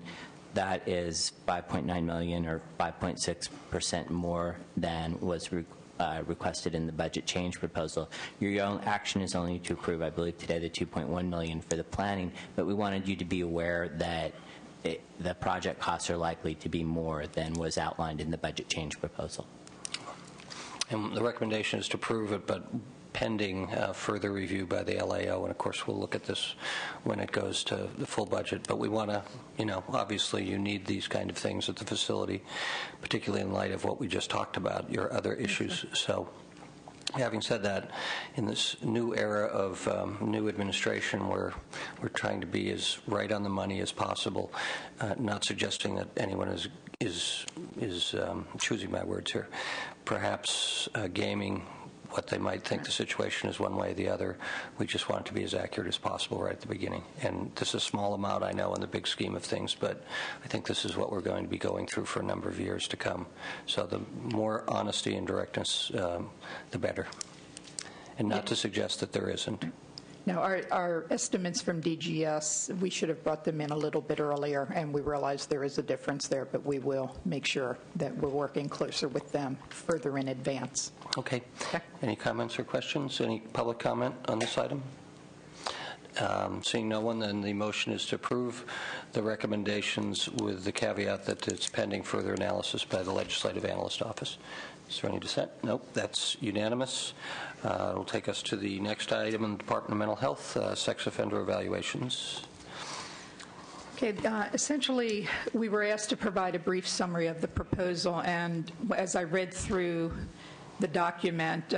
That is $5.9 million or 5.6% more than was requested in the budget change proposal. Your own action is only to approve, I believe today, the $2.1 million for the planning, but we wanted you to be aware that the project costs are likely to be more than was outlined in the budget change proposal. And the recommendation is to approve it, but pending further review by the LAO. And of course, we'll look at this when it goes to the full budget. But we want to, obviously you need these kind of things at the facility, particularly in light of what we just talked about, your other issues. So having said that, in this new era of new administration, we're trying to be as right on the money as possible, not suggesting that anyone is choosing my words here, perhaps gaming what they might think the situation is one way or the other. We just want it to be as accurate as possible right at the beginning. And this is a small amount, I know, in the big scheme of things, but I think this is what we're going to be going through for a number of years to come. So the more honesty and directness, the better. And not to suggest that there isn't. Now, our estimates from DGS, we should have brought them in a little bit earlier, and we realize there is a difference there, but we will make sure that we're working closer with them further in advance. Okay. Any comments or questions? Any public comment on this item? Seeing no one, then the motion is to approve the recommendations with the caveat that it's pending further analysis by the Legislative Analyst's Office. Is there any dissent? Nope, that's unanimous. It'll take us to the next item in the Department of Mental Health, sex offender evaluations. Okay, essentially, we were asked to provide a brief summary of the proposal, and as I read through the document,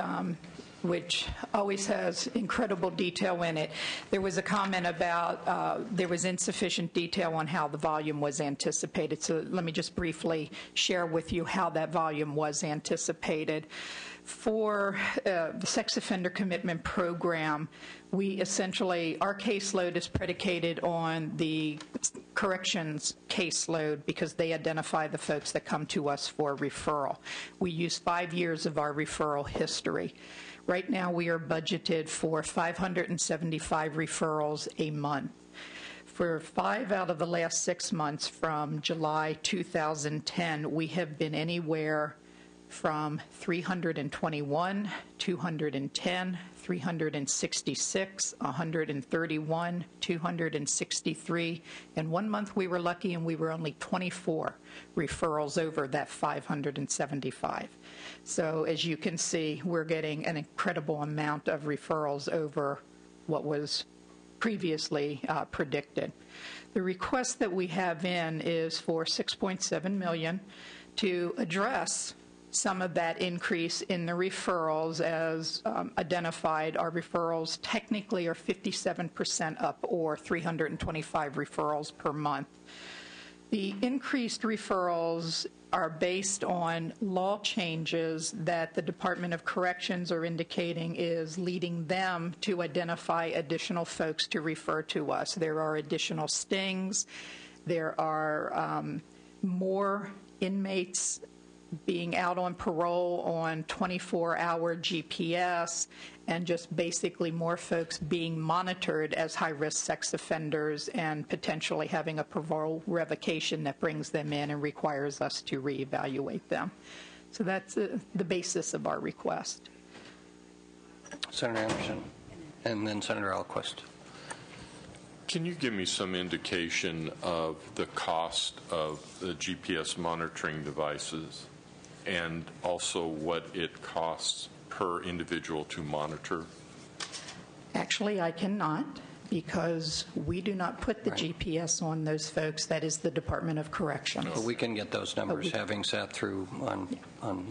which always has incredible detail in it, there was a comment about there was insufficient detail on how the volume was anticipated. So let me just briefly share with you how that volume was anticipated. For the sex offender commitment program, we essentially, our caseload is predicated on the corrections caseload because they identify the folks that come to us for referral. We use 5 years of our referral history. Right now, we are budgeted for 575 referrals a month. For 5 out of the last 6 months from July 2010, we have been anywhere from 321, 210, 366, 131, 263, and 1 month we were lucky and we were only 24 referrals over that 575. So as you can see, we're getting an incredible amount of referrals over what was previously predicted. The request that we have in is for $6.7 million to address some of that increase in the referrals. As identified, our referrals technically are 57% up, or 325 referrals per month. The increased referrals are based on law changes that the Department of Corrections are indicating is leading them to identify additional folks to refer to us. There are additional stings. There are more inmates being out on parole on 24-hour GPS, and just basically more folks being monitored as high-risk sex offenders and potentially having a parole revocation that brings them in and requires us to reevaluate them. So that's the basis of our request. Senator Anderson, and then Senator Alquist. Can you give me some indication of the cost of the GPS monitoring devices, and also what it costs per individual to monitor? Actually, I cannot, because we do not put the GPS on those folks. That is the Department of Corrections. But we can get those numbers, having sat through on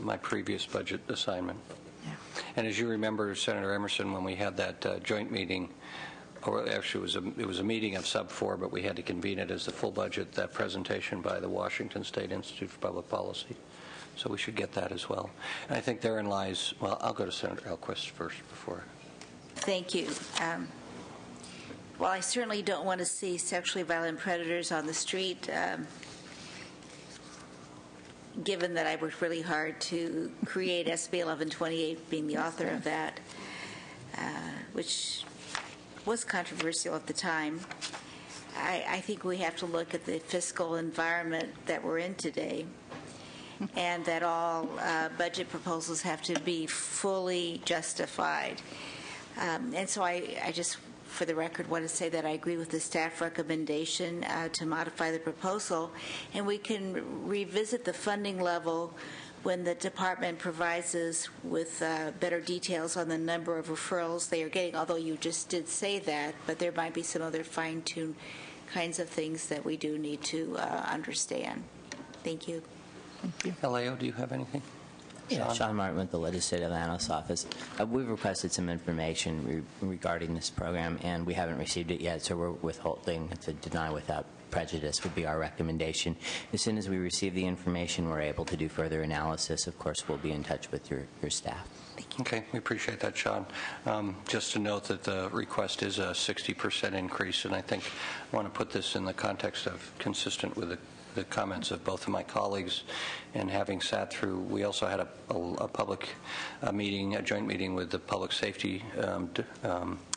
my previous budget assignment. Yeah. And as you remember, Senator Emerson, when we had that joint meeting, or actually it was a meeting of Sub 4, but we had to convene it as the full budget, that presentation by the Washington State Institute for Public Policy. So we should get that as well. And I think therein lies, well, I'll go to Senator Alquist first before. Thank you. While I certainly don't want to see sexually violent predators on the street, given that I worked really hard to create SB 1128, being the author of that, which was controversial at the time, I think we have to look at the fiscal environment that we're in today, and that all budget proposals have to be fully justified. And so I just, for the record, want to say that I agree with the staff recommendation to modify the proposal, and we can revisit the funding level when the department provides us with better details on the number of referrals they are getting, although you just did say that, but there might be some other fine-tuned kinds of things that we do need to understand. Thank you. Thank you. LAO, do you have anything? Yeah, Sean Martin with the Legislative Analyst's Office. We've requested some information regarding this program, and we haven't received it yet, so we're withholding. To deny without prejudice would be our recommendation. As soon as we receive the information, we're able to do further analysis. Of course, we'll be in touch with your staff. Okay, we appreciate that, Sean. Just to note that the request is a 60% increase, and I think I want to put this in the context of consistent with the comments of both of my colleagues, and having sat through, we also had a public meeting, a joint meeting with the Public Safety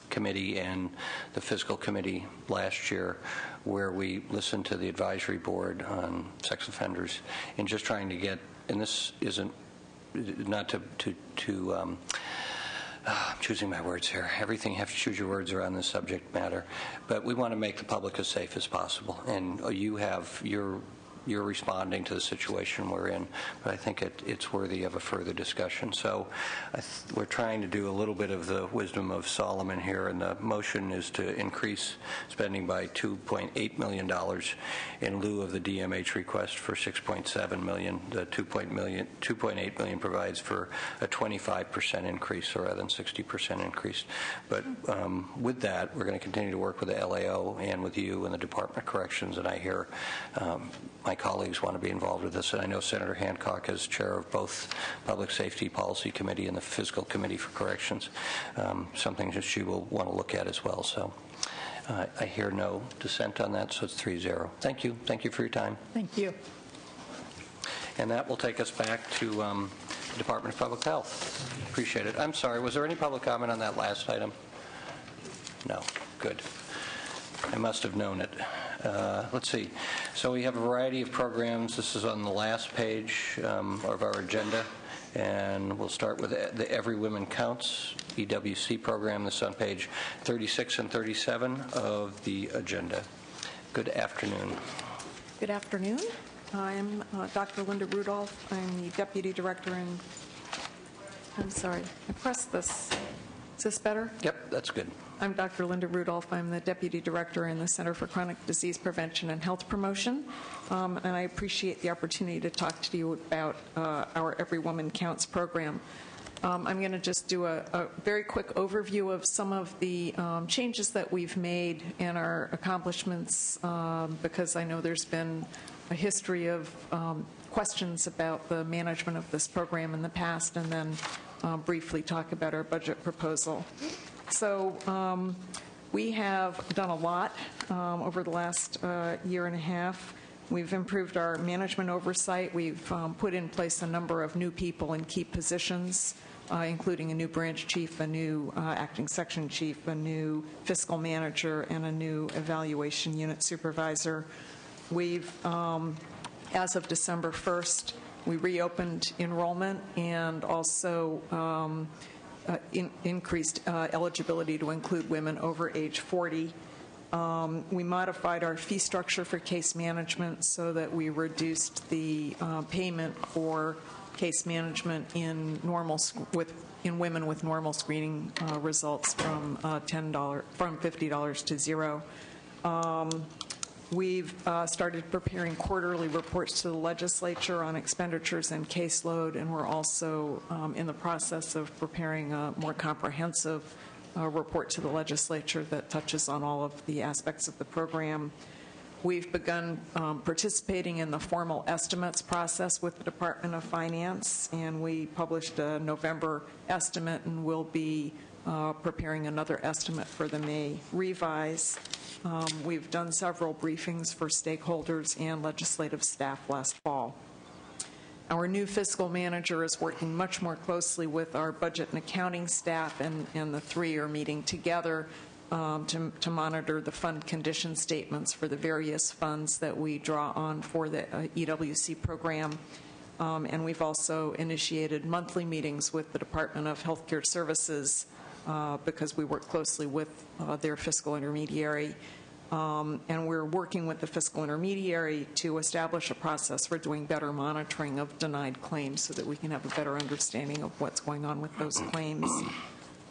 Committee and the Fiscal Committee last year, where we listened to the advisory board on sex offenders, and just trying to get, and this isn't, not to I'm choosing my words here. Everything, you have to choose your words around this subject matter. But we want to make the public as safe as possible. And you're responding to the situation we're in, but I think it's worthy of a further discussion. So we're trying to do a little bit of the wisdom of Solomon here, and the motion is to increase spending by $2.8 million in lieu of the DMH request for $6.7 million. The $2.8 million provides for a 25% increase, or rather than 60% increase. But with that, we're going to continue to work with the LAO and with you and the Department of Corrections, and I hear my colleagues want to be involved with this, and I know Senator Hancock, as chair of both Public Safety Policy Committee and the Fiscal Committee for Corrections, something that she will want to look at as well. So I hear no dissent on that, so it's 3-0. Thank you. Thank you for your time. Thank you. And that will take us back to the Department of Public Health. Appreciate it. I'm sorry, was there any public comment on that last item? No. Good. I must have known it. Let's see. So we have a variety of programs. This is on the last page of our agenda. And we'll start with the Every Woman Counts EWC program. This is on page 36 and 37 of the agenda. Good afternoon. Good afternoon. I'm Dr. Linda Rudolph. I'm the Deputy Director in... I'm sorry, I pressed this. Is this better? Yep, that's good. I'm Dr. Linda Rudolph. I'm the Deputy Director in the Center for Chronic Disease Prevention and Health Promotion, and I appreciate the opportunity to talk to you about our Every Woman Counts program. I'm going to just do a very quick overview of some of the changes that we've made and our accomplishments, because I know there's been a history of questions about the management of this program in the past, and then briefly talk about our budget proposal. So we have done a lot over the last year and a half. We've improved our management oversight. We've put in place a number of new people in key positions, including a new branch chief, a new acting section chief, a new fiscal manager, and a new evaluation unit supervisor. We've, as of December 1st, we reopened enrollment and also increased eligibility to include women over age 40. We modified our fee structure for case management so that we reduced the payment for case management in women with normal screening results from $50 to $0. We've started preparing quarterly reports to the legislature on expenditures and caseload, and we're also in the process of preparing a more comprehensive report to the legislature that touches on all of the aspects of the program. We've begun participating in the formal estimates process with the Department of Finance, and we published a November estimate, and we'll be preparing another estimate for the May revise. We've done several briefings for stakeholders and legislative staff last fall. Our new fiscal manager is working much more closely with our budget and accounting staff, and the three are meeting together to monitor the fund condition statements for the various funds that we draw on for the EWC program. And we've also initiated monthly meetings with the Department of Healthcare Services because we work closely with their fiscal intermediary. And we're working with the fiscal intermediary to establish a process for doing better monitoring of denied claims so that we can have a better understanding of what's going on with those claims.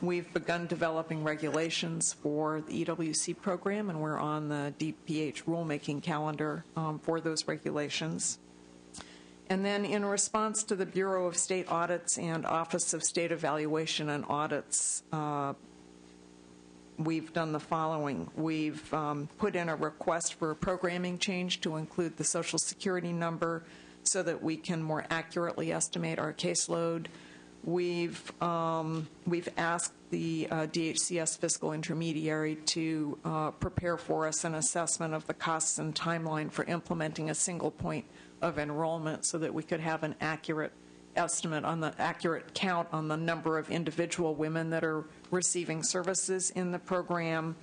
We've begun developing regulations for the EWC program, and we're on the DPH rulemaking calendar for those regulations. And then in response to the Bureau of State Audits and Office of State Evaluation and Audits, we've done the following. We've put in a request for a programming change to include the Social Security number so that we can more accurately estimate our caseload. We've asked the DHCS fiscal intermediary to prepare for us an assessment of the costs and timeline for implementing a single point of enrollment so that we could have an accurate estimate on the accurate count on the number of individual women that are receiving services in the program.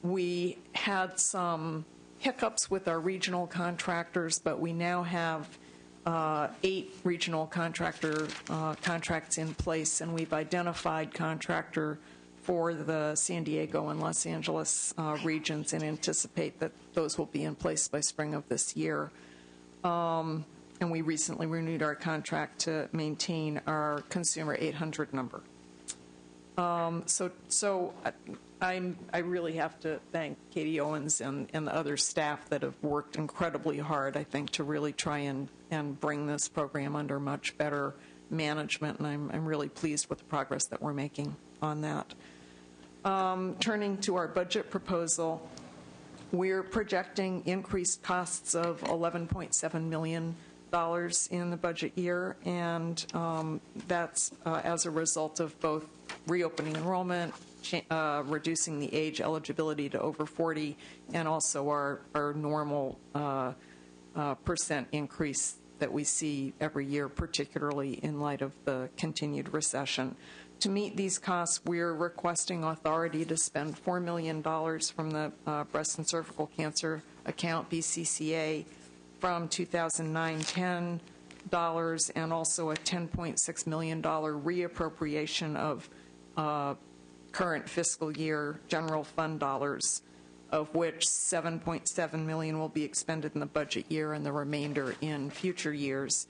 We had some hiccups with our regional contractors, but we now have 8 regional contracts in place, and we've identified contractor for the San Diego and Los Angeles regions and anticipate that those will be in place by spring of this year. And we recently renewed our contract to maintain our Consumer 800 number. So I really have to thank Katie Owens and the other staff that have worked incredibly hard, I think, to really try and bring this program under much better management, and I'm really pleased with the progress that we're making on that. Turning to our budget proposal, we're projecting increased costs of $11.7 million in the budget year, and that's as a result of both reopening enrollment, reducing the age eligibility to over 40, and also our normal percent increase that we see every year, particularly in light of the continued recession. To meet these costs, we're requesting authority to spend $4 million from the breast and cervical cancer account, BCCA, from 2009-10 dollars, and also a $10.6 million reappropriation of current fiscal year general fund dollars, of which $7.7 million will be expended in the budget year and the remainder in future years.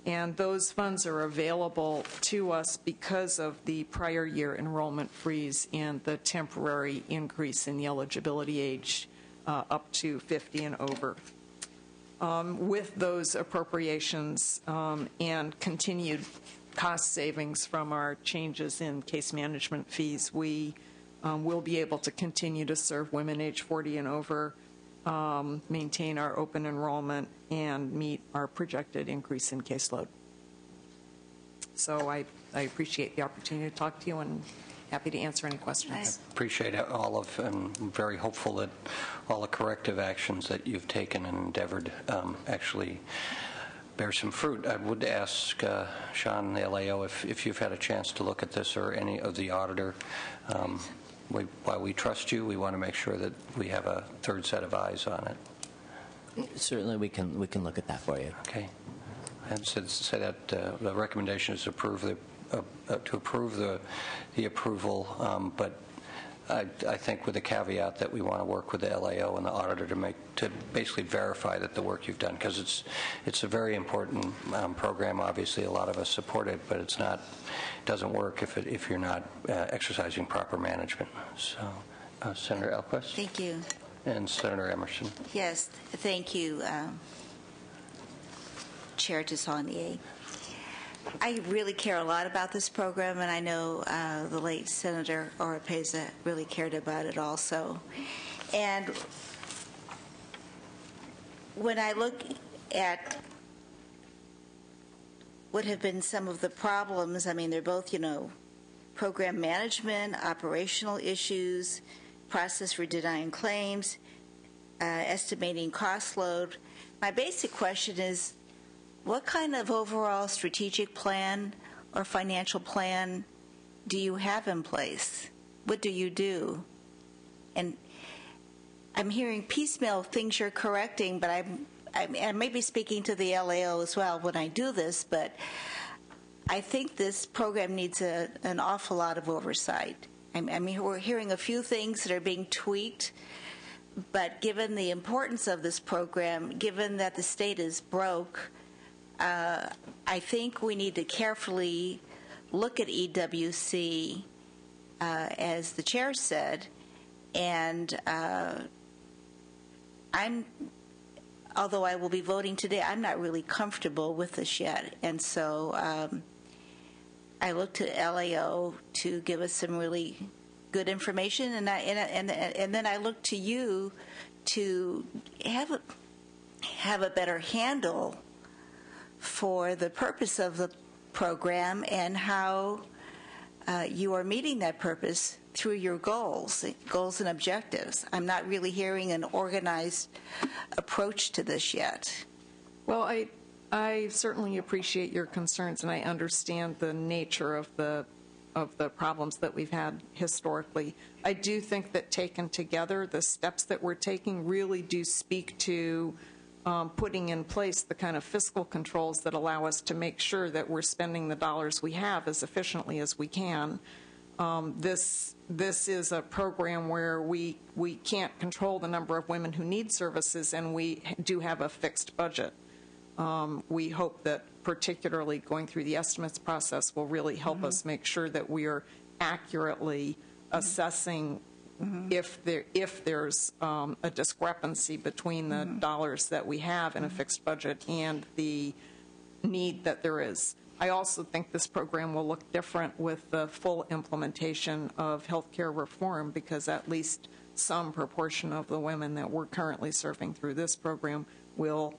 And those funds are available to us because of the prior year enrollment freeze and the temporary increase in the eligibility age up to 50 and over. With those appropriations and continued cost savings from our changes in case management fees, we will be able to continue to serve women age 40 and over, maintain our open enrollment, and meet our projected increase in caseload. So I appreciate the opportunity to talk to you and happy to answer any questions. I appreciate all of, and I'm very hopeful that all the corrective actions that you've taken and endeavored actually bear some fruit. I would ask Sean, the LAO, if you've had a chance to look at this, or any of the auditor. While we trust you, we want to make sure that we have a third set of eyes on it. Certainly, we can look at that for you. Okay. And say that the recommendation is to approve the approval, but I think with the caveat that we want to work with the LAO and the auditor to basically verify that the work you've done, because it's a very important program. Obviously, a lot of us support it, but it doesn't work if you're not exercising proper management. So, Senator Elquist. Thank you. And Senator Emerson. Yes, thank you, Chair Tassonier. I really care a lot about this program, and I know the late Senator Oropeza really cared about it also. And when I look at what have been some of the problems, I mean, they're both, program management, operational issues, process for denying claims, estimating cost load. My basic question is, what kind of overall strategic plan or financial plan do you have in place? What do you do? And I'm hearing piecemeal things you're correcting, but I may be speaking to the LAO as well when I do this, but I think this program needs an awful lot of oversight. I mean, we're hearing a few things that are being tweaked, but given the importance of this program, given that the state is broke, I think we need to carefully look at EWC, as the chair said, and although I will be voting today, I'm not really comfortable with this yet, and so I look to LAO to give us some really good information, and then I look to you to have a better handle for the purpose of the program and how you are meeting that purpose through your goals and objectives. I'm not really hearing an organized approach to this yet. Well, I certainly appreciate your concerns, and I understand the nature of the problems that we've had historically. I do think that taken together, the steps that we're taking really do speak to putting in place the kind of fiscal controls that allow us to make sure that we're spending the dollars we have as efficiently as we can. This is a program where we can't control the number of women who need services, and we do have a fixed budget. We hope that particularly going through the estimates process will really help us make sure that we are accurately assessing if there's a discrepancy between the dollars that we have in a fixed budget and the need that there is. I also think this program will look different with the full implementation of health care reform, because at least some proportion of the women that we're currently serving through this program will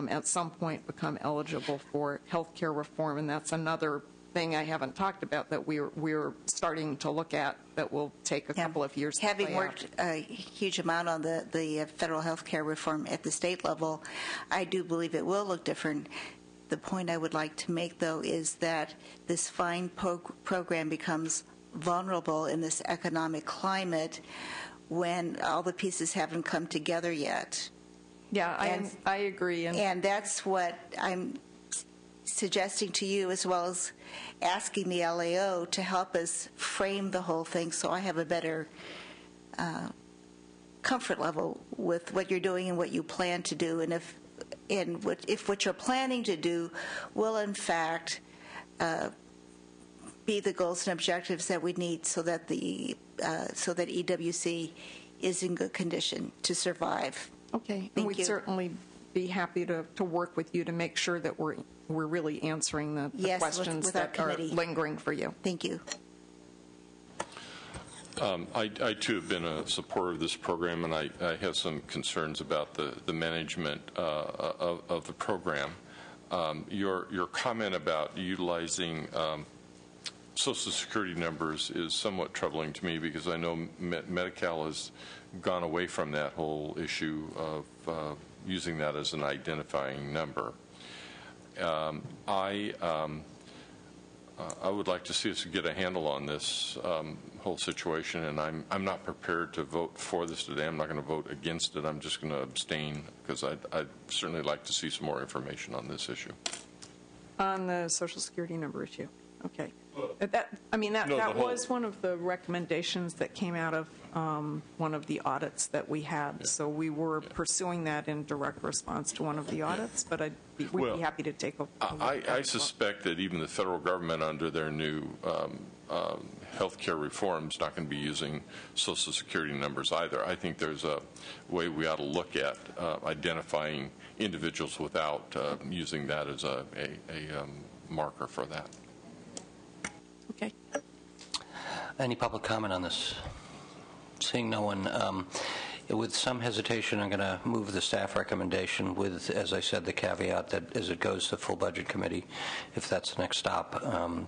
at some point become eligible for health care reform, and that's another thing I haven't talked about that we're starting to look at that will take a couple of years to Having play worked a huge amount on the federal health care reform at the state level, I do believe it will look different. the point I would like to make, though, is that this fine program becomes vulnerable in this economic climate when all the pieces haven't come together yet. Yeah, I agree. And that's what I'm suggesting to you, as well as asking the LAO to help us frame the whole thing so I have a better comfort level with what you're doing and what you plan to do, and if what you're planning to do will in fact be the goals and objectives that we need so that EWC is in good condition to survive. Okay, and we'd certainly be happy to work with you to make sure that we're really answering the questions that are lingering for you. Thank you. I too have been a supporter of this program, and I have some concerns about the management of the program. Your comment about utilizing Social Security numbers is somewhat troubling to me, because I know Medi-Cal has gone away from that whole issue of using that as an identifying number. I would like to see us get a handle on this whole situation, and I'm not prepared to vote for this today. I'm not going to vote against it. I'm just going to abstain, because I'd certainly like to see some more information on this issue. On the Social Security number issue. Okay. That was one of the recommendations that came out of one of the audits that we had. So we were pursuing that in direct response to one of the audits, but we'd be happy to take a look. I suspect that even the federal government, under their new health care reform, is not going to be using Social Security numbers either. I think there's a way we ought to look at identifying individuals without using that as a marker for that. Okay. Any public comment on this? Seeing no one, with some hesitation, I'm going to move the staff recommendation with, as I said, the caveat that as it goes to full budget committee, if that's the next stop,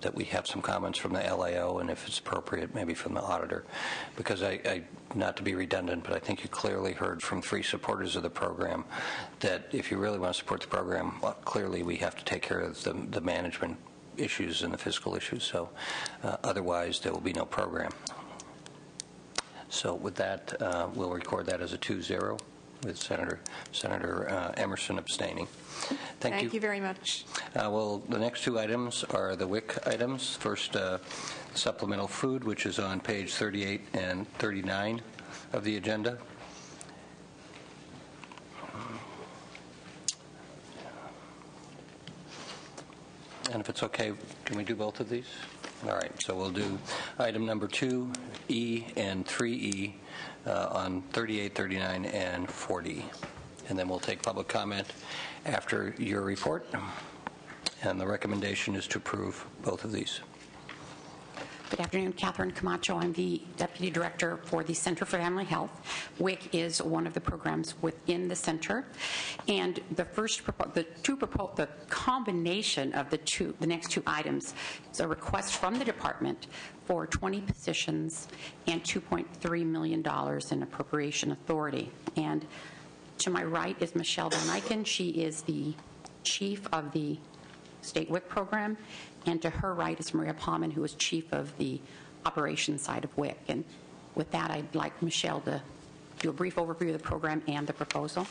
that we have some comments from the LAO, and if it's appropriate, maybe from the auditor. Because not to be redundant, but I think you clearly heard from 3 supporters of the program that if you really want to support the program, well, clearly we have to take care of the management issues and the fiscal issues. So otherwise, there will be no program. So with that, we'll record that as a 2-0 with Senator Emerson abstaining. Thank you. Thank you very much. Well, the next 2 items are the WIC items. First, supplemental food, which is on page 38 and 39 of the agenda. And if it's okay, can we do both of these? All right, so we'll do item number 2E and 3E on 38, 39, and 40. And then we'll take public comment after your report. And the recommendation is to approve both of these. Good afternoon, Catherine Camacho. I'm the Deputy Director for the Center for Family Health. WIC is one of the programs within the center. And the combination of the next 2 items is a request from the department for 20 positions and $2.3 million in appropriation authority. And to my right is Michelle Van Eycken. She is the chief of the state WIC program. And to her right is Maria Palman, who is chief of the operations side of WIC. And with that, I'd like Michelle to do a brief overview of the program and the proposal.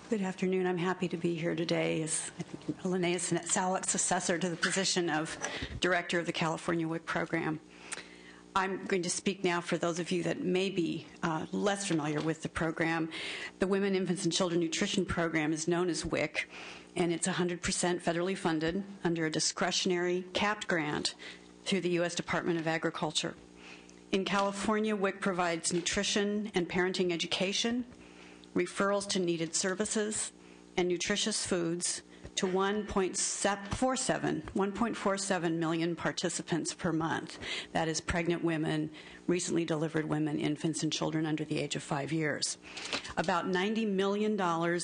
Good afternoon. I'm happy to be here today as I think Linnaeus Salek's successor to the position of Director of the California WIC program. I'm going to speak now for those of you that may be less familiar with the program. The Women, Infants, and Children Nutrition Program is known as WIC, and it's 100% federally funded under a discretionary capped grant through the U.S. Department of Agriculture. In California, WIC provides nutrition and parenting education, referrals to needed services, and nutritious foods to 1.47 million participants per month. That is pregnant women, recently delivered women, infants, and children under the age of 5 years. About $90 million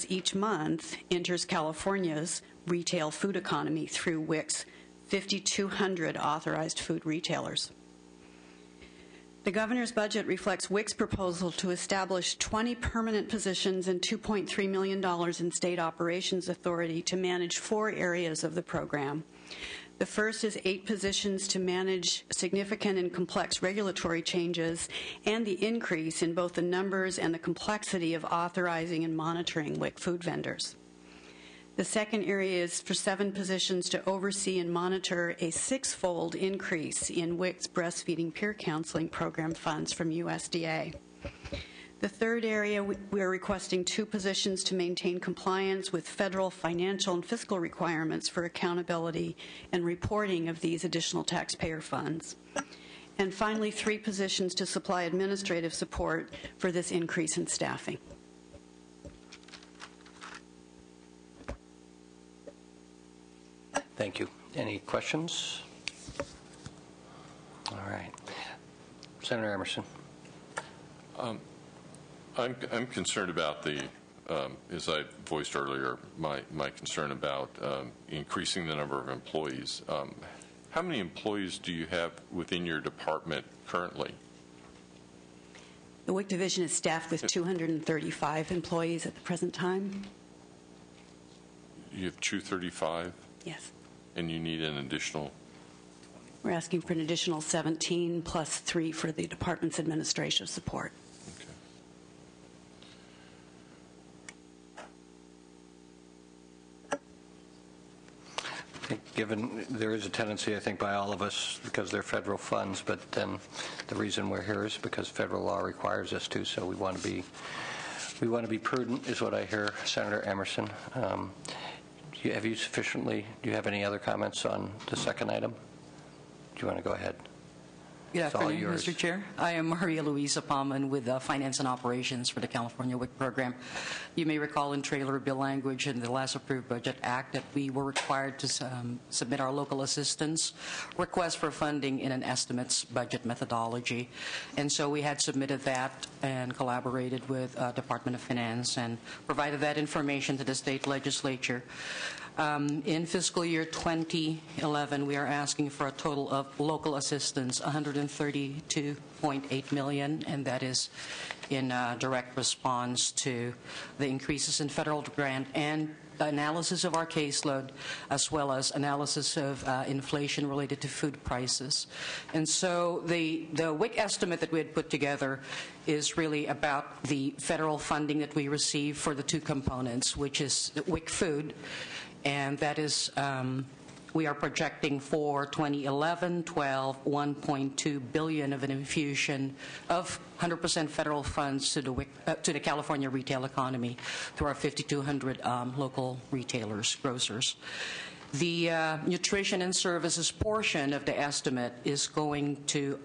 each month enters California's retail food economy through WIC's 5,200 authorized food retailers. The governor's budget reflects WIC's proposal to establish 20 permanent positions and $2.3 million in state operations authority to manage 4 areas of the program. The first is 8 positions to manage significant and complex regulatory changes and the increase in both the numbers and the complexity of authorizing and monitoring WIC food vendors. The second area is for 7 positions to oversee and monitor a 6-fold increase in WIC's breastfeeding peer counseling program funds from USDA. The third area, we are requesting 2 positions to maintain compliance with federal financial and fiscal requirements for accountability and reporting of these additional taxpayer funds. And finally, 3 positions to supply administrative support for this increase in staffing. Thank you. Any questions? All right. Senator Emerson. I'm concerned about the, as I voiced earlier, my concern about increasing the number of employees. How many employees do you have within your department currently? The WIC division is staffed with 235 employees at the present time. You have 235? Yes. And you need an additional? We're asking for an additional 17 plus 3 for the department's administrative support. Given there is a tendency, I think, by all of us, because they're federal funds, but then the reason we're here is because federal law requires us to, so we want to be prudent, is what I hear, Senator Emerson. Do you have any other comments on the second item? Do you want to go ahead? Good afternoon, Mr. Chair. I am Maria Luisa Palman with Finance and Operations for the California WIC program. You may recall in trailer bill language in the last approved Budget Act that we were required to submit our local assistance request for funding in an estimates budget methodology. And so we had submitted that and collaborated with Department of Finance and provided that information to the state legislature. In fiscal year 2011, we are asking for a total of local assistance, $132.8 million, and that is in direct response to the increases in federal grant and analysis of our caseload, as well as analysis of inflation related to food prices. And so the WIC estimate that we had put together is really about the federal funding that we receive for the 2 components, which is WIC food, and that is, we are projecting for 2011-12, $1.2 billion of an infusion of 100% federal funds to the California retail economy through our 5,200 local retailers, grocers. The nutrition and services portion of the estimate is going to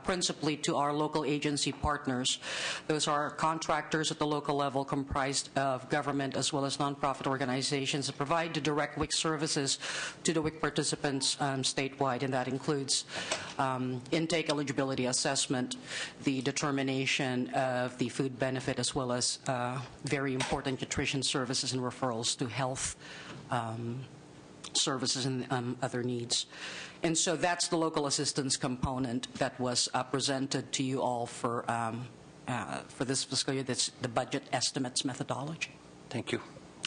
principally to our local agency partners. Those are contractors at the local level comprised of government as well as nonprofit organizations that provide the direct WIC services to the WIC participants statewide, and that includes intake eligibility assessment, the determination of the food benefit, as well as very important nutrition services and referrals to health services and other needs. And so that's the local assistance component that was presented to you all for this fiscal year. That's the budget estimates methodology. Thank you.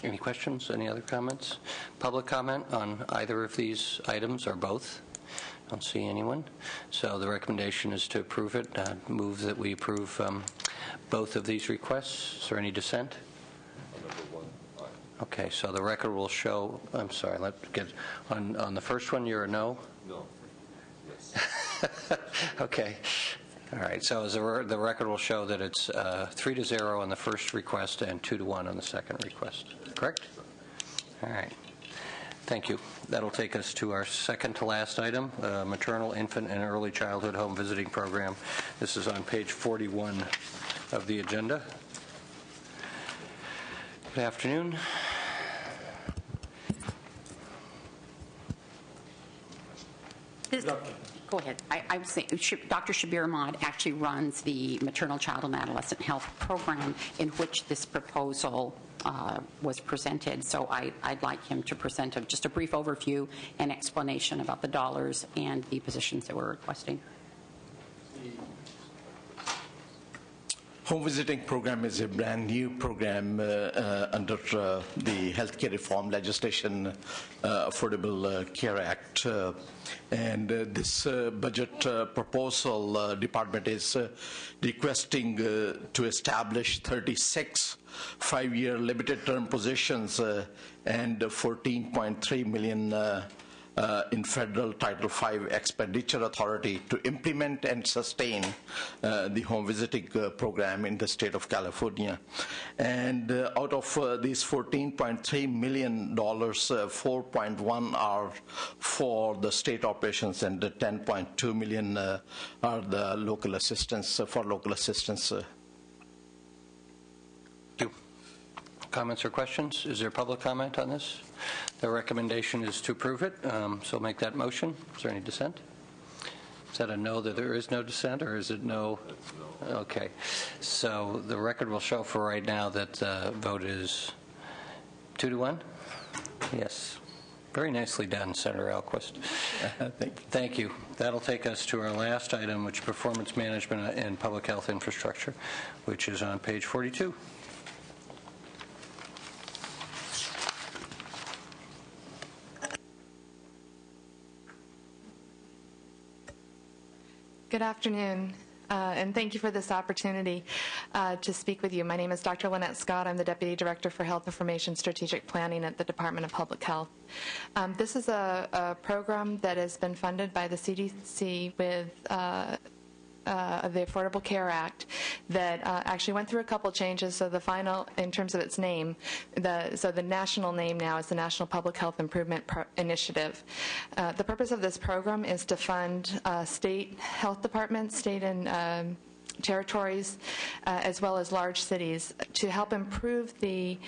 Any questions? Any other comments? Public comment on either of these items or both? I don't see anyone. So the recommendation is to approve it. Move that we approve both of these requests. Is there any dissent? Okay, so the record will show, I'm sorry, let's get, on the first one, you're a no? No. Yes. Okay. All right, so the record will show that it's 3-0 on the first request and 2-1 on the second request. Correct? All right. Thank you. That'll take us to our second to last item, maternal, infant, and early childhood home visiting program. This is on page 41 of the agenda. Good afternoon. Go ahead. I would say Dr. Shabir Ahmad actually runs the maternal, child, and adolescent health program in which this proposal was presented. So I'd like him to present just a brief overview and explanation about the dollars and the positions that we're requesting. home visiting program is a brand new program under the healthcare reform legislation, Affordable Care Act. And this budget proposal, department is requesting to establish 36 5-year limited term positions and 14.3 million in federal Title V expenditure authority to implement and sustain the home visiting program in the state of California. And out of these $14.3 million, 4.1 are for the state operations, and the 10.2 million are the local assistance, for local assistance. Comments or questions? Is there public comment on this? The recommendation is to approve it, so make that motion. Is there any dissent? Is that a no, that there is no dissent, or is it no? Okay. So the record will show for right now that the vote is 2-1? Yes. Very nicely done, Senator Alquist. Thank you. That'll take us to our last item, which is performance management and public health infrastructure, which is on page 42. Good afternoon, and thank you for this opportunity to speak with you. My name is Dr. Lynette Scott. I'm the Deputy Director for Health Information Strategic Planning at the Department of Public Health. This is a program that has been funded by the CDC with the Affordable Care Act that actually went through a couple changes. So the final, in terms of its name, so the national name now is the National Public Health Improvement Initiative. The purpose of this program is to fund state health departments, state and territories, as well as large cities, to help improve the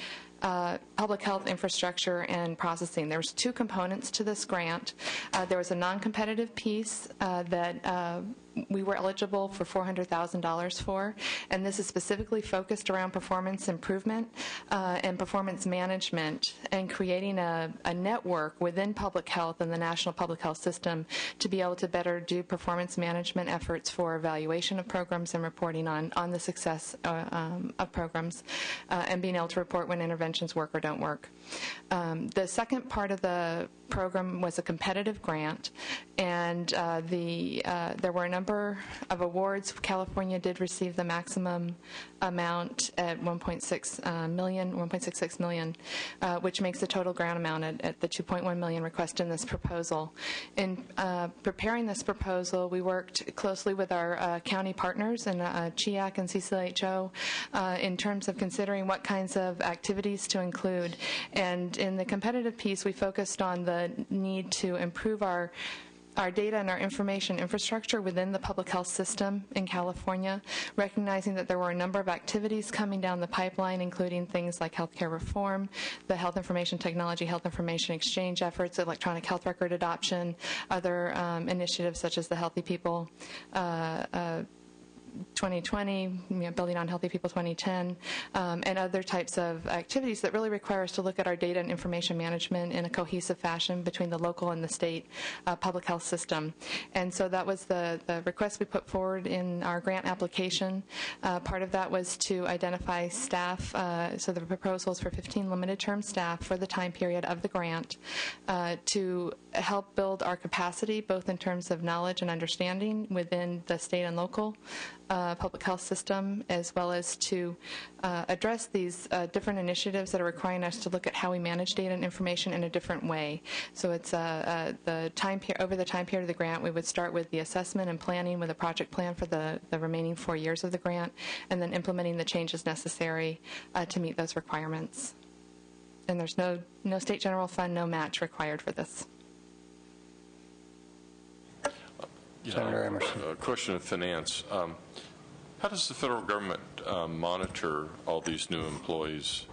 public health infrastructure and processing. There was two components to this grant. There was a non-competitive piece that we were eligible for $400,000 for, and this is specifically focused around performance improvement and performance management, and creating a network within public health and the national public health system to be able to better do performance management efforts for evaluation of programs and reporting on the success of programs, and being able to report when interventions work or don't work. The second part of the program was a competitive grant, and there were a number of awards. California did receive the maximum amount at $1.66 million, which makes the total grant amount at the $2.1 million request in this proposal. In preparing this proposal, we worked closely with our county partners and CHIAC and CCLHO in terms of considering what kinds of activities to include. And in the competitive piece, we focused on the need to improve our data and our information infrastructure within the public health system in California, recognizing that there were a number of activities coming down the pipeline, including things like healthcare reform, the health information technology, health information exchange efforts, electronic health record adoption, other initiatives such as the Healthy People 2020, Building on Healthy People 2010, and other types of activities that really require us to look at our data and information management in a cohesive fashion between the local and the state public health system. And so that was the request we put forward in our grant application. Part of that was to identify staff, so the proposals for 15 limited term staff for the time period of the grant, to help build our capacity, both in terms of knowledge and understanding within the state and local public health system, as well as to address these different initiatives that are requiring us to look at how we manage data and information in a different way. So it's over the time period of the grant, we would start with the assessment and planning with a project plan for the remaining 4 years of the grant, and then implementing the changes necessary to meet those requirements. And there's no state general fund, no match required for this. Senator Emerson. A question of finance. How does the federal government monitor all these new employees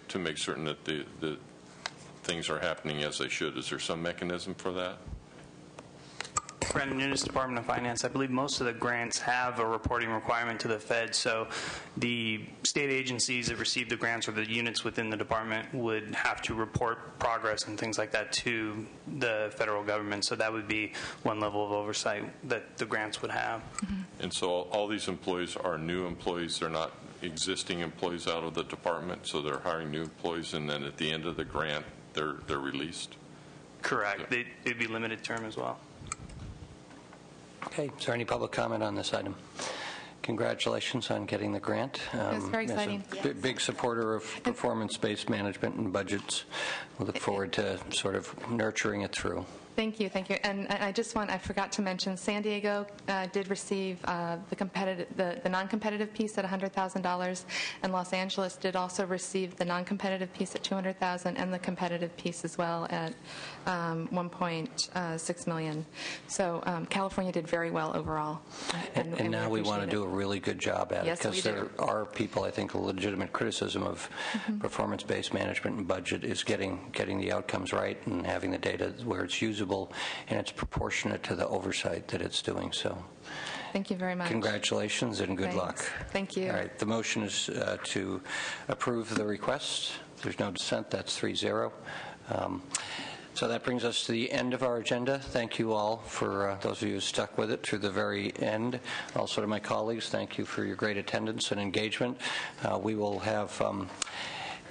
to make certain that the things are happening as they should? Is there some mechanism for that? Brendan Nunes, Department of Finance. I believe most of the grants have a reporting requirement to the Fed, so the state agencies that receive the grants or the units within the department would have to report progress and things like that to the federal government. So that would be one level of oversight that the grants would have. And so all these employees are new employees. They're not existing employees out of the department, so they're hiring new employees, and then at the end of the grant, they're released? Correct. They'd be limited term as well. Okay. Is there any public comment on this item? Congratulations on getting the grant. It's very exciting. As a big supporter of performance-based management and budgets, we look forward to sort of nurturing it through. Thank you. And I forgot to mention, San Diego did receive the non-competitive piece at $100,000, and Los Angeles did also receive the non-competitive piece at $200,000 and the competitive piece as well at $1.6 million. So California did very well overall. And now we want to do a really good job at it, because there are people, I think, a legitimate criticism of performance-based management and budget is getting the outcomes right and having the data where it's usable and it's proportionate to the oversight that it's doing. So thank you very much. Congratulations and good luck. Thank you. All right. The motion is to approve the request. If there's no dissent, that's 3-0. So that brings us to the end of our agenda. Thank you all for those of you who stuck with it through the very end. Also to my colleagues, thank you for your great attendance and engagement. We will have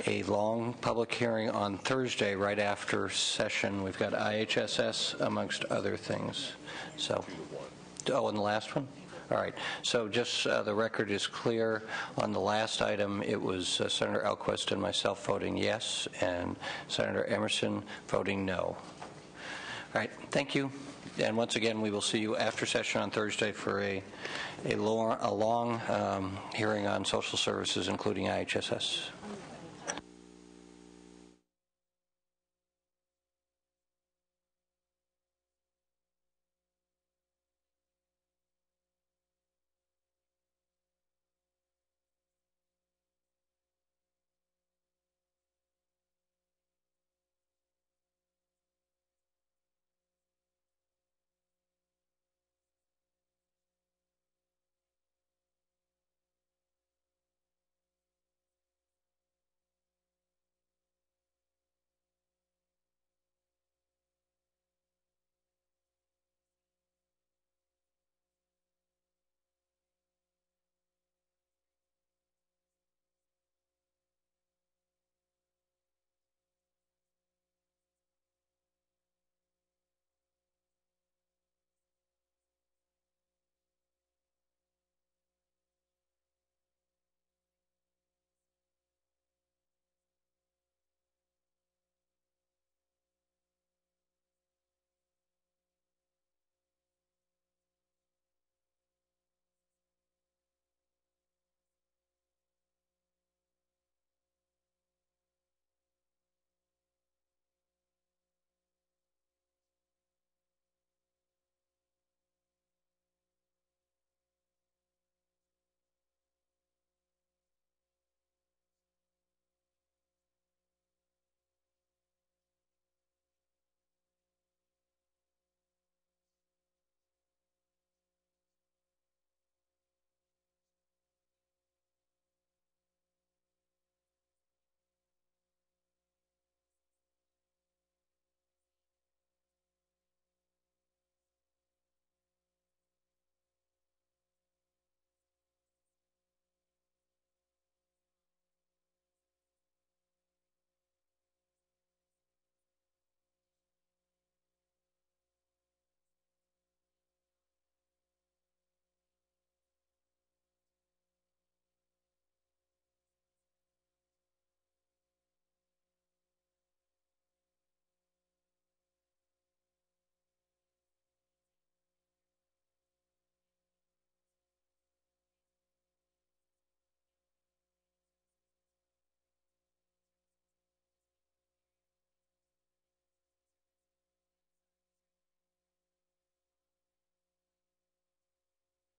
a long public hearing on Thursday right after session. We've got IHSS amongst other things. So, and the last one? All right. So just the record is clear. On the last item, it was Senator Elquist and myself voting yes, and Senator Emerson voting no. All right. Thank you. And once again, we will see you after session on Thursday for a long hearing on social services, including IHSS.